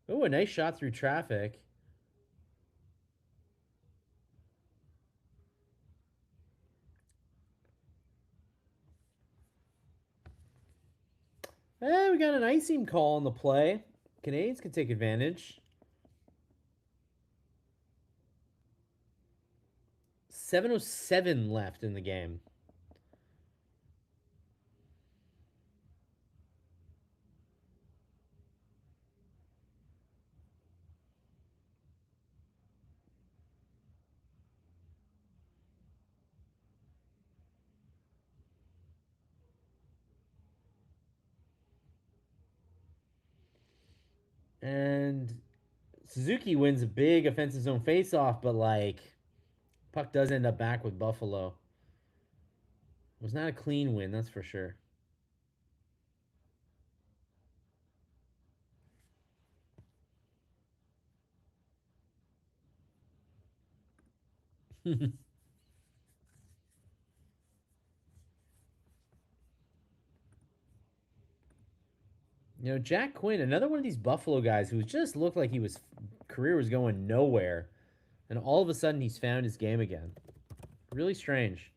Oh, a nice shot through traffic. We got an icing call on the play. Canadiens can take advantage. 7:07 left in the game. And Suzuki wins a big offensive zone faceoff, but puck does end up back with Buffalo. It was not a clean win, that's for sure. Jack Quinn, another one of these Buffalo guys who just looked like career was going nowhere, and all of a sudden he's found his game again. Really strange.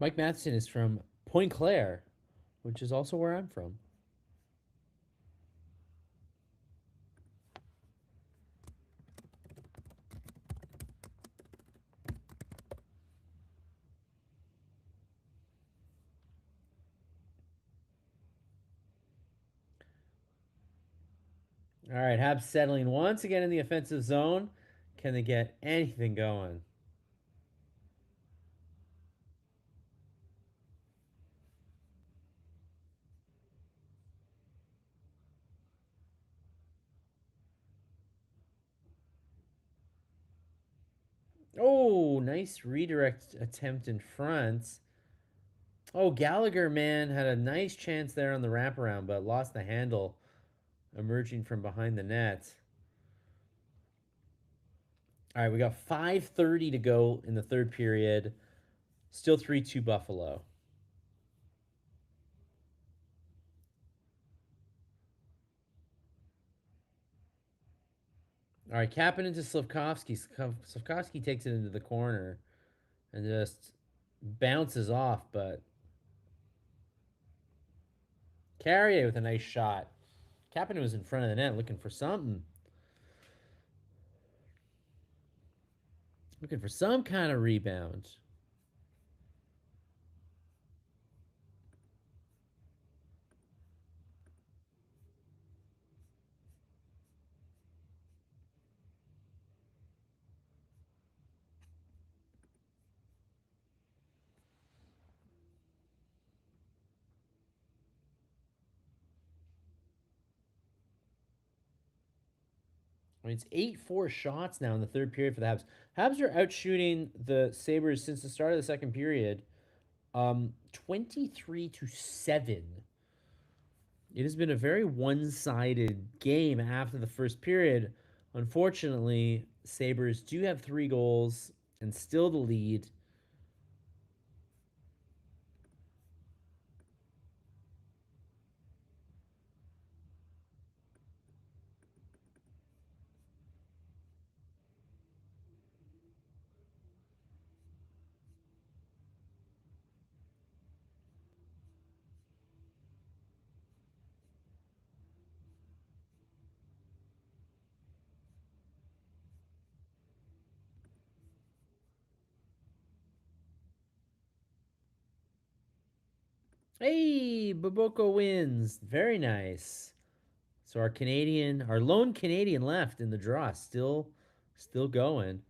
Mike Matheson is from Point Claire, which is also where I'm from. All right, Habs settling once again in the offensive zone. Can they get anything going? Oh, nice redirect attempt in front. Oh, Gallagher, man, had a nice chance there on the wraparound, but lost the handle emerging from behind the net. All right, we got 5:30 to go in the third period. Still 3-2 Buffalo. All right, capping into Slavkovsky. Slavkovsky takes it into the corner and just bounces off, but Carrier with a nice shot. Kapanen was in front of the net looking for something. Looking for some kind of rebound. I mean, it's 8-4 shots now in the third period for the Habs. Habs are out shooting the Sabres since the start of the second period. 23-7. It has been a very one-sided game after the first period. Unfortunately, Sabres do have 3 goals and still the lead. Hey, Baboko wins. Very nice. So our lone Canadian left in the draw, still going.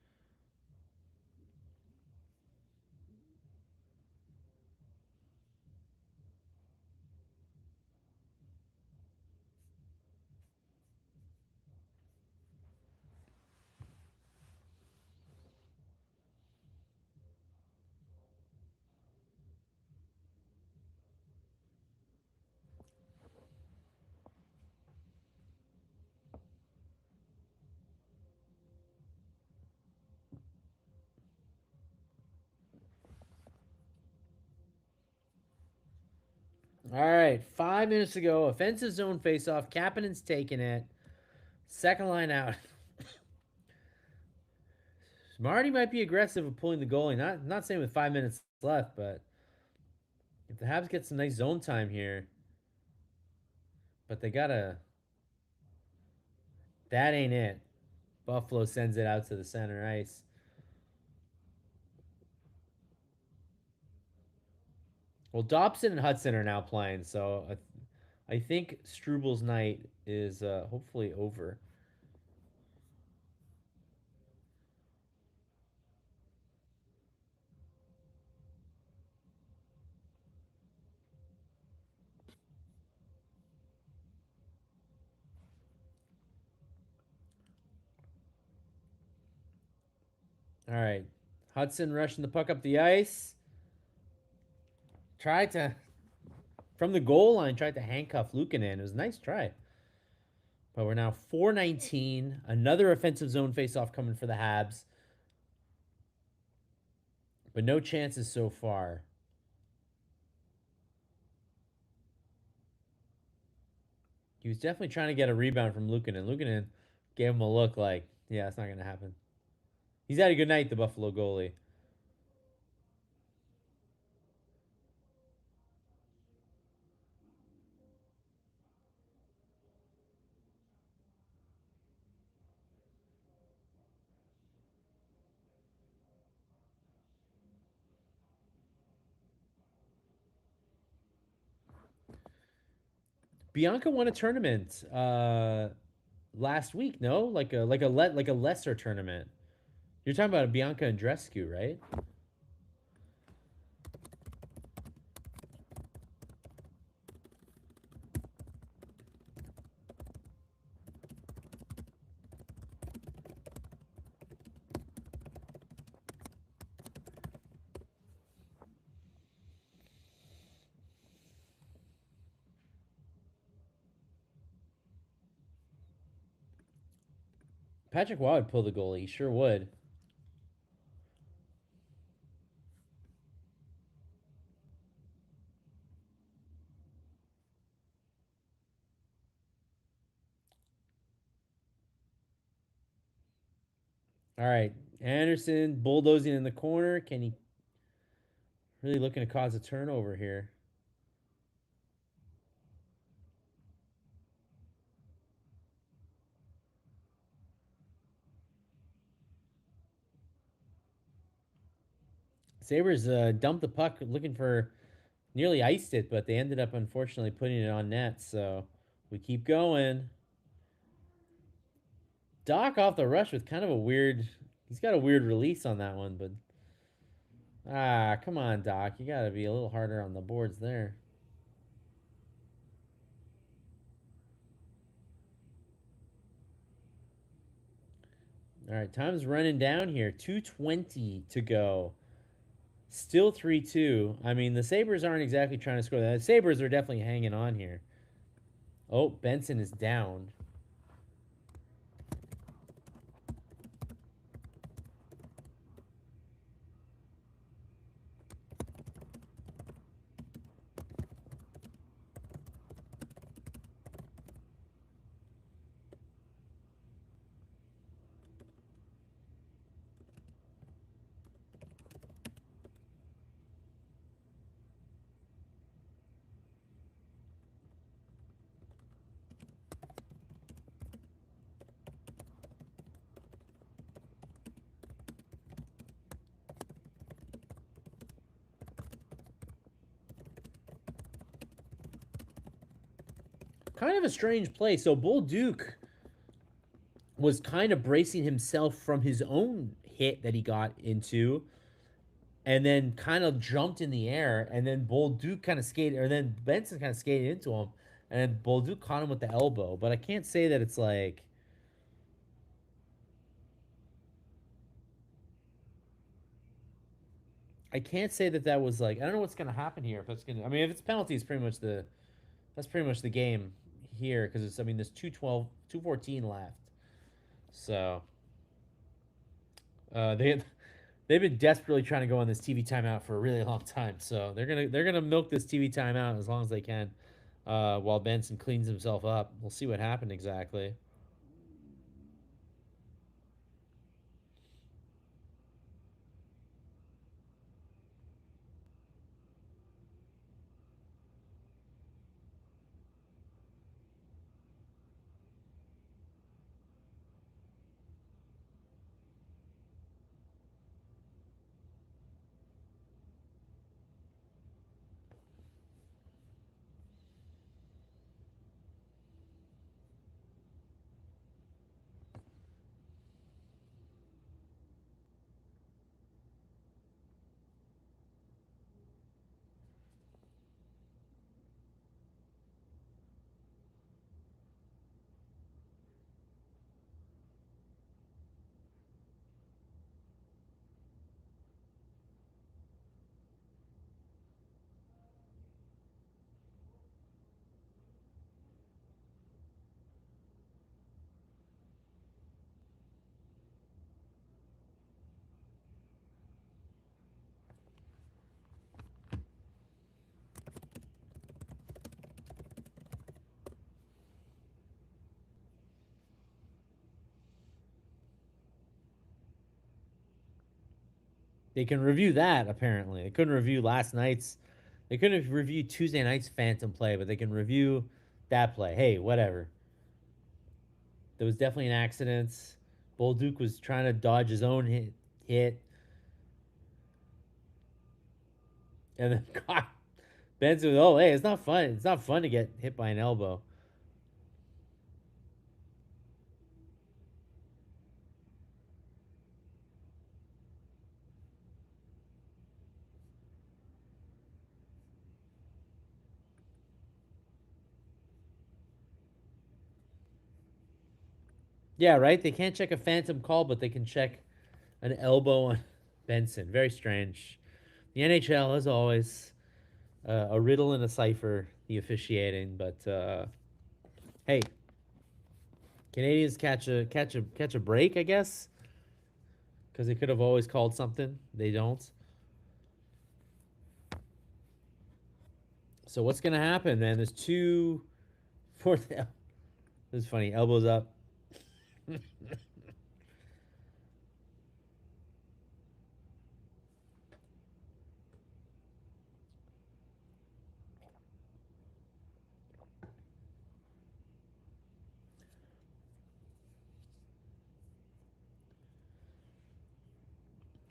All right, 5 minutes ago, offensive zone faceoff. Kapanen's taking it. Second line out. Marty might be aggressive of pulling the goalie. Not saying with 5 minutes left, but if the Habs get some nice zone time here, but they gotta. That ain't it. Buffalo sends it out to the center ice. Well, Dobson and Hudson are now playing, so I think Strubal's night is hopefully over. All right, Hudson rushing the puck up the ice. Tried to from the goal line. Tried to handcuff Luukkonen. It was a nice try. But we're now 4:19. Another offensive zone faceoff coming for the Habs. But no chances so far. He was definitely trying to get a rebound from Luukkonen. Luukkonen gave him a look like, yeah, it's not going to happen. He's had a good night, the Buffalo goalie. Bianca won a tournament last week. No, like a lesser tournament. You're talking about Bianca Andreescu, right? Patrick Waugh would pull the goalie. He sure would. All right, Anderson bulldozing in the corner. Can he really looking to cause a turnover here? Sabres dumped the puck, looking for nearly iced it, but they ended up unfortunately putting it on net. So we keep going. Doc off the rush with kind of a weird. He's got a weird release on that one, but come on, Doc. You got to be a little harder on the boards there. All right, time's running down here. 2:20 to go. Still 3-2. I mean, the Sabres aren't exactly trying to score that. The Sabres are definitely hanging on here. Oh, Benson is down. Kind of a strange play. So Bull Duke was kind of bracing himself from his own hit that he got into, and then kind of jumped in the air, and then Bull Duke kind of skated, or then Benson kind of skated into him, and then Bull Duke caught him with the elbow. But I can't say that it's like I can't say that that was like I don't know what's gonna happen here. If it's gonna, I mean, if it's penalty, it's pretty much the that's pretty much the game here because it's I mean there's 2:12, 2:14 left. So they've been desperately trying to go on this TV timeout for a really long time. So they're gonna milk this TV timeout as long as they can, while Benson cleans himself up. We'll see what happened exactly. They can review that apparently. They couldn't review last night's. They couldn't review Tuesday night's phantom play, but they can review that play. Hey, whatever. There was definitely an accident. Bull Duke was trying to dodge his own hit and then Benson, oh, hey, it's not fun. It's not fun to get hit by an elbow. Yeah, right? They can't check a phantom call, but they can check an elbow on Benson. Very strange. The NHL, as always, a riddle and a cipher, the officiating. But hey, Canadians catch a break, I guess, because they could have always called something. They don't. So what's gonna happen, man? There's two fourth. This is funny. Elbows up.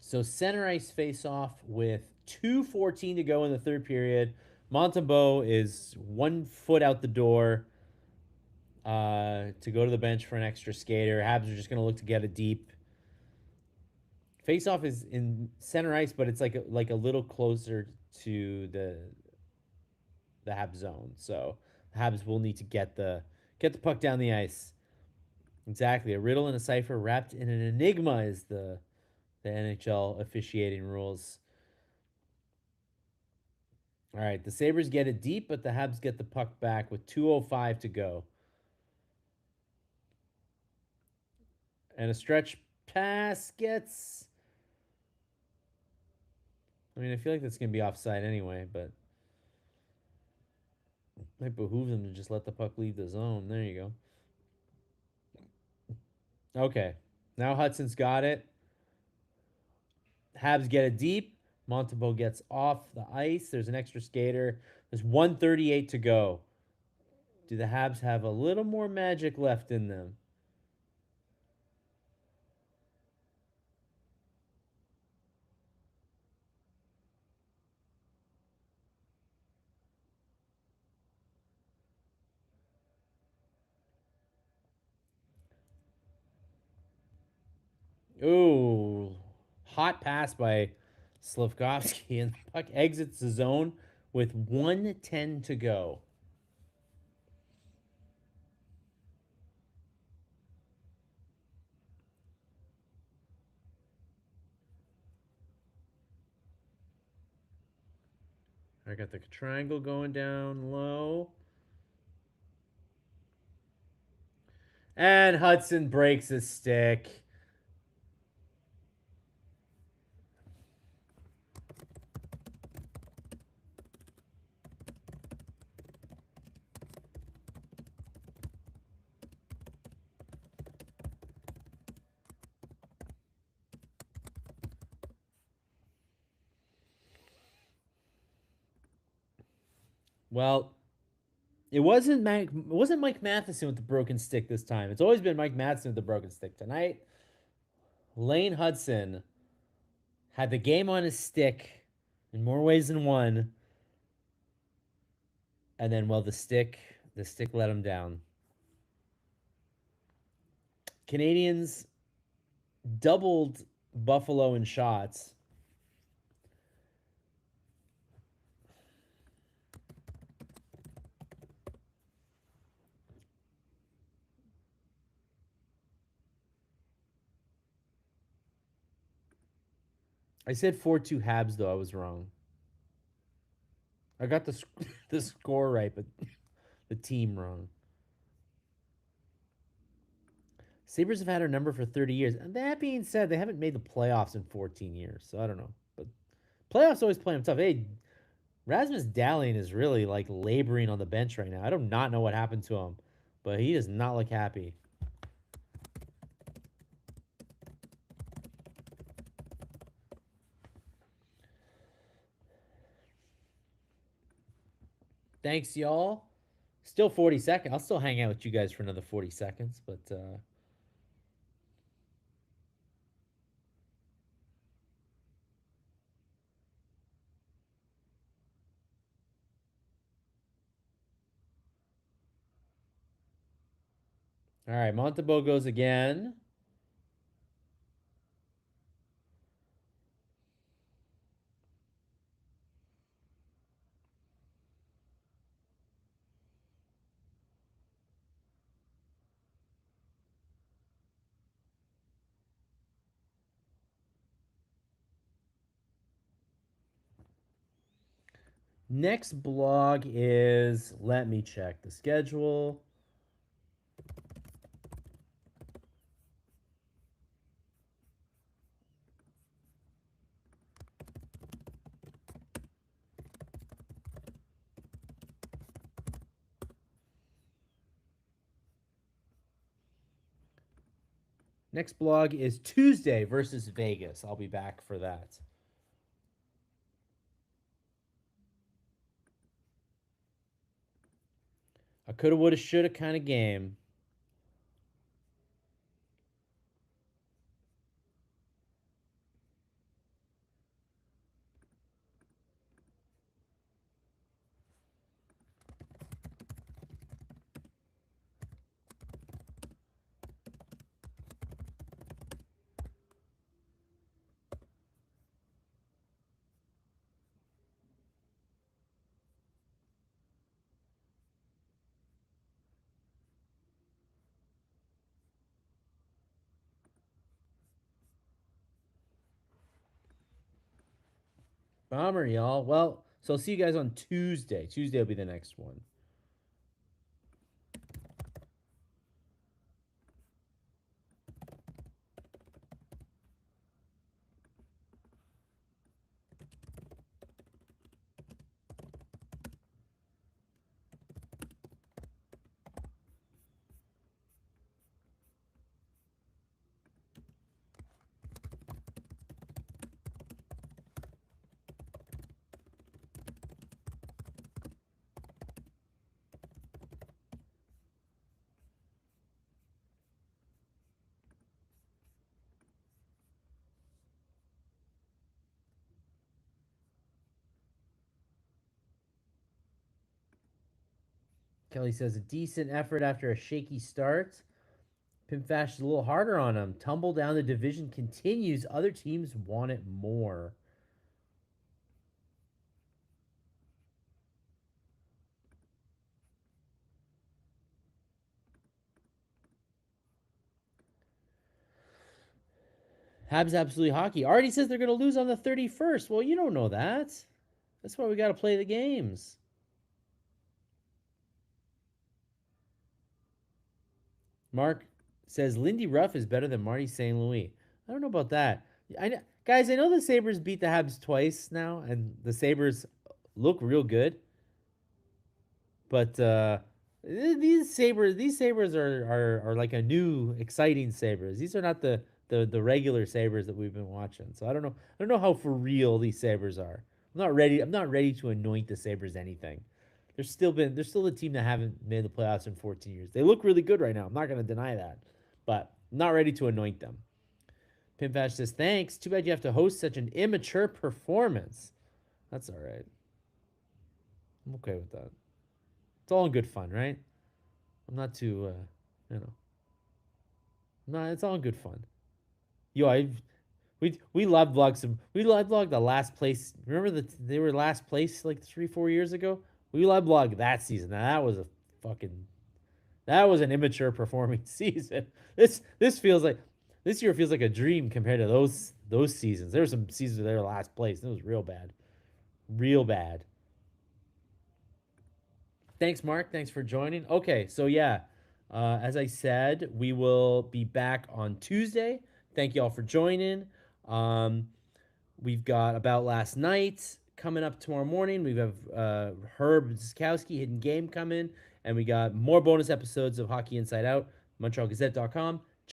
So center ice face off with 2:14 to go in the third period. Montembeau is 1 foot out the door to go to the bench for an extra skater. Habs are just going to look to get it deep. Face off is in center ice, but it's like a little closer to the Habs zone. So the Habs will need to get the puck down the ice. Exactly, a riddle and a cipher wrapped in an enigma is the NHL officiating rules. All right, the Sabres get it deep, but the Habs get the puck back with 2:05 to go. And a stretch pass gets. I mean, I feel like that's going to be offside anyway, but it might behoove them to just let the puck leave the zone. There you go. Okay, now Hudson's got it. Habs get it deep. Montembeau gets off the ice. There's an extra skater. There's 138 to go. Do the Habs have a little more magic left in them? Ooh, hot pass by Slavkovsky, and the puck exits the zone with 1:10 to go. I got the triangle going down low. And Hudson breaks his stick. Well, it wasn't Mike Matheson with the broken stick this time. It's always been Mike Matheson with the broken stick. Tonight, Lane Hudson had the game on his stick in more ways than one. And then well the stick let him down. Canadians doubled Buffalo in shots. I said 4-2 Habs though. I was wrong. I got the the score right, but the team wrong. Sabres have had our number for 30 years. And that being said, they haven't made the playoffs in 14 years. So I don't know. But playoffs always play them tough. Hey, Rasmus Dahlin is really like laboring on the bench right now. I do not know what happened to him, but he does not look happy. Thanks, y'all. Still 40 seconds. I'll still hang out with you guys for another 40 seconds, but All right, Montebo goes again. Next blog is, let me check the schedule. Next blog is Tuesday versus Vegas. I'll be back for that. A coulda, woulda, shoulda kind of game. Bomber, y'all. Well, so I'll see you guys on Tuesday. Tuesday will be the next one. Kelly says a decent effort after a shaky start. Pimfash is a little harder on him. Tumble down the division continues. Other teams want it more. Habs Absolutely Hockey already says they're going to lose on the 31st. Well, you don't know that. That's why we got to play the games. Mark says Lindy Ruff is better than Marty St. Louis. I don't know about that. Guys, I know the Sabres beat the Habs twice now, and the Sabres look real good. But these Sabres are like a new exciting Sabres. These are not the regular Sabres that we've been watching. So I don't know how for real these Sabres are. I'm not ready to anoint the Sabres anything. They're still the team that haven't made the playoffs in 14 years. They look really good right now. I'm not going to deny that, but I'm not ready to anoint them. Pimfash says thanks. Too bad you have to host such an immature performance. That's all right. I'm okay with that. It's all in good fun, right? I'm not too, you know, no, it's all in good fun. Yo, we love vlog some. We love vlog the last place. Remember that they were last place like 3-4 years ago. We love vlog that season. Now that was a fucking that was an immature performing season. This feels like this year feels like a dream compared to those seasons. There were some seasons where they were last place. And it was real bad, real bad. Thanks, Mark. Thanks for joining. Okay, so yeah, as I said, we will be back on Tuesday. Thank you all for joining. Um, we've got About Last Night coming up tomorrow morning. We have Herb Ziskowski Hidden Game coming, and we got more bonus episodes of Hockey Inside Out. MontrealGazette.com.